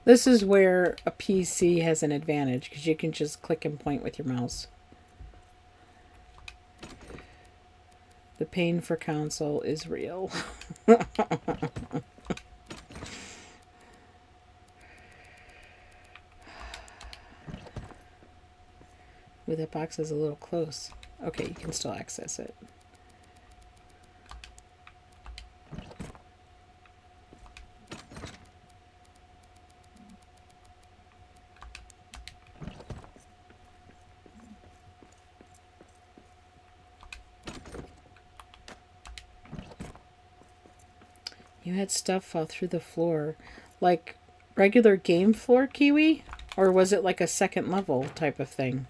This is where a PC has an advantage, because you can just click and point with your mouse. The pain for console is real. Ooh, that box is a little close. Okay, you can still access it. You had stuff fall through the floor. Like regular game floor, Kiwi? Or was it like a second level type of thing?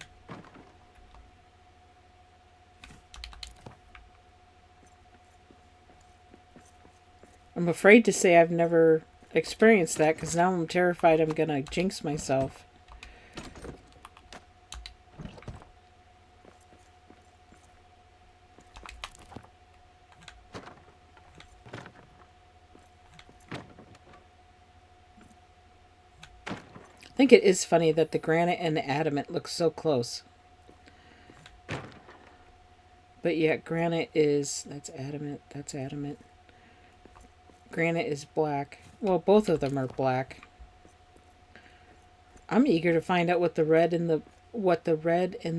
I'm afraid to say I've never experienced that because now I'm terrified I'm going to jinx myself. I think it is funny that the granite and the adamant look so close. But yet granite is... that's adamant. Granite is black. Well, both of them are black. I'm eager to find out what the red and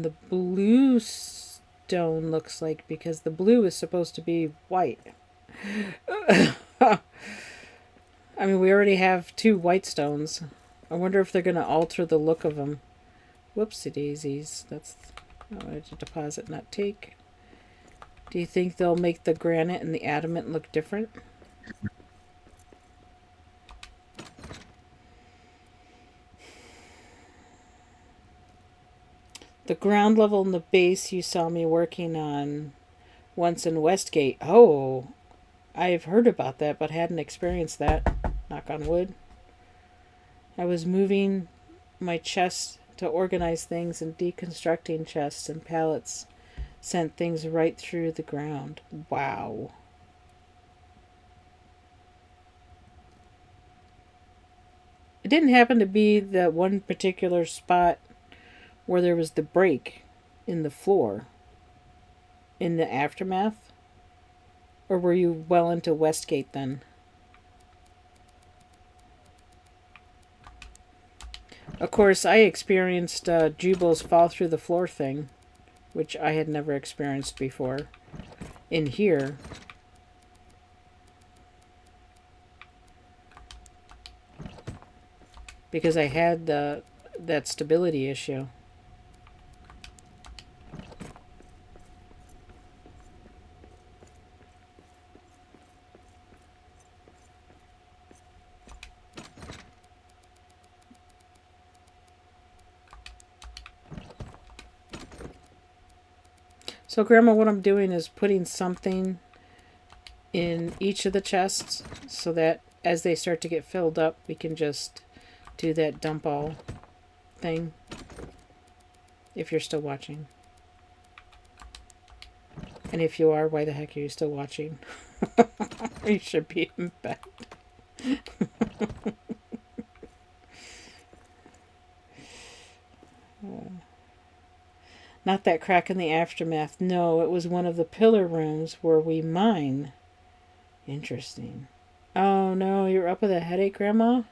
the blue stone looks like, because the blue is supposed to be white. I mean, we already have 2 white stones. I wonder if they're going to alter the look of them. Whoopsie daisies. That's... I wanted to deposit, not take. Do you think they'll make the granite and the adamant look different? The ground level and the base you saw me working on once in Westgate. Oh, I've heard about that, but hadn't experienced that. Knock on wood. I was moving my chest to organize things, and deconstructing chests and pallets sent things right through the ground. Wow. It didn't happen to be the one particular spot where there was the break in the floor in the aftermath? Or were you well into Westgate then? Of course, I experienced Jubal's fall through the floor thing, which I had never experienced before in here. Because I had that stability issue. So, Grandma, what I'm doing is putting something in each of the chests so that as they start to get filled up, we can just do that dump all thing. If you're still watching. And if you are, why the heck are you still watching? You should be in bed. Not that crack in the aftermath. No, it was one of the pillar rooms where we mine. Interesting. Oh no, you're up with a headache, Grandma?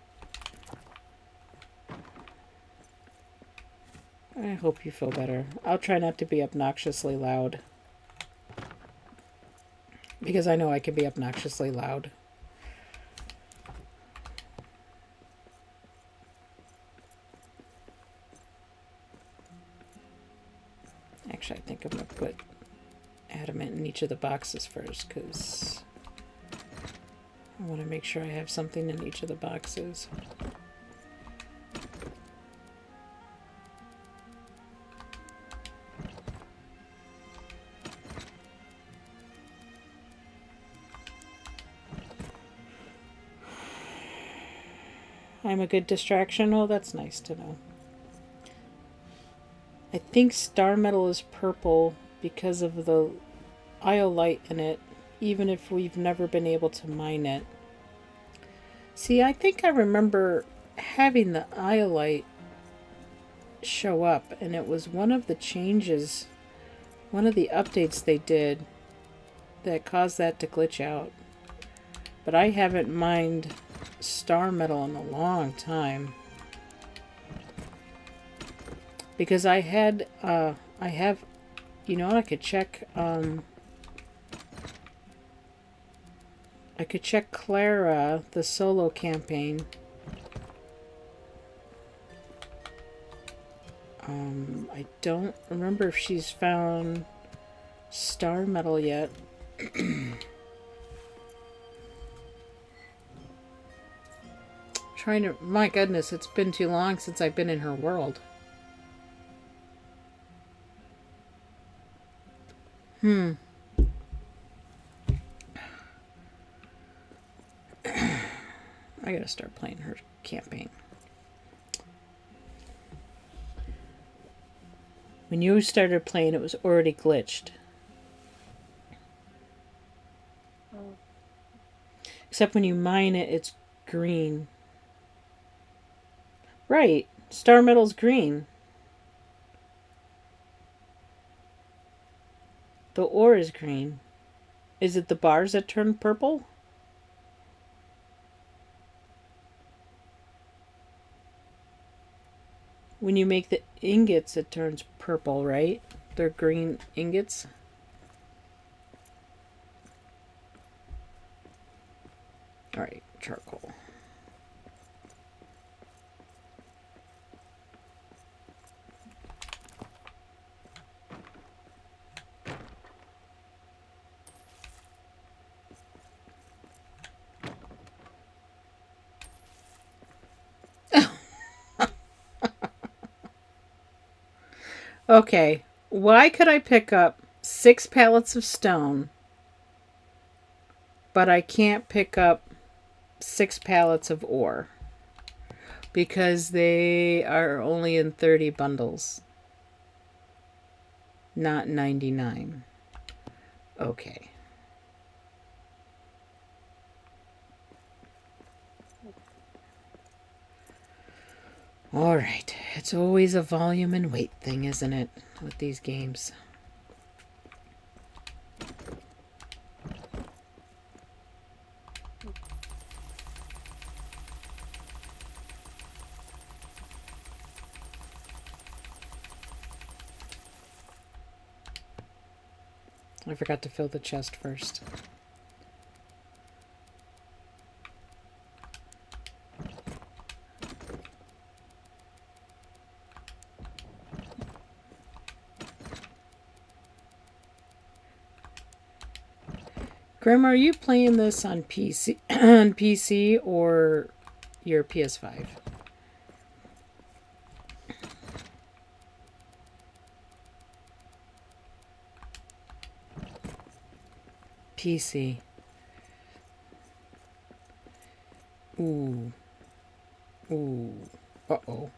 I hope you feel better. I'll try not to be obnoxiously loud. Because I know I can be obnoxiously loud. Actually, I think I'm going to put adamant in each of the boxes first, because I want to make sure I have something in each of the boxes. I'm a good distraction. Oh, that's nice to know. I think star metal is purple because of the iolite in it, even if we've never been able to mine it. See, I think I remember having the iolite show up, and it was one of the changes, one of the updates they did that caused that to glitch out. But I haven't mined star metal in a long time. Because I have, you know, I could check, I could check Clara, the solo campaign. I don't remember if she's found star metal yet. Trying to... My goodness, it's been too long since I've been in her world. I gotta start playing her campaign. When you started playing, it was already glitched. Except when you mine it, it's green. Right. Star metal's green. The ore is green. Is it the bars that turn purple? When you make the ingots, it turns purple, right? They're green ingots. All right, charcoal. Okay, why could I pick up 6 pallets of stone, but I can't pick up 6 pallets of ore? Because they are only in 30 bundles, not 99. Okay. All right. It's always a volume and weight thing, isn't it, with these games? I forgot to fill the chest first. Grandma, are you playing this on PC on PC or your PS5? PC. Ooh. Ooh. Uh-oh.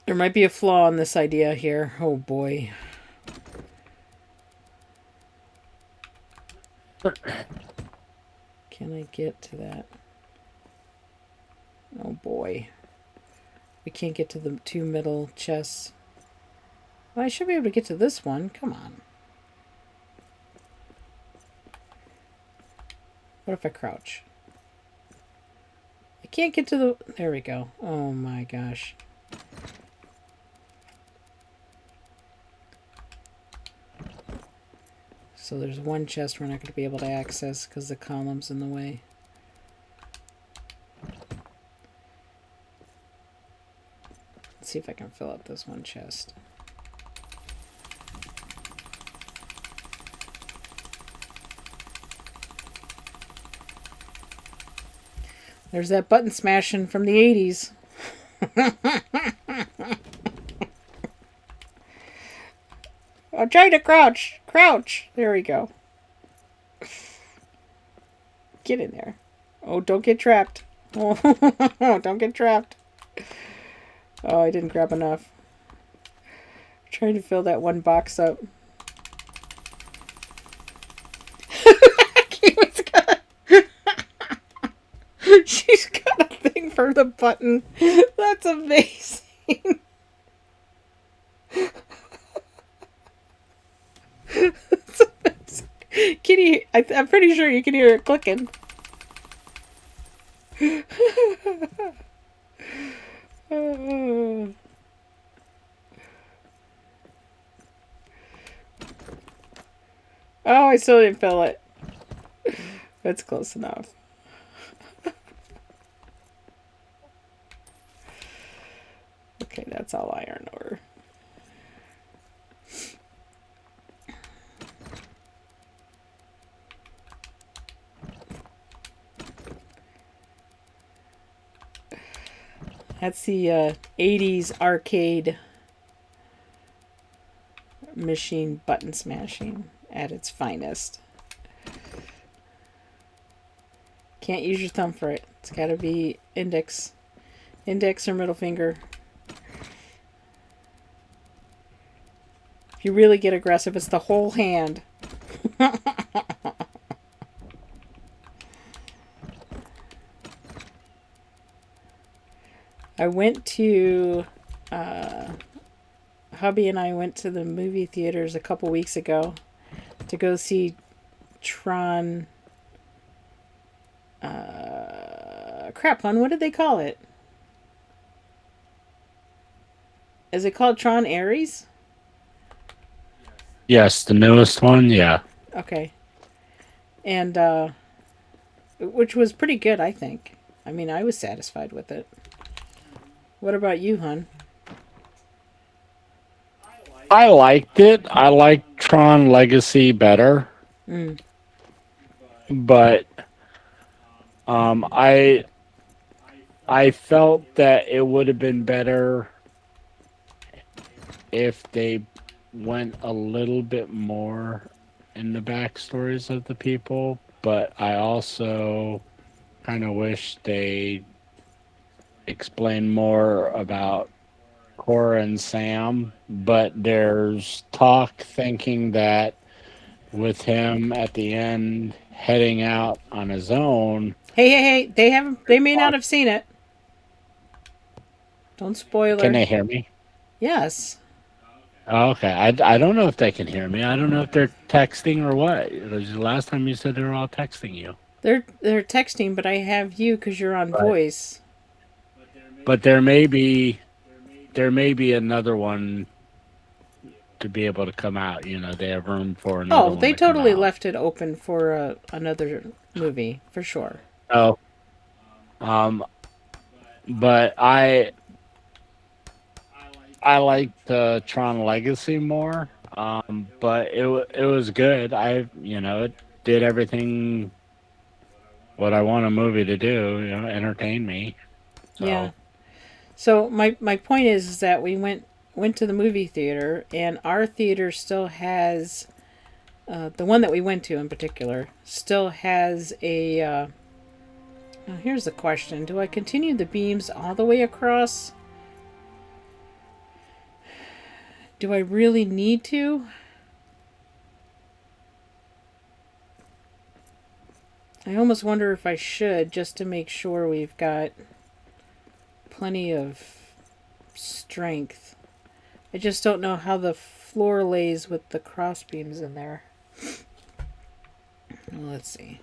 There might be a flaw in this idea here. Oh boy. Can I get to that? Oh boy. We can't get to the 2 middle chests. Well, I should be able to get to this one. Come on. What if I crouch? I can't get to the... There we go. Oh my gosh. So there's one chest we're not going to be able to access because the column's in the way. Let's see if I can fill up this one chest. There's that button smashing from the 80s. I'm trying to crouch. Crouch. There we go. Get in there. Oh, don't get trapped. Oh, don't get trapped. Oh, I didn't grab enough. I'm trying to fill that one box up. She's got a thing for the button. That's amazing. That's amazing. Kitty, I'm pretty sure you can hear it clicking. Oh, I still didn't fill it. That's close enough. Okay, that's all iron ore. That's the 80s arcade machine button smashing at its finest. Can't use your thumb for it. It's got to be index or middle finger. If you really get aggressive, it's the whole hand. I went to hubby and I went to the movie theaters a couple weeks ago to go see Tron. Crap, hon, what did they call it? Is it called Tron Ares? Yes, the newest one. Yeah. Okay. And which was pretty good, I think. I mean, I was satisfied with it. What about you, hon? I liked it. I liked Tron Legacy better, Mm. but I felt that it would have been better if they went a little bit more in the backstories of the people. But I also kind of wish they explained more about Cora and Sam. But there's talk thinking that with him at the end heading out on his own. Hey! They may not have seen it. Don't Can spoiler. they hear me? Yes. Oh, okay. I don't know if they can hear me. I don't know if they're texting or what. The last time you said they were all texting you. They're texting, but I have you because you're on Right. voice. But there may be another one to be able to come out. You know, they have room for another Oh, one they to come totally out. left it open for another movie for sure. Oh, um, but I liked Tron Legacy more. But it was good. It did everything what I want a movie to do. You know, entertain me. Yeah. So So my point is that we went to the movie theater, and our theater still has the one that we went to in particular still has a. Now here's the question: do I continue the beams all the way across? Do I really need to? I almost wonder if I should, just to make sure we've got plenty of strength. I just don't know how the floor lays with the cross beams in there. Well, let's see.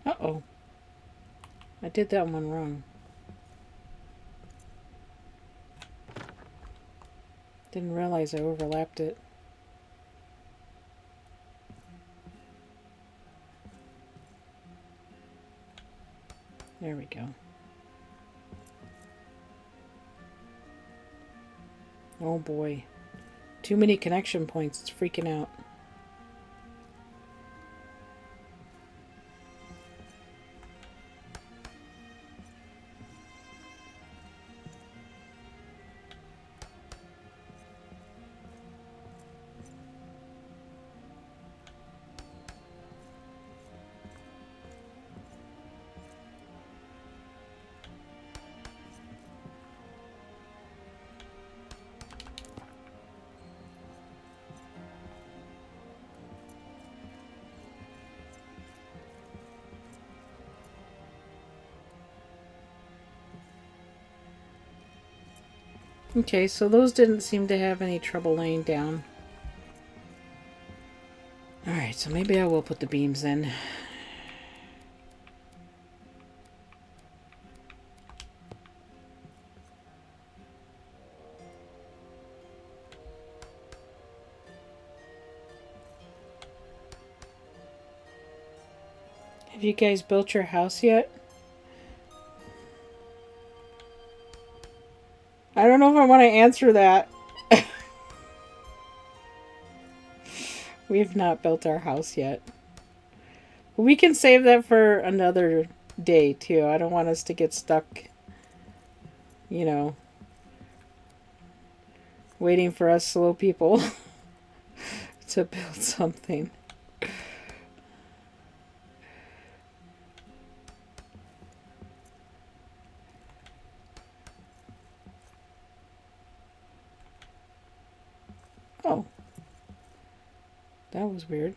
Uh-oh. I did that one wrong. Didn't realize I overlapped it. There we go. Oh boy. Too many connection points. It's freaking out. Okay, so those didn't seem to have any trouble laying down. Alright, so maybe I will put the beams in. Have you guys built your house yet? I don't know if I want to answer that. We have not built our house yet. We can save that for another day, too. I don't want us to get stuck, you know, waiting for us slow people to build something. Oh. That was weird.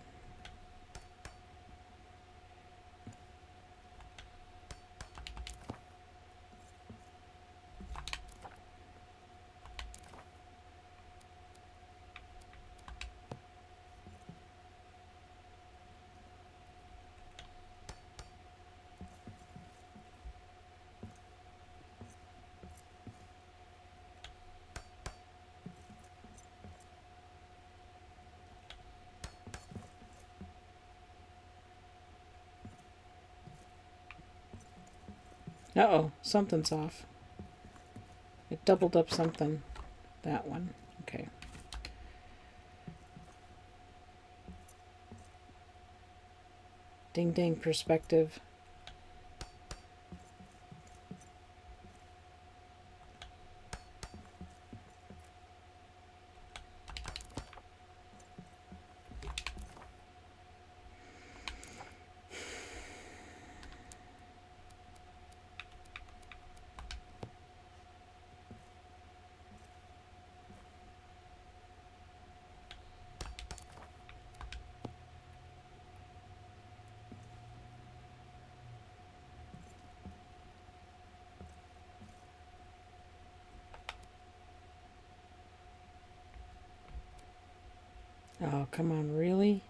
Uh-oh, something's off. It doubled up something. That one. Okay. Ding ding perspective. Oh, come on, really?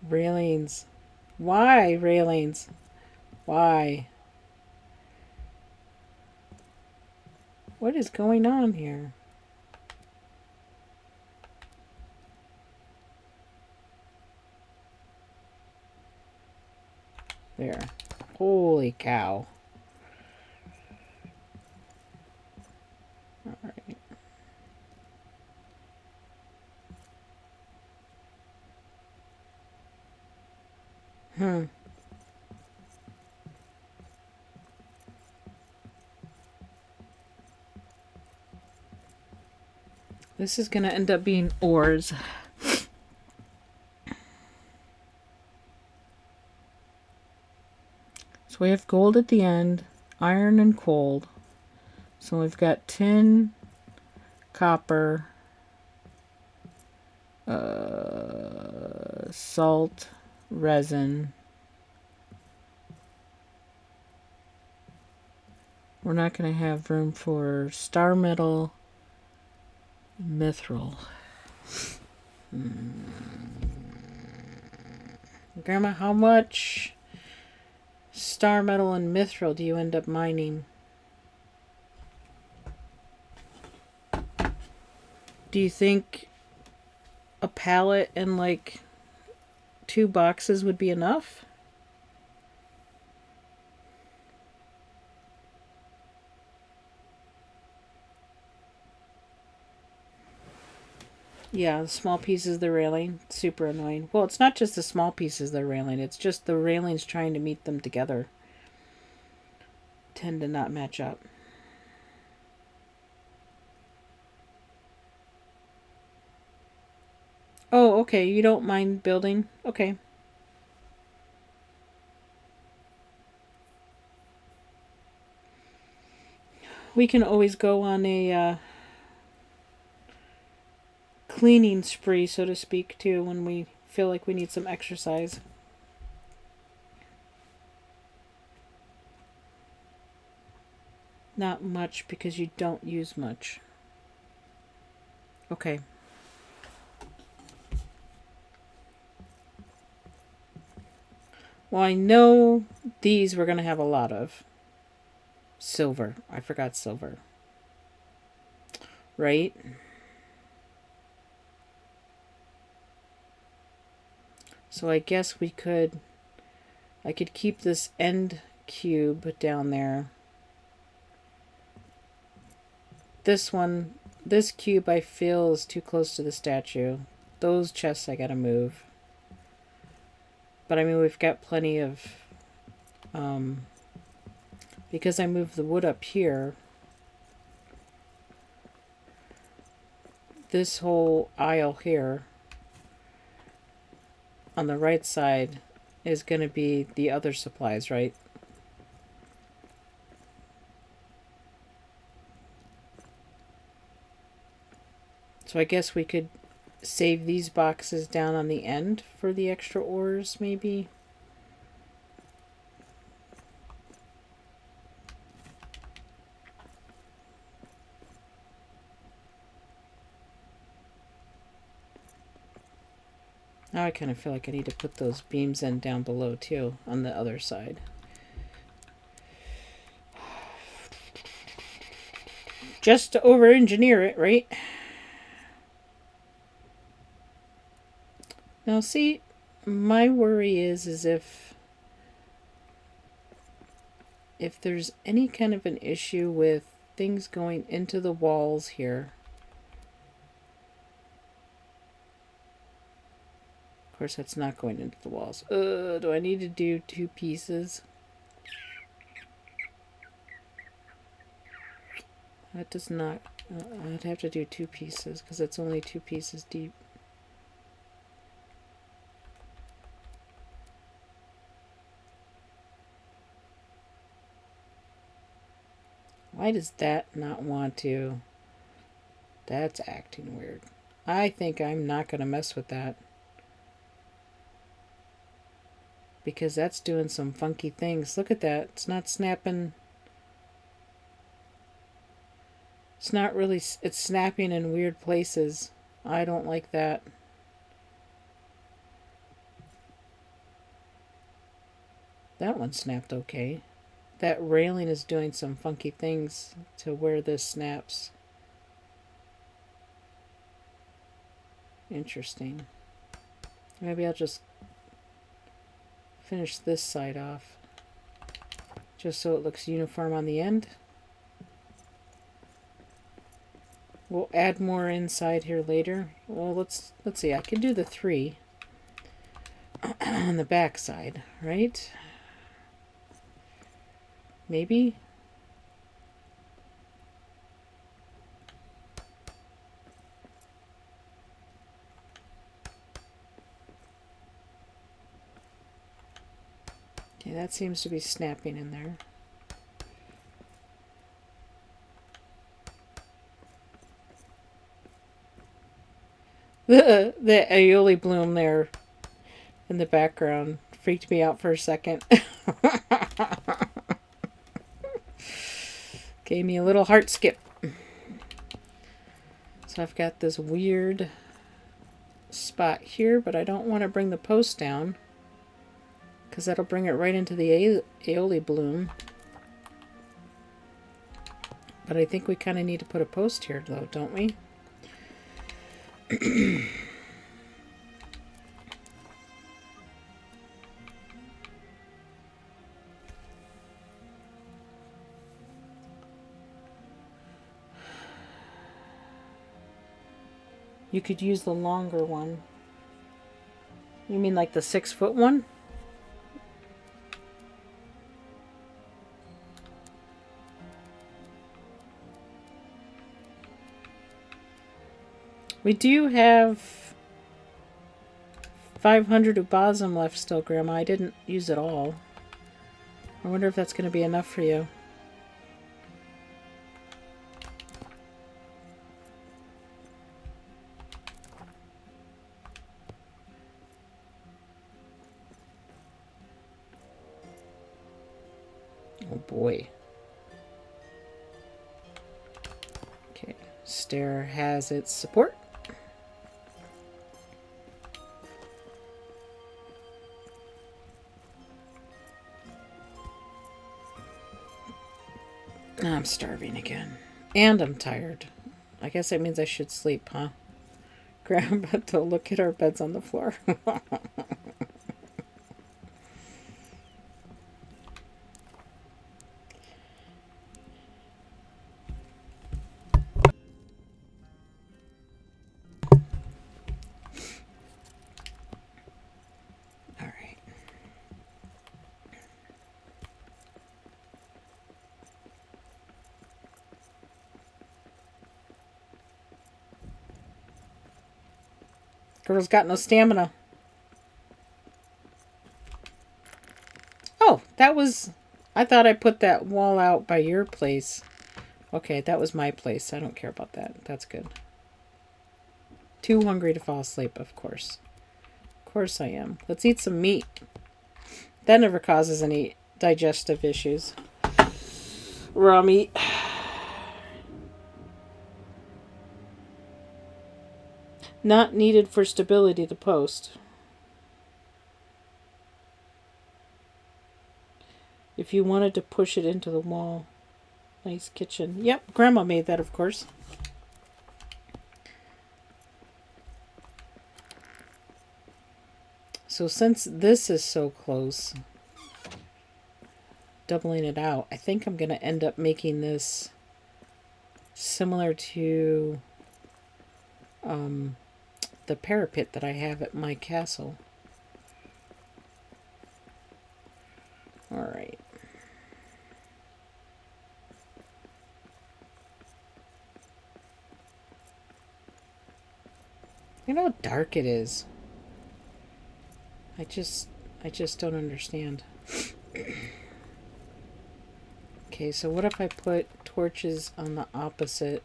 Railings. Why railings? Why? What is going on here? There. Holy cow. Alright. This is going to end up being ores. So we have gold at the end, iron and coal. So we've got tin, copper, salt, resin. We're not going to have room for star metal, mithril. Grandma, how much star metal and mithril do you end up mining? Do you think a pallet and like 2 boxes would be enough? Yeah, the small pieces of the railing, super annoying. Well, it's not just the small pieces of the railing, it's just the railings trying to meet them together. Tend to not match up. Oh, okay, you don't mind building? Okay. We can always go on a cleaning spree, so to speak, too, when we feel like we need some exercise. Not much, because you don't use much. Okay. Well, I know these we're going to have a lot of. Silver. I forgot silver. Right? So I guess I could keep this end cube down there. This cube I feel is too close to the statue. Those chests I gotta move. But I mean, we've got plenty of, because I moved the wood up here, this whole aisle here on the right side is going to be the other supplies, right? So I guess we could save these boxes down on the end for the extra ores, maybe. Now I kind of feel like I need to put those beams in down below too, on the other side. Just to over-engineer it, right? Now see, my worry is if there's any kind of an issue with things going into the walls here. Of course, that's not going into the walls. Do I need to do 2 pieces? That does not... I'd have to do 2 pieces because it's only 2 pieces deep. Why does that not want to? That's acting weird. I think I'm not going to mess with that. Because that's doing some funky things. Look at that. It's not snapping. It's not really... It's snapping in weird places. I don't like that. That one snapped okay. That railing is doing some funky things to where this snaps. Interesting. Maybe I'll just finish this side off just so it looks uniform on the end. We'll add more inside here later. Well, let's see. I can do the 3 on the back side, right? Maybe. Okay, that seems to be snapping in there. The aioli bloom there in the background freaked me out for a second. Gave me a little heart skip. So I've got this weird spot here, but I don't want to bring the post down because that'll bring it right into the aioli bloom. But I think we kind of need to put a post here though, don't we? You could use the longer one. You mean like the 6-foot one? We do have 500 ubazum left still, Grandma. I didn't use it all. I wonder if that's going to be enough for you. Oh boy. Okay, stair has its support. starving again. And I'm tired. I guess that means I should sleep, huh? Grandma, to look at our beds on the floor. All right. Girl's got no stamina. Oh, that was... I thought I put that wall out by your place. Okay, that was my place. I don't care about that. That's good. Too hungry to fall asleep, of course. Of course I am. Let's eat some meat. That never causes any digestive issues. Raw meat. Not needed for stability to post. If you wanted to push it into the wall. Nice kitchen. Yep, Grandma made that, of course. So since this is so close, doubling it out, I think I'm going to end up making this similar to the parapet that I have at my castle. All right. You know how dark it is. I just don't understand. Okay, so what if I put torches on the opposite?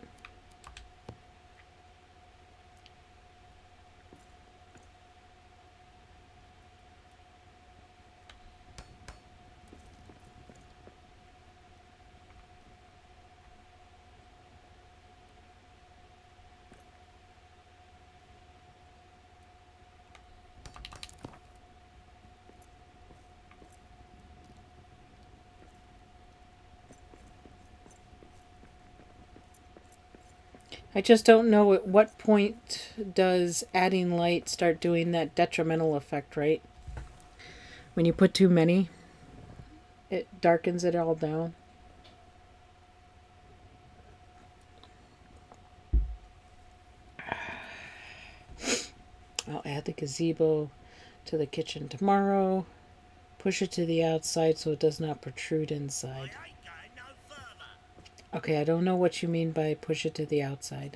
I just don't know at what point does adding light start doing that detrimental effect, right? When you put too many, it darkens it all down. I'll add the gazebo to the kitchen tomorrow. Push it to the outside so it does not protrude inside. Okay, I don't know what you mean by push it to the outside.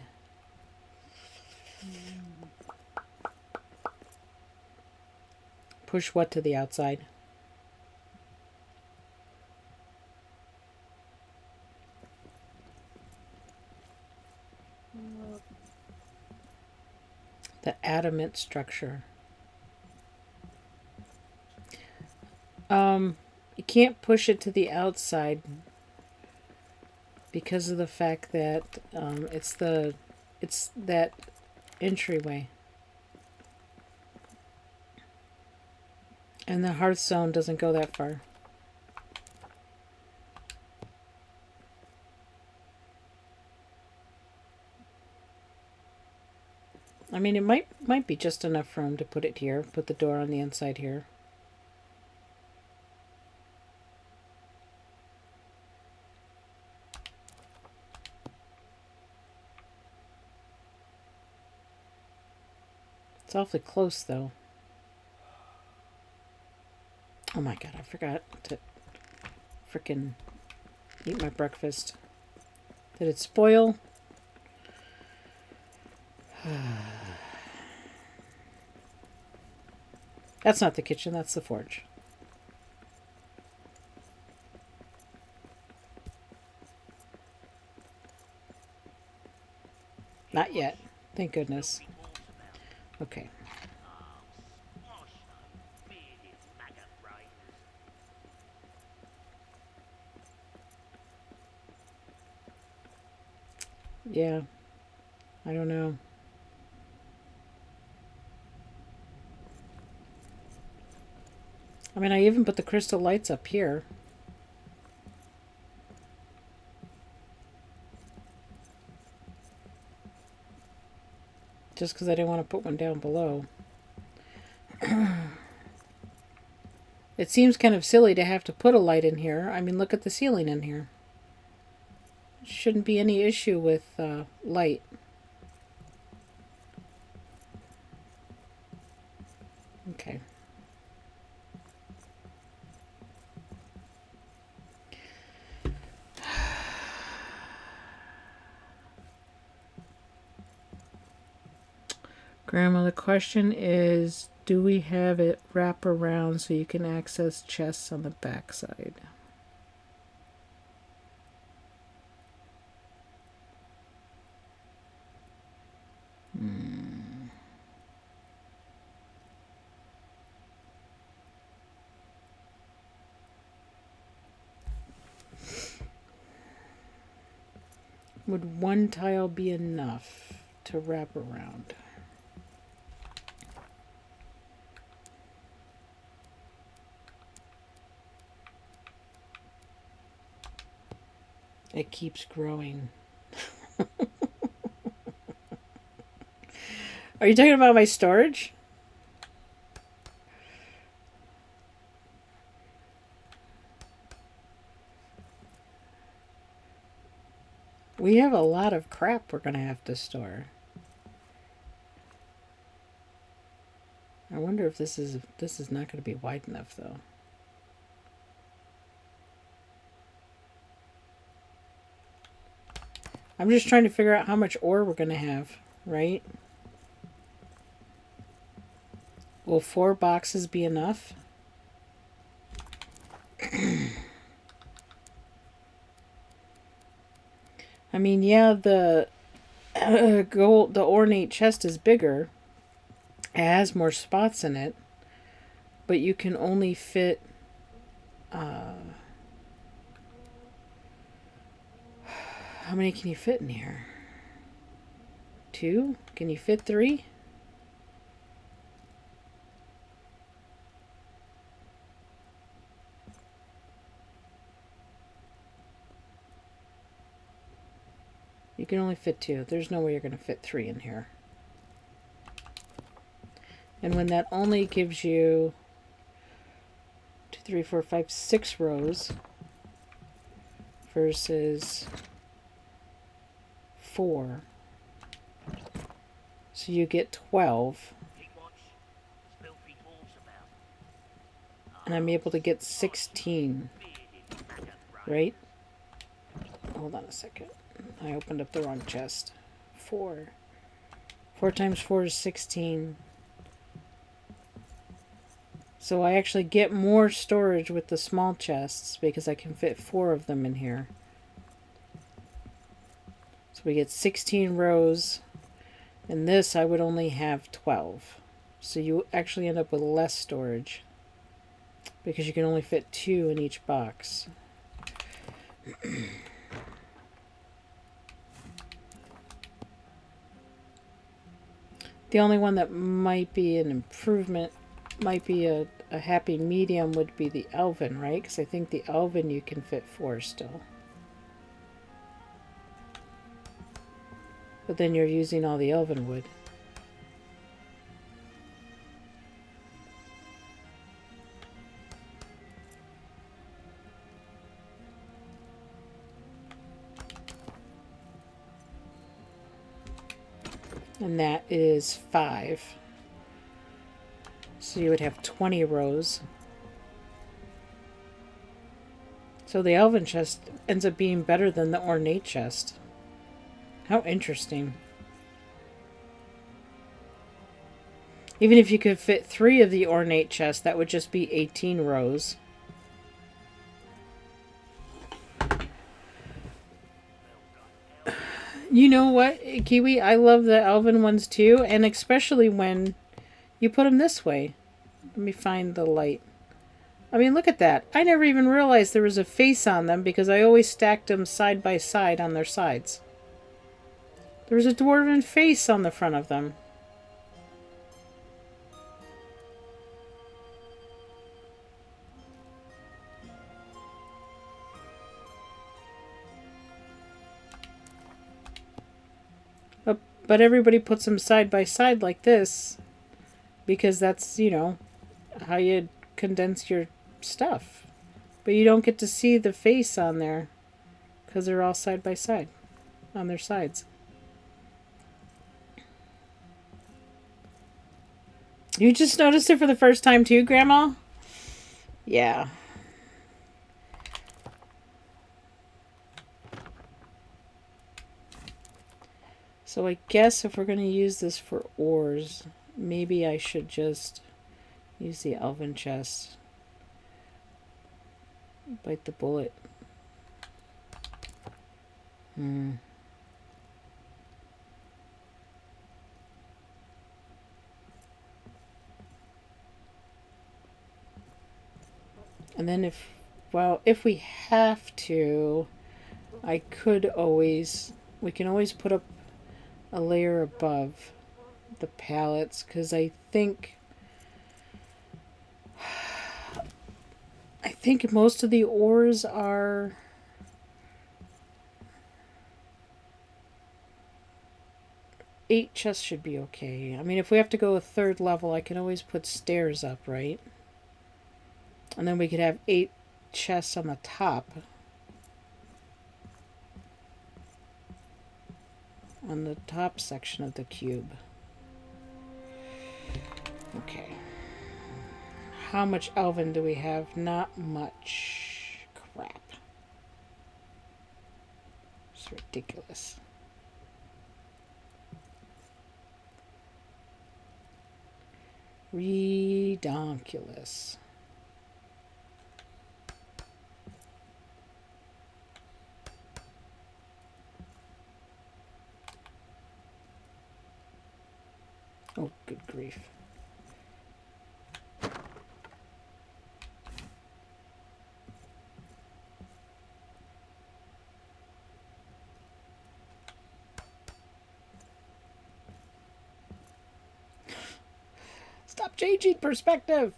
Push what to the outside? The adamant structure. You can't push it to the outside because of the fact that it's that entryway. And the hearthstone doesn't go that far. I mean, it might be just enough room to put it here. Put the door on the inside here. It's awfully close, though. Oh my god, I forgot to frickin' eat my breakfast. Did it spoil? That's not the kitchen, that's the forge. Not yet. Thank goodness. Okay. Yeah. I don't know. I mean, I even put the crystal lights up here. just because I didn't want to put one down below. It seems kind of silly to have to put a light in here. I mean, look at the ceiling in here. Shouldn't be any issue with light. Okay. Grandma, the question is, do we have it wrap around so you can access chests on the backside? Would one tile be enough to wrap around? It keeps growing. Are you talking about my storage? We have a lot of crap we're going to have to store. I wonder if this is not going to be wide enough though. I'm just trying to figure out how much ore we're going to have, right? Will 4 boxes be enough? I mean, yeah, the the ornate chest is bigger. It has more spots in it, but you can only fit how many can you fit in here? 2? Can you fit 3? You can only fit 2. There's no way you're going to fit 3 in here. And when that only gives you 2, 3, 4, 5, 6 rows versus 4. So you get 12. And I'm able to get 16. Right? Hold on a second. I opened up the wrong chest. 4. 4 times 4 is 16. So I actually get more storage with the small chests because I can fit 4 of them in here. So we get 16 rows. And this I would only have 12. So you actually end up with less storage because you can only fit 2 in each box. The only one that might be an improvement, might be a happy medium, would be the Elven, right? Because I think the Elven you can fit 4 still. But then you're using all the Elven wood. And that is 5. So you would have 20 rows. So the Elven chest ends up being better than the ornate chest. How interesting. Even if you could fit 3 of the ornate chest, that would just be 18 rows. You know what, Kiwi? I love the Elven ones too, and especially when you put them this way. Let me find the light. I mean, look at that. I never even realized there was a face on them because I always stacked them side by side on their sides. There's a dwarven face on the front of them. But everybody puts them side by side like this because that's, how you condense your stuff. But you don't get to see the face on there because they're all side by side on their sides. You just noticed it for the first time too, Grandma? Yeah. So I guess if we're going to use this for ores, maybe I should just use the elven chest. Bite the bullet. And then if we have to, we can always put up a layer above the pallets, because I think most of the ores are 8 chests should be okay. I mean, if we have to go a third level, I can always put stairs up, right? And then we could have 8 chests on the top. On the top section of the cube. Okay. How much elven do we have? Not much. Crap. It's ridiculous. Redonkulous. Oh, good grief. Stop changing perspective.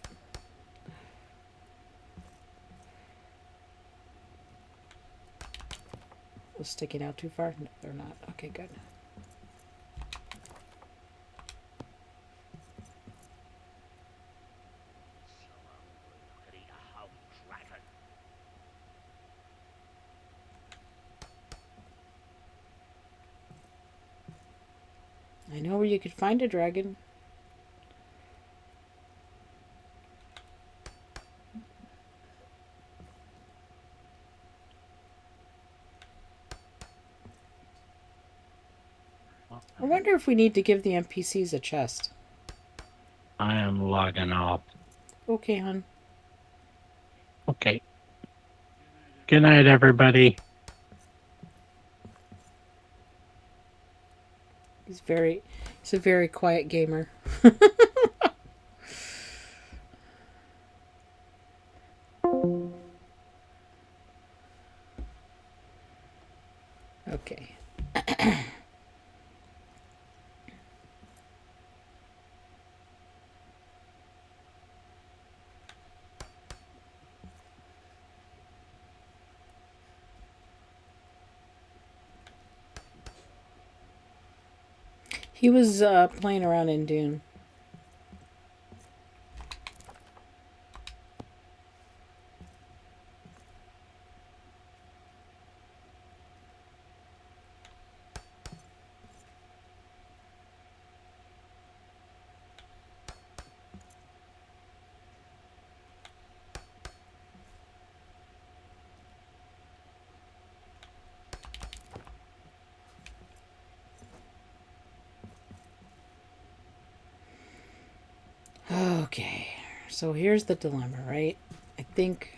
Was sticking out too far? No, they're not. Okay, good. I know where you could find a dragon. I wonder if we need to give the NPCs a chest. I am logging off. Okay, hon. Okay. Good night, everybody. He's a very quiet gamer. Okay. He was playing around in Dune. Okay, so here's the dilemma, right? I think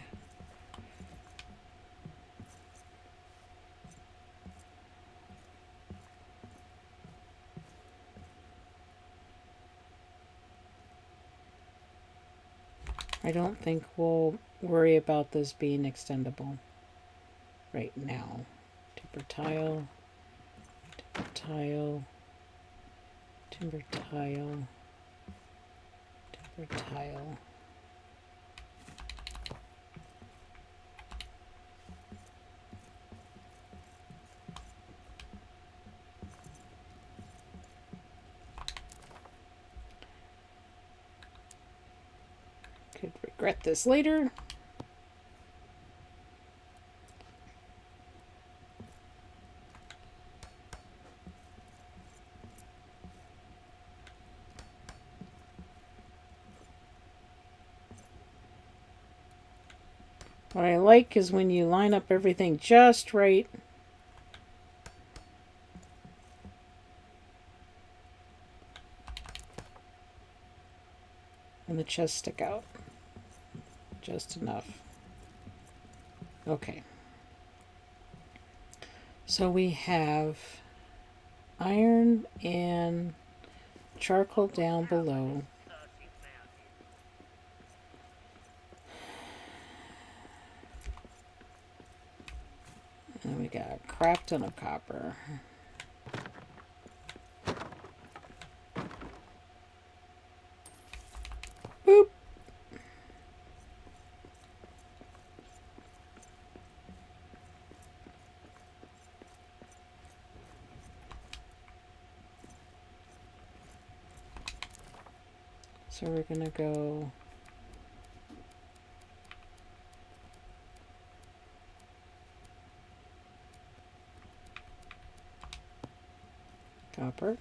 I don't think we'll worry about this being extendable right now. Timber tile, timber tile, timber tile, timber tile. regret this later. What I like is when you line up everything just right. And the chests stick out. Just enough. Okay. So we have iron and charcoal down below. And we got a crap ton of copper. Boop. So we're going to go copper.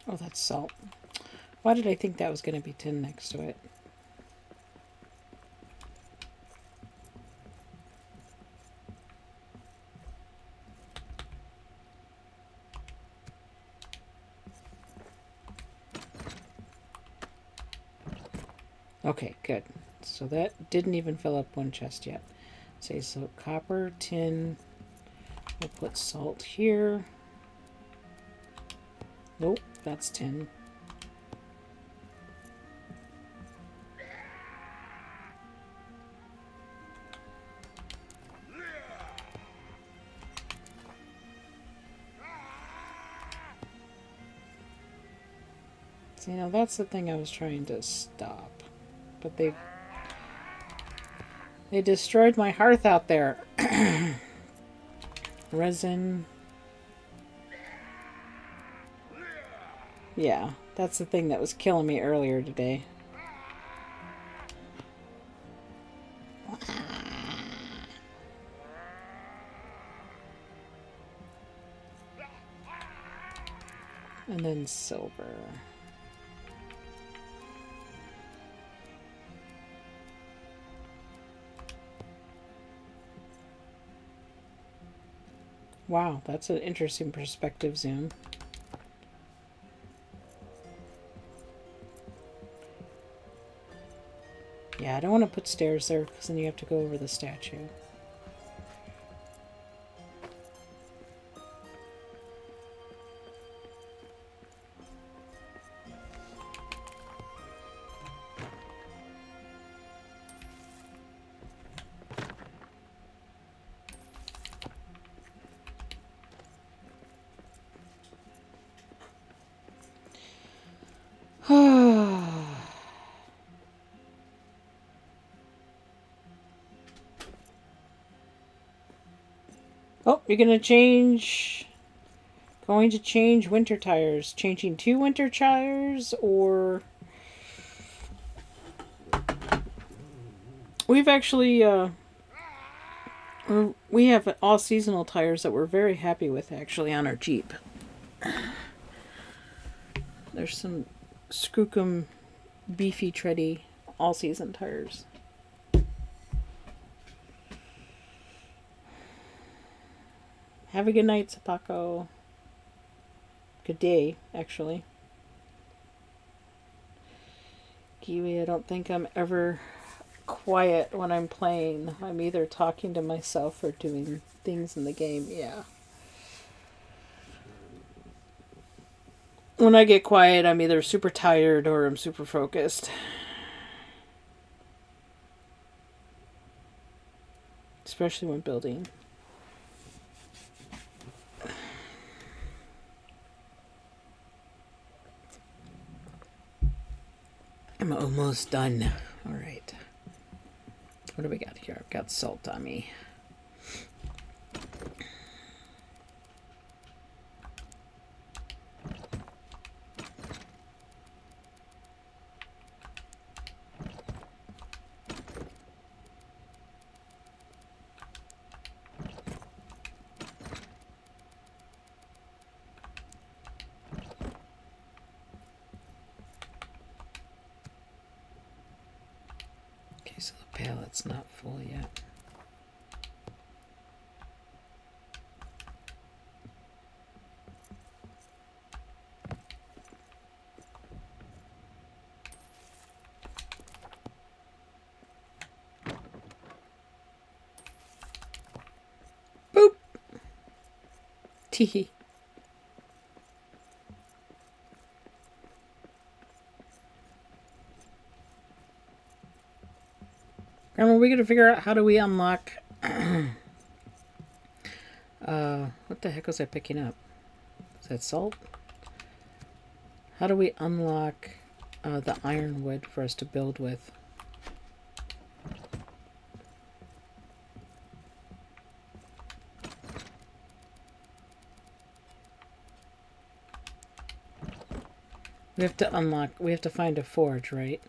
Oh, that's salt. Why did I think that was going to be tin next to it? Okay, good. So that didn't even fill up one chest yet. Say so copper, tin. We'll put salt here. Nope, that's tin. See, now that's the thing I was trying to stop. But they destroyed my hearth out there. Resin. Yeah, that's the thing that was killing me earlier today. And then silver. Wow, that's an interesting perspective zoom. Yeah, I don't want to put stairs there because then you have to go over the statue. Oh, you're going to change... Going to change winter tires. Changing 2 winter tires, or... We've actually, we have all seasonal tires that we're very happy with, actually, on our Jeep. There's some Skookum beefy tready all season tires. Have a good night, Sapako. Good day, actually. Kiwi, I don't think I'm ever quiet when I'm playing. I'm either talking to myself or doing things in the game. Yeah. When I get quiet, I'm either super tired or I'm super focused. Especially when building. I'm almost done. All right. What do we got here? I've got salt on me. Okay, so the palette's not full yet. Boop! Teehee. Grandma, we gotta figure out how do we unlock... what the heck was I picking up? Is that salt? How do we unlock the ironwood for us to build with? We have to unlock... We have to find a forge, right?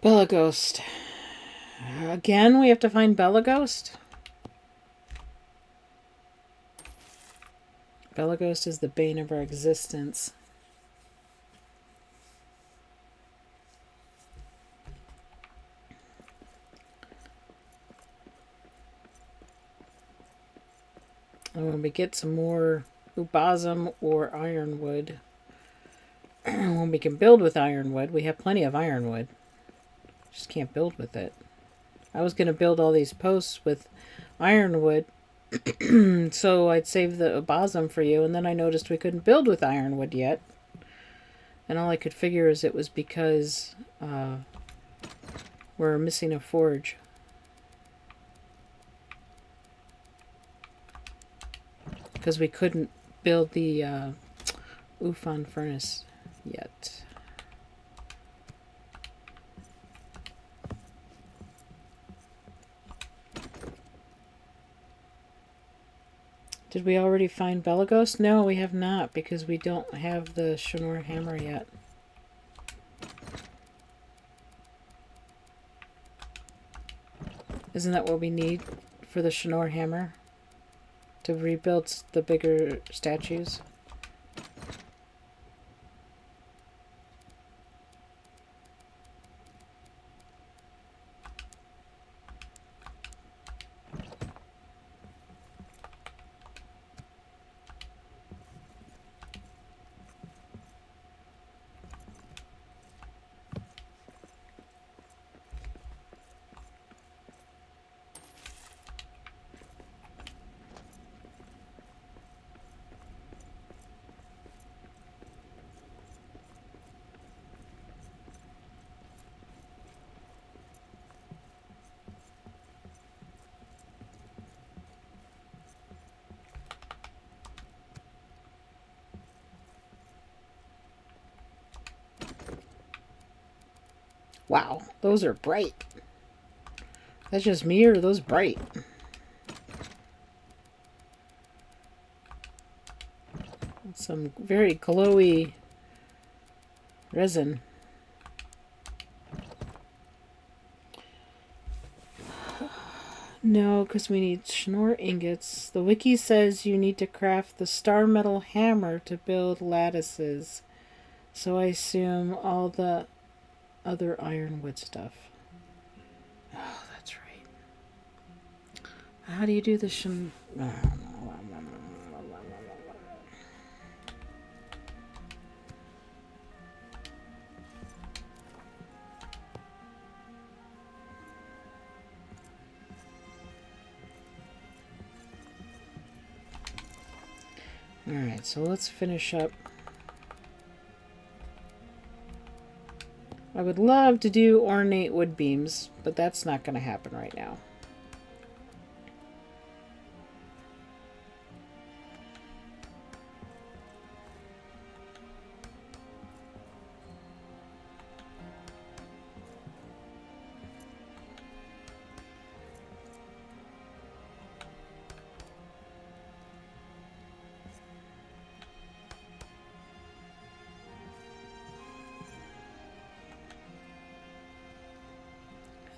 Bella Ghost. Again, we have to find Bella Ghost? Bella Ghost is the bane of our existence. And when we get some more ubazum or ironwood, when we can build with ironwood, we have plenty of ironwood. Just can't build with it. I was going to build all these posts with ironwood so I'd save the ubazum for you, and then I noticed we couldn't build with ironwood yet. And all I could figure is it was because we're missing a forge. Because we couldn't build the Ufon furnace yet. Did we already find Belagos? No, we have not, because we don't have the Shinor hammer yet. Isn't that what we need for the Shinor hammer? To rebuild the bigger statues? Wow, those are bright. That's just me, or are those bright? Some very glowy resin. No, because we need Schnorr ingots. The wiki says you need to craft the star metal hammer to build lattices. So I assume all the other ironwood stuff. Oh, that's right. How do you do the Alright, so let's finish up. I would love to do ornate wood beams, but that's not going to happen right now.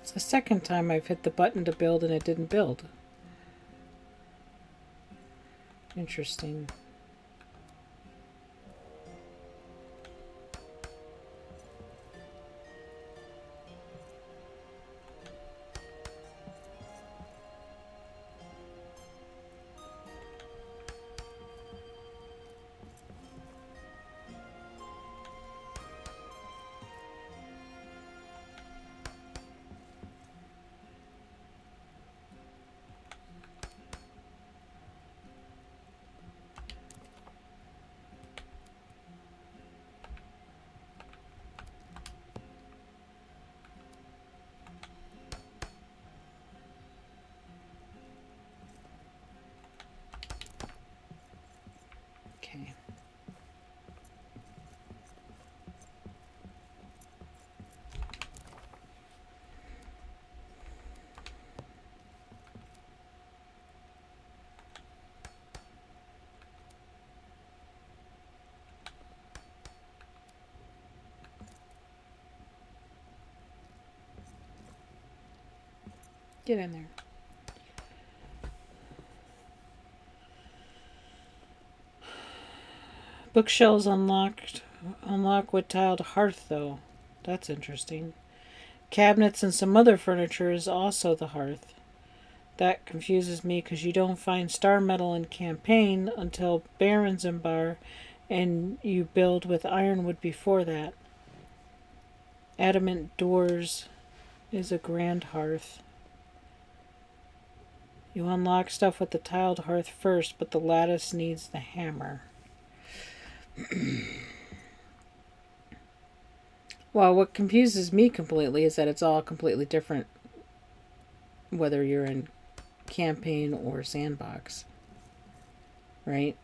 It's the second time I've hit the button to build and it didn't build. Interesting. Okay. Get in there. Bookshelves unlocked. Unlock with tiled hearth, though. That's interesting. Cabinets and some other furniture is also the hearth. That confuses me because you don't find star metal in campaign until Baron's Bar, and you build with ironwood before that. Adamant doors is a grand hearth. You unlock stuff with the tiled hearth first, but the lattice needs the hammer. Well, what confuses me completely is that it's all completely different whether you're in campaign or sandbox. Right?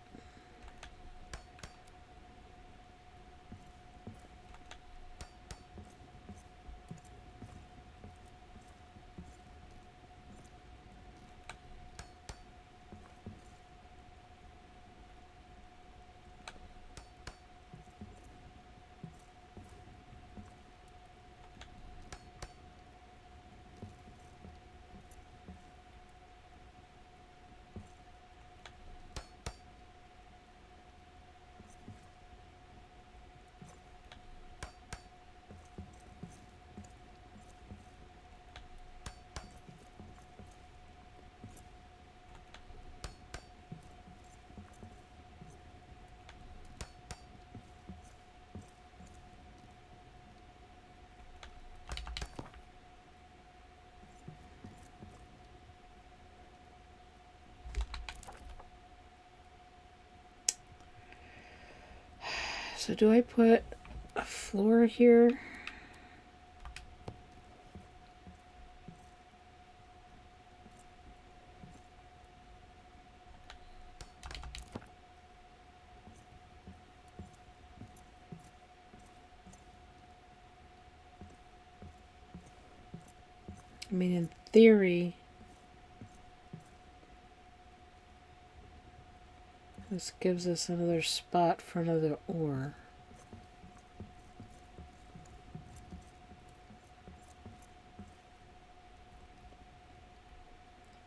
So do I put a floor here? I mean, in theory, this gives us another spot for another ore.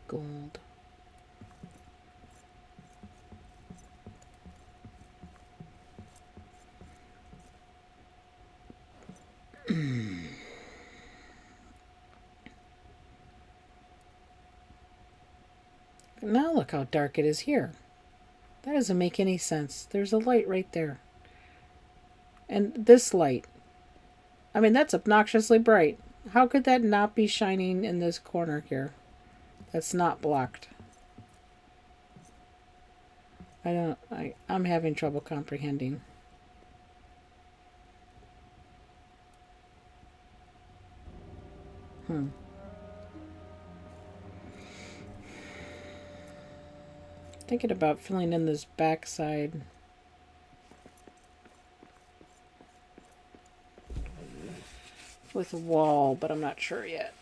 Gold. Now look how dark it is here. That doesn't make any sense. There's a light right there. And this light. I mean, that's obnoxiously bright. How could that not be shining in this corner here? That's not blocked. I'm having trouble comprehending. Thinking about filling in this backside. With a wall, but I'm not sure yet.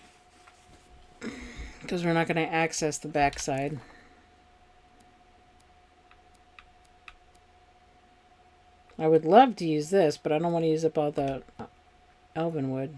Because we're not going to access the backside. I would love to use this, but I don't want to use up all the elven wood.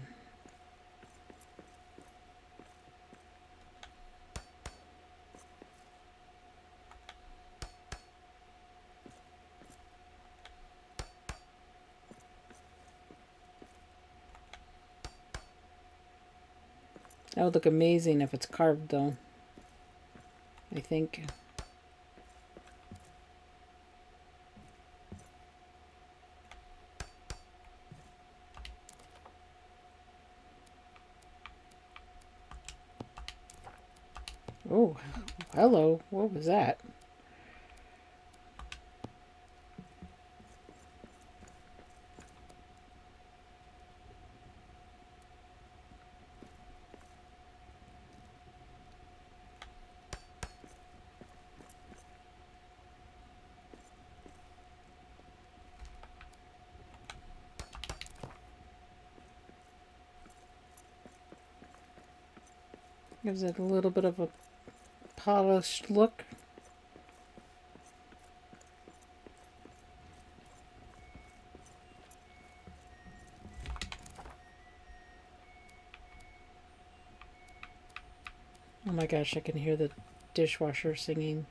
That would look amazing if it's carved, though. I think. Oh, hello. What was that? Gives it a little bit of a polished look. Oh my gosh, I can hear the dishwasher singing.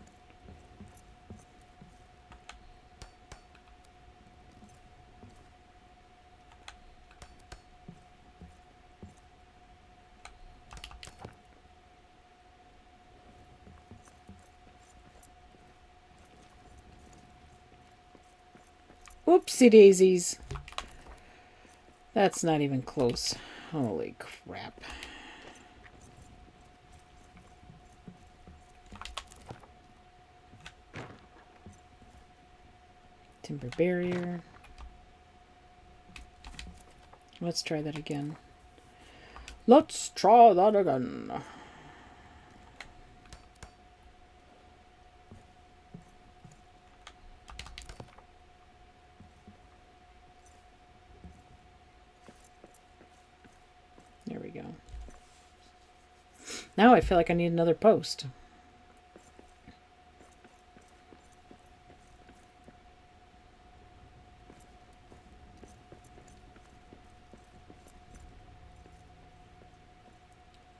Oopsie daisies. That's not even close. Holy crap. Timber barrier. Let's try that again. Let's try that again. There we go. Now I feel like I need another post.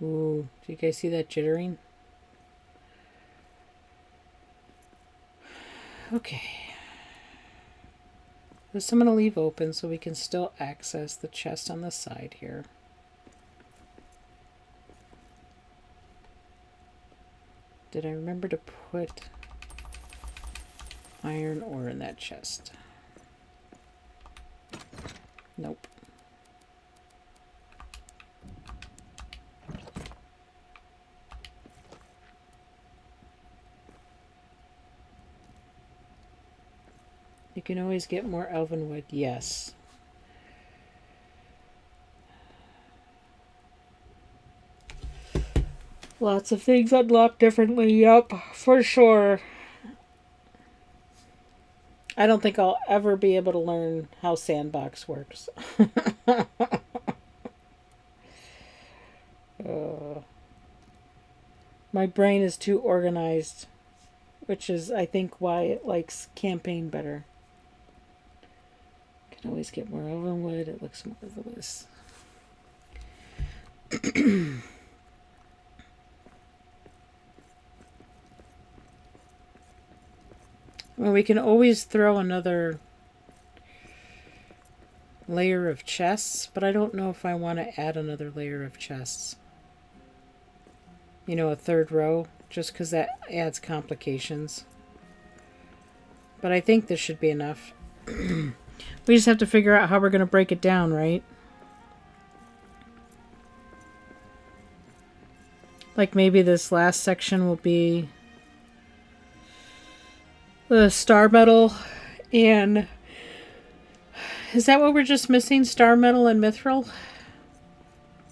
Ooh, do you guys see that jittering? Okay. This I'm going to leave open so we can still access the chest on the side here. Did I remember to put iron ore in that chest? Nope. You can always get more elven wood, yes. Lots of things unlock differently, yep, for sure. I don't think I'll ever be able to learn how Sandbox works. My brain is too organized, which is, I think, why it likes campaign better. Can always get more oven wood. It looks marvelous. Well, we can always throw another layer of chests, but I don't know if I want to add another layer of chests. You know, a third row, just because that adds complications. But I think this should be enough. We just have to figure out how we're going to break it down, right? Like maybe this last section will be the star metal and... Is that what we're just missing? Star metal and mithril?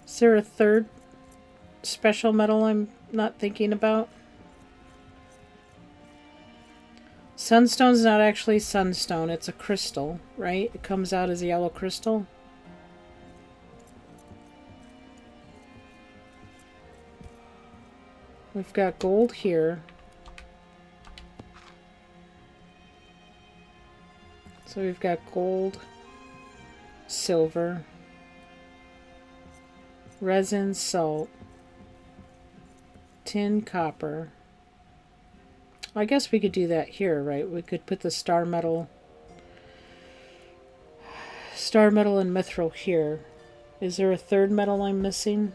Is there a third special metal I'm not thinking about? Sunstone's not actually sunstone. It's a crystal, right? It comes out as a yellow crystal. We've got gold here. So we've got gold, silver, resin, salt, tin, copper. I guess we could do that here, right? We could put the star metal and mithril here. Is there a third metal I'm missing?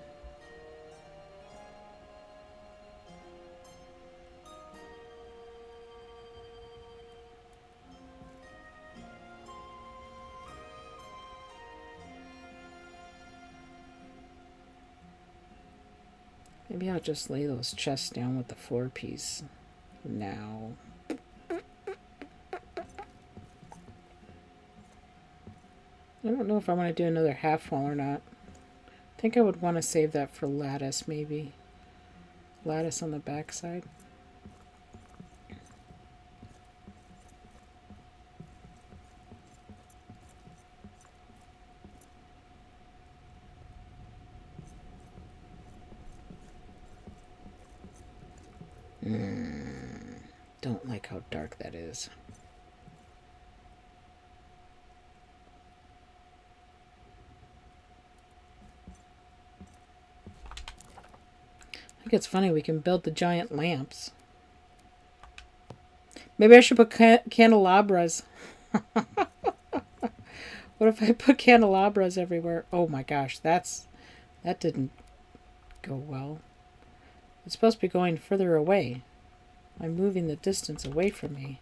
Maybe I'll just lay those chests down with the floor piece now. I don't know if I want to do another half wall or not. I think I would want to save that for lattice, maybe. Lattice on the back side. Don't like how dark that is. I think it's funny we can build the giant lamps. Maybe I should put candelabras. What if I put candelabras everywhere? Oh my gosh, that didn't go well. It's supposed to be going further away. I'm moving the distance away from me.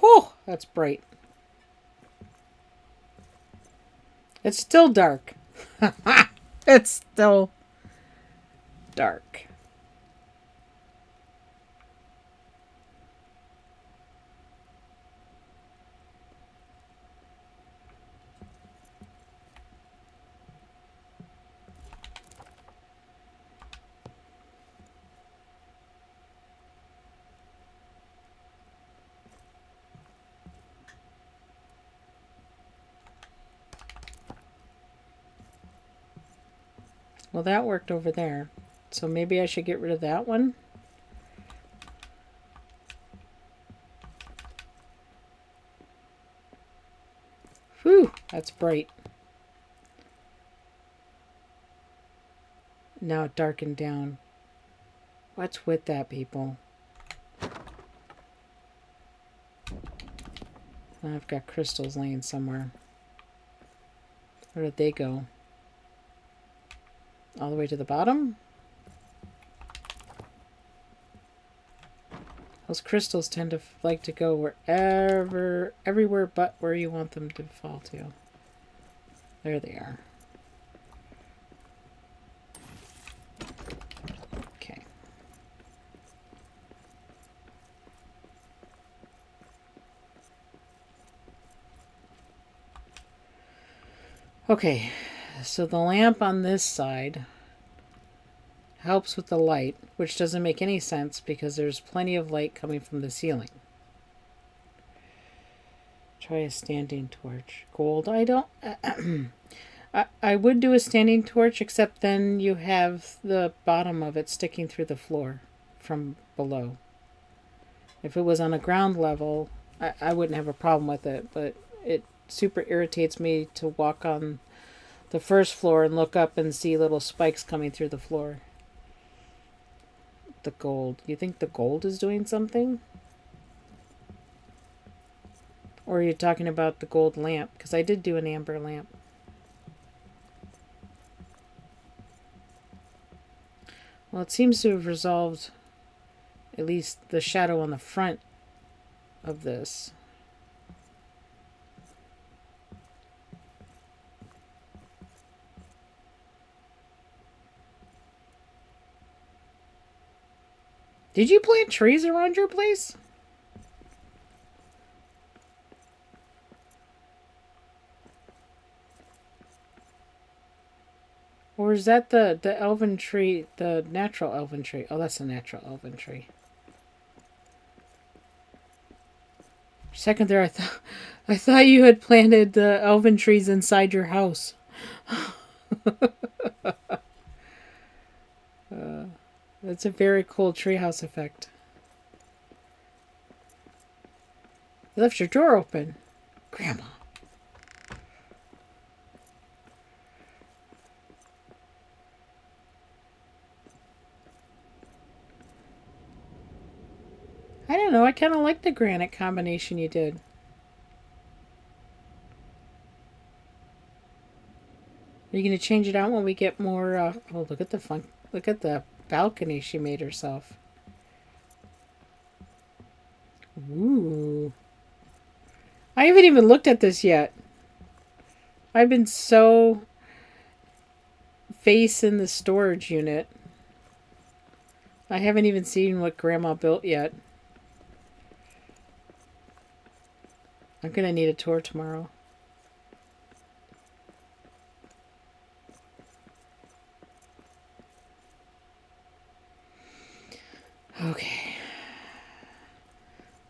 Whew, that's bright. It's still dark. It's still dark. Well, that worked over there. So maybe I should get rid of that one. Whew, that's bright. Now it darkened down. What's with that, people? I've got crystals laying somewhere. Where did they go? All the way to the bottom? Those crystals tend to like to go everywhere but where you want them to fall to. There they are. Okay, so the lamp on this side helps with the light, which doesn't make any sense because there's plenty of light coming from the ceiling. Try a standing torch. Gold, I don't... I would do a standing torch, except then you have the bottom of it sticking through the floor from below. If it was on a ground level, I wouldn't have a problem with it, but it super irritates me to walk on the first floor and look up and see little spikes coming through the floor. The gold. You think the gold is doing something? Or are you talking about the gold lamp? Because I did do an amber lamp. Well, it seems to have resolved at least the shadow on the front of this. Did you plant trees around your place? Or is that the elven tree, the natural elven tree? Oh, that's a natural elven tree. For a second there, I thought you had planted the elven trees inside your house. That's a very cool treehouse effect. You left your door open, Grandma. I don't know. I kind of like the granite combination you did. Are you going to change it out when we get more? Oh, look at the fun! Look at the balcony she made herself. Ooh. I haven't even looked at this yet. I've been so face in the storage unit. I haven't even seen what Grandma built yet. I'm going to need a tour tomorrow. Okay.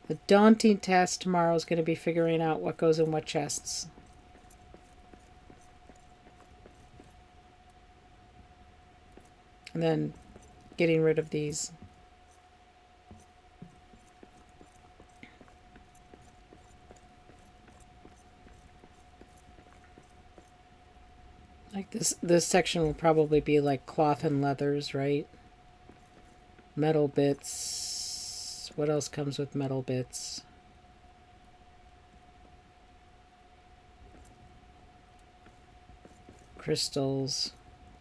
The daunting task tomorrow is going to be figuring out what goes in what chests. And then getting rid of these. Like this section will probably be like cloth and leathers, right? Metal bits. What else comes with metal bits? Crystals.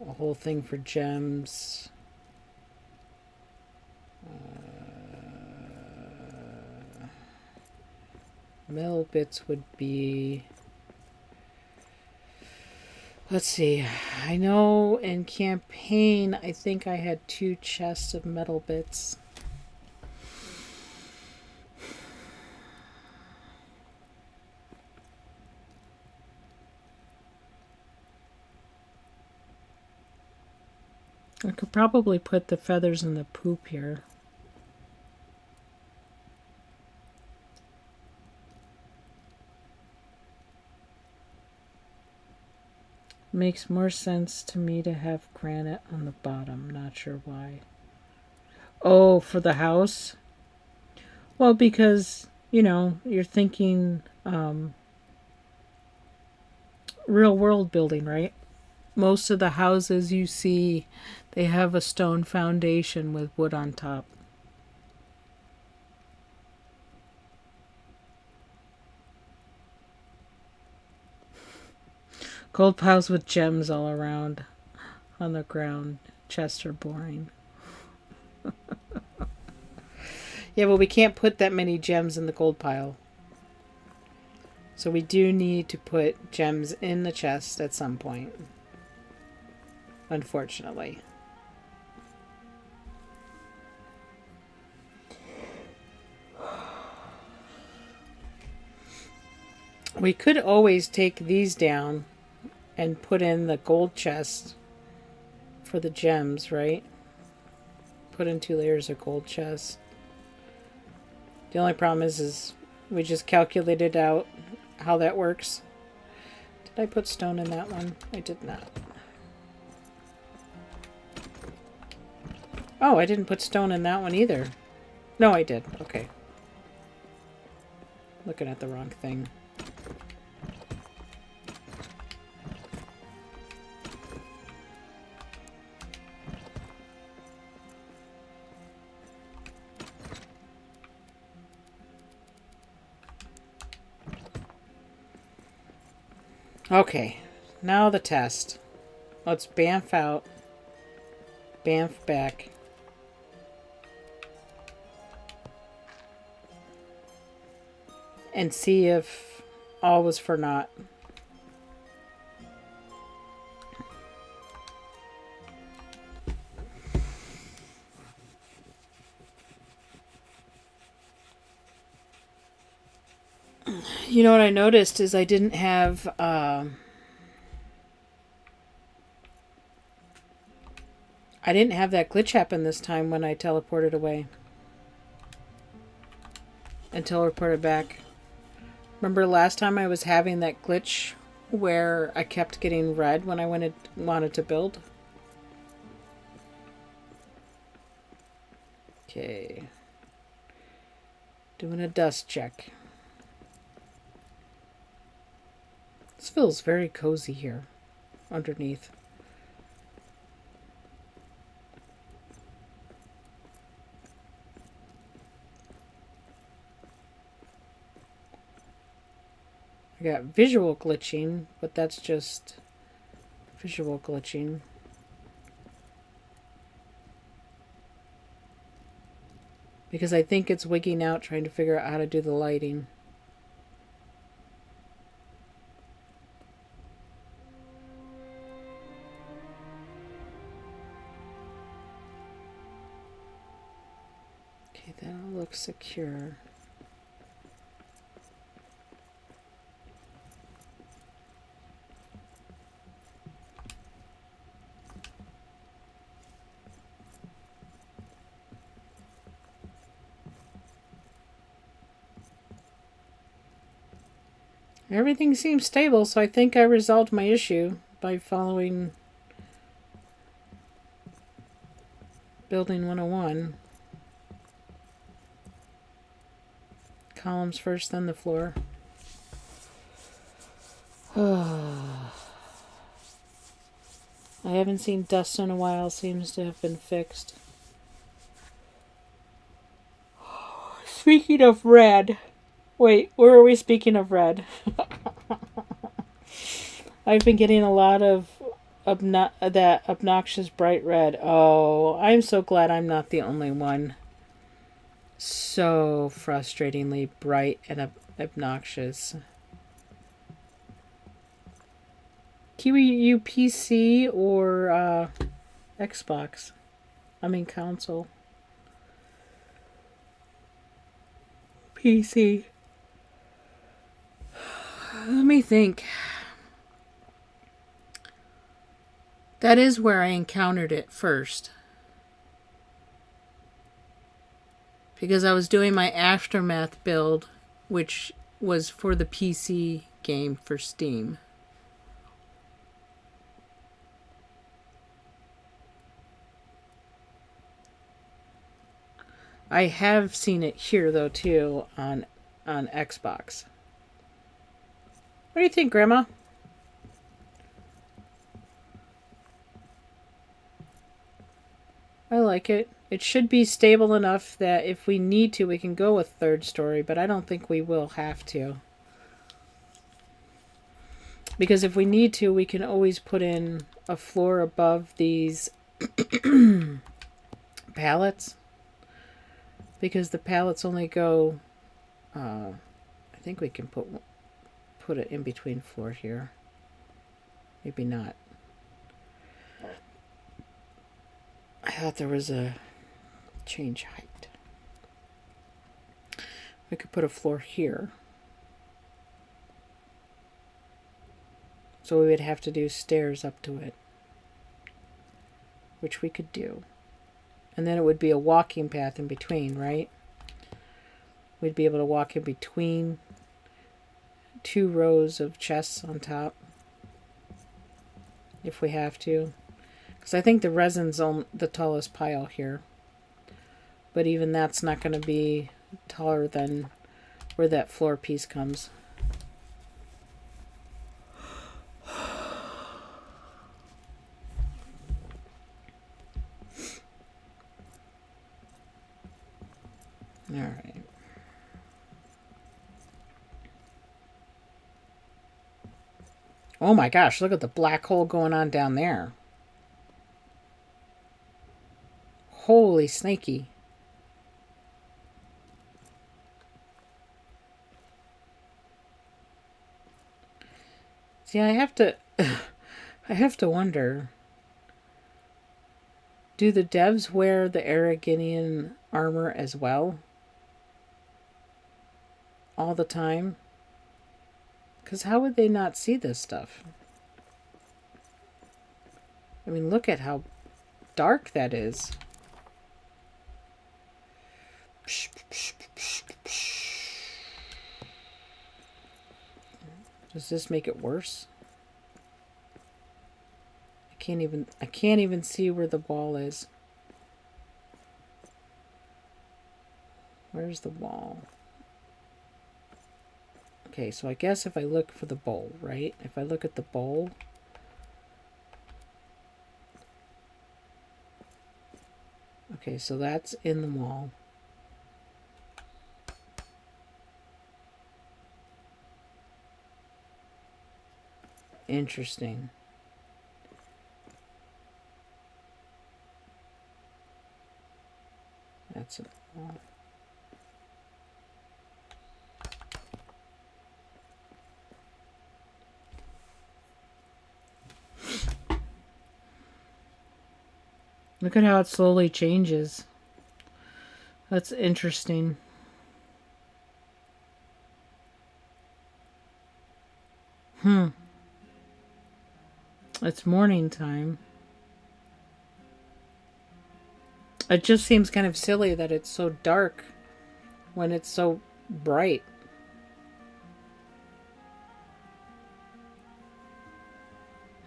A whole thing for gems. Metal bits would be... Let's see. I know in campaign, I think I had 2 chests of metal bits. I could probably put the feathers in the poop here. Makes more sense to me to have granite on the bottom. Not sure why. Oh, for the house? Well, because, you know, you're thinking real world building, right? Most of the houses you see, they have a stone foundation with wood on top. Gold piles with gems all around on the ground. Chests are boring. Yeah, well, we can't put that many gems in the gold pile. So we do need to put gems in the chest at some point. Unfortunately. We could always take these down and put in the gold chest for the gems, right? Put in 2 layers of gold chest. The only problem is we just calculated out how that works. Did I put stone in that one? I did not. Oh, I didn't put stone in that one either. No, I did. Okay. Looking at the wrong thing. Okay, now the test. Let's bamf out, bamf back. And see if all was for naught. You know what I noticed is I didn't have I didn't have that glitch happen this time when I teleported away. And teleported back. Remember last time I was having that glitch where I kept getting red when I wanted to build? Okay. Doing a dust check. This feels very cozy here underneath. I got visual glitching, but that's just visual glitching. Because I think it's wigging out trying to figure out how to do the lighting. Okay, that all looks secure. Everything seems stable, so I think I resolved my issue by following Building 101. Columns first, then the floor. I haven't seen dust in a while. Seems to have been fixed. Speaking of red. Wait, where are we speaking of red? I've been getting a lot of that obnoxious bright red. Oh, I'm so glad I'm not the only one. So frustratingly bright and obnoxious. Kiwi, you PC or Xbox? I mean console. PC. Let me think. That is where I encountered it first. Because I was doing my Aftermath build, which was for the PC game for Steam. I have seen it here, though, too, on Xbox. What do you think, Grandma? I like it. It should be stable enough that if we need to, we can go with third story, but I don't think we will have to. Because if we need to, we can always put in a floor above these pallets. Because the pallets only go... I think we can put it in between floor here. Maybe not. I thought there was a change height. We could put a floor here. So we would have to do stairs up to it, which we could do. And then it would be a walking path in between, right? We'd be able to walk in between 2 rows of chests on top, if we have to. Because I think the resin's on the tallest pile here. But even that's not going to be taller than where that floor piece comes. All right. Oh my gosh, look at the black hole going on down there. Holy snaky. See, I have to I have to wonder, do the devs wear the Araginian armor as well? All the time? Because how would they not see this stuff? I mean, look at how dark that is. Does this make it worse? I can't even see where the wall is. Where's the wall? Okay, so I guess if I look for the bowl, right? If I look at the bowl. Okay, so that's in the wall. Interesting. That's a wall. Look at how it slowly changes. That's interesting. It's morning time. It just seems kind of silly that it's so dark when it's so bright.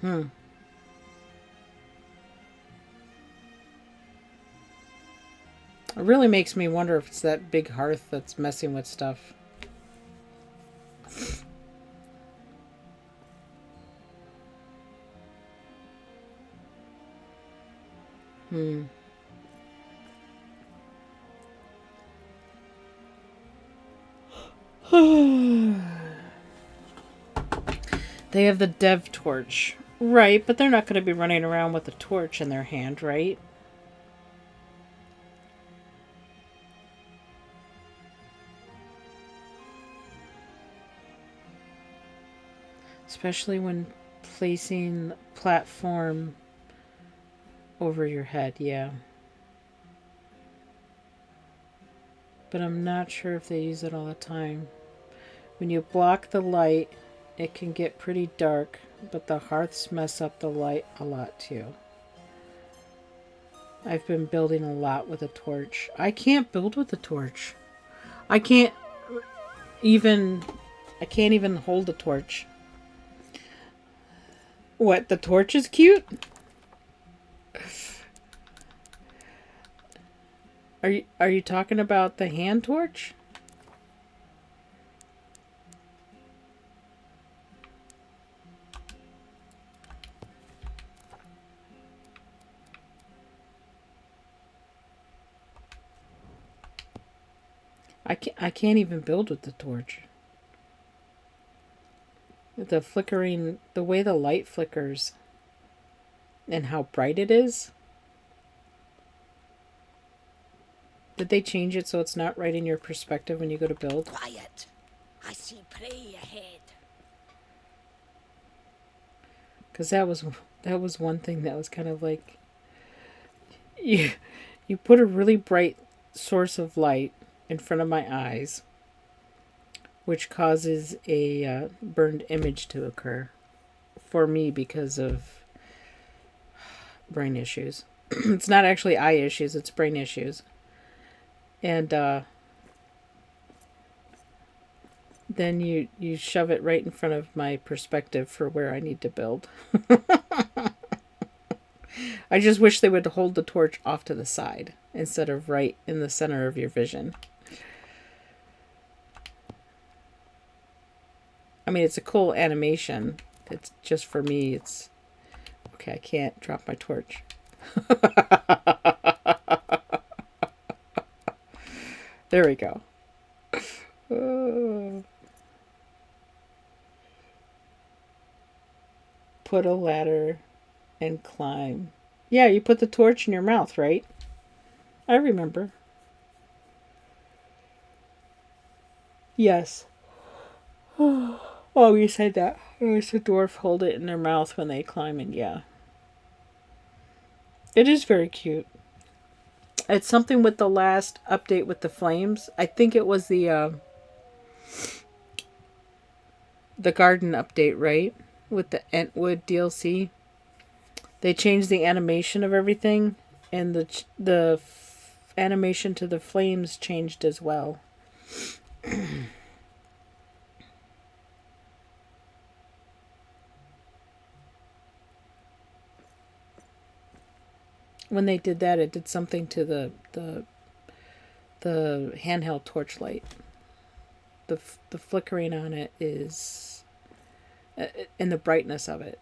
It really makes me wonder if it's that big hearth that's messing with stuff. They have the dev torch. Right, but they're not going to be running around with a torch in their hand, right? Especially when placing platform over your head, yeah. But I'm not sure if they use it all the time. When you block the light, it can get pretty dark, but the hearths mess up the light a lot too. I've been building a lot with a torch. I can't build with a torch. I can't even hold a torch. What, the torch is cute? Are you talking about the hand torch? I can't even build with the torch. The flickering, the way the light flickers and how bright it is. Did they change it so it's not right in your perspective when you go to build? Quiet. I see prey ahead. Because that was one thing that was kind of like, you put a really bright source of light in front of my eyes, which causes a burned image to occur for me because of brain issues. It's not actually eye issues, it's brain issues. And then you shove it right in front of my perspective for where I need to build. I just wish they would hold the torch off to the side instead of right in the center of your vision. I mean, it's a cool animation. It's just for me, it's... Okay, I can't drop my torch. There we go. Put a ladder and climb. Yeah, you put the torch in your mouth, right? I remember. Yes. Oh, you said that. It's a dwarf hold it in their mouth when they climb, and yeah. It is very cute. It's something with the last update with the flames. I think it was the garden update, right? With the Entwood DLC. They changed the animation of everything, and the animation to the flames changed as well. When they did that, it did something to the handheld torchlight. The flickering on it is, and the brightness of it.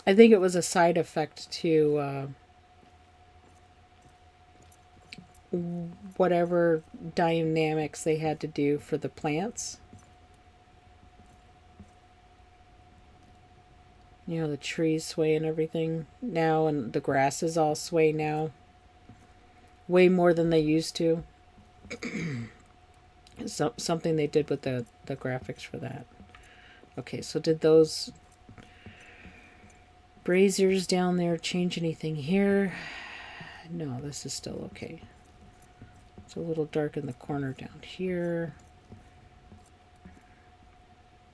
I think it was a side effect to whatever dynamics they had to do for the plants. You know, the trees sway and everything now, and the grasses all sway now. Way more than they used to. Something they did with the graphics for that. Okay, so did those braziers down there change anything here? No, this is still okay. It's a little dark in the corner down here.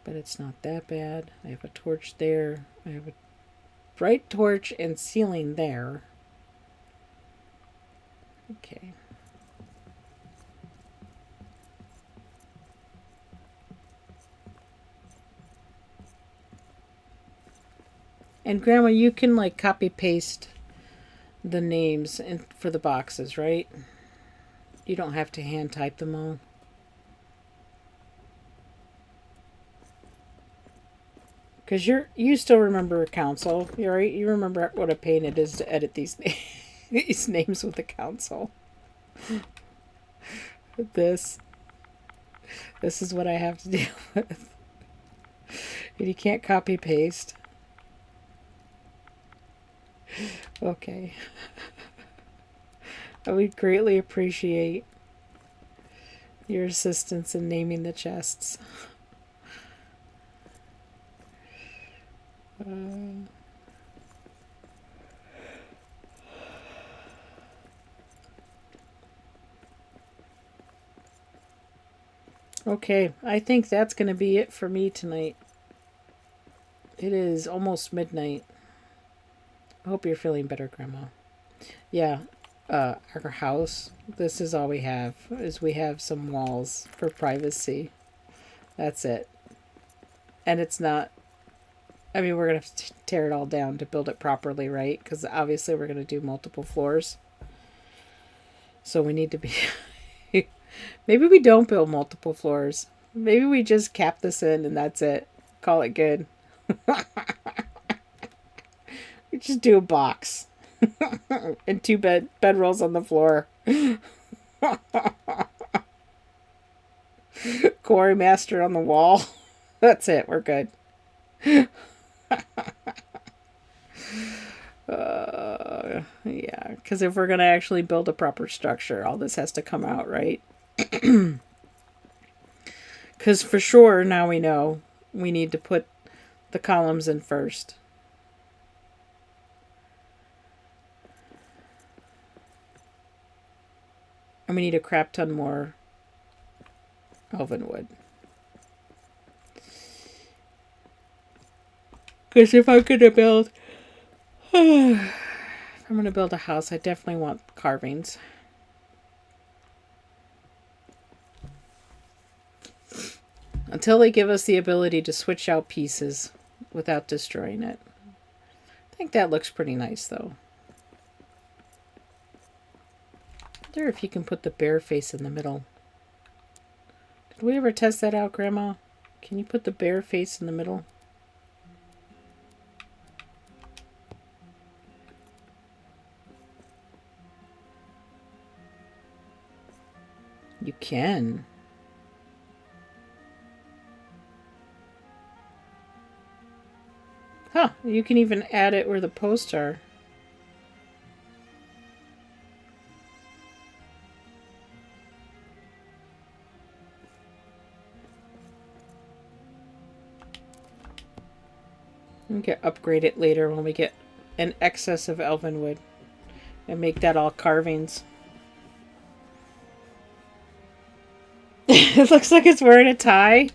But it's not that bad. I have a torch there. I have a bright torch and ceiling there. Okay. And Grandma, you can like copy paste the names for the boxes, right? You don't have to hand type them all. Because you still remember council, right? You remember what a pain it is to edit these these names with the council. This is what I have to deal with. And you can't copy paste. Okay. I would greatly appreciate your assistance in naming the chests. Okay, I think that's going to be it for me tonight. It is almost midnight. I hope you're feeling better, Grandma. Yeah, our house, this is all we have, is we have some walls for privacy. That's it. And it's not, I mean, we're going to have to tear it all down to build it properly, right? Because obviously we're going to do multiple floors. So we need to be... Maybe we don't build multiple floors. Maybe we just cap this in and that's it. Call it good. We just do a box. And two bedrolls on the floor. Quarry master on the wall. That's it. We're good. Yeah, because if we're going to actually build a proper structure, all this has to come out, right? Because for sure, now we know we need to put the columns in first. And we need a crap ton more elven wood. Because if I'm going to build... if I'm going to build a house, I definitely want carvings. Until they give us the ability to switch out pieces without destroying it. I think that looks pretty nice, though. I wonder if you can put the bear face in the middle. Did we ever test that out, Grandma? Can you put the bear face in the middle? You can. Huh, you can even add it where the posts are. We can upgrade it later when we get an excess of elven wood. And make that all carvings. It looks like it's wearing a tie.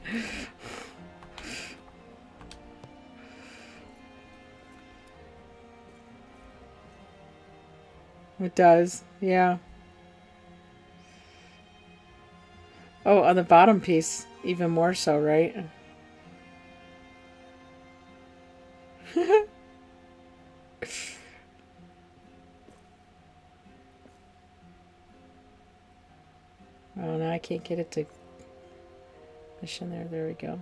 It does, yeah. Oh, on the bottom piece, even more so, right? Oh, now I can't get it to push in there. There we go.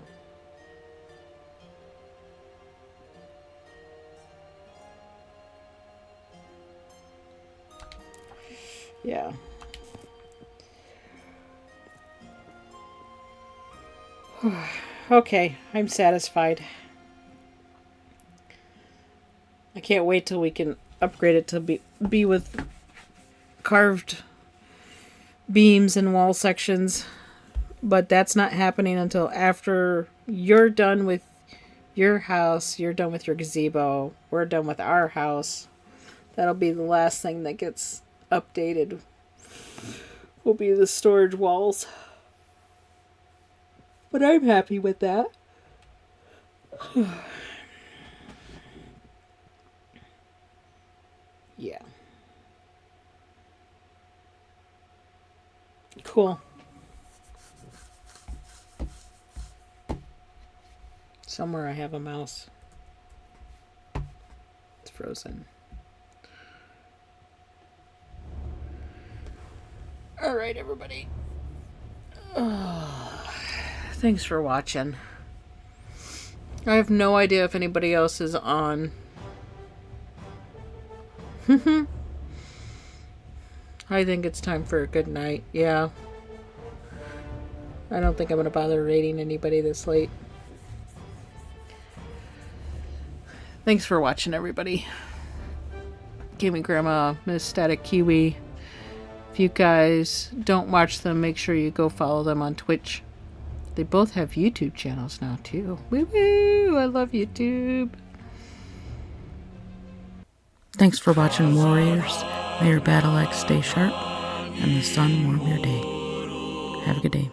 Yeah. Okay, I'm satisfied. I can't wait till we can upgrade it to be with carved beams and wall sections. But that's not happening until after you're done with your house, you're done with your gazebo, we're done with our house. That'll be the last thing that gets updated. Will be the storage walls. But I'm happy with that. Yeah. Cool. Somewhere I have a mouse. It's frozen. All right, everybody. Thanks for watching. I have no idea if anybody else is on. I think it's time for a good night. Yeah. I don't think I'm going to bother rating anybody this late. Thanks for watching, everybody. Gaming Grandma, Miss Static Kiwi. If you guys don't watch them, make sure you go follow them on Twitch. They both have YouTube channels now, too. Woo woo! I love YouTube. Thanks for watching, Warriors. May your battle axe stay sharp and the sun warm your day. Have a good day.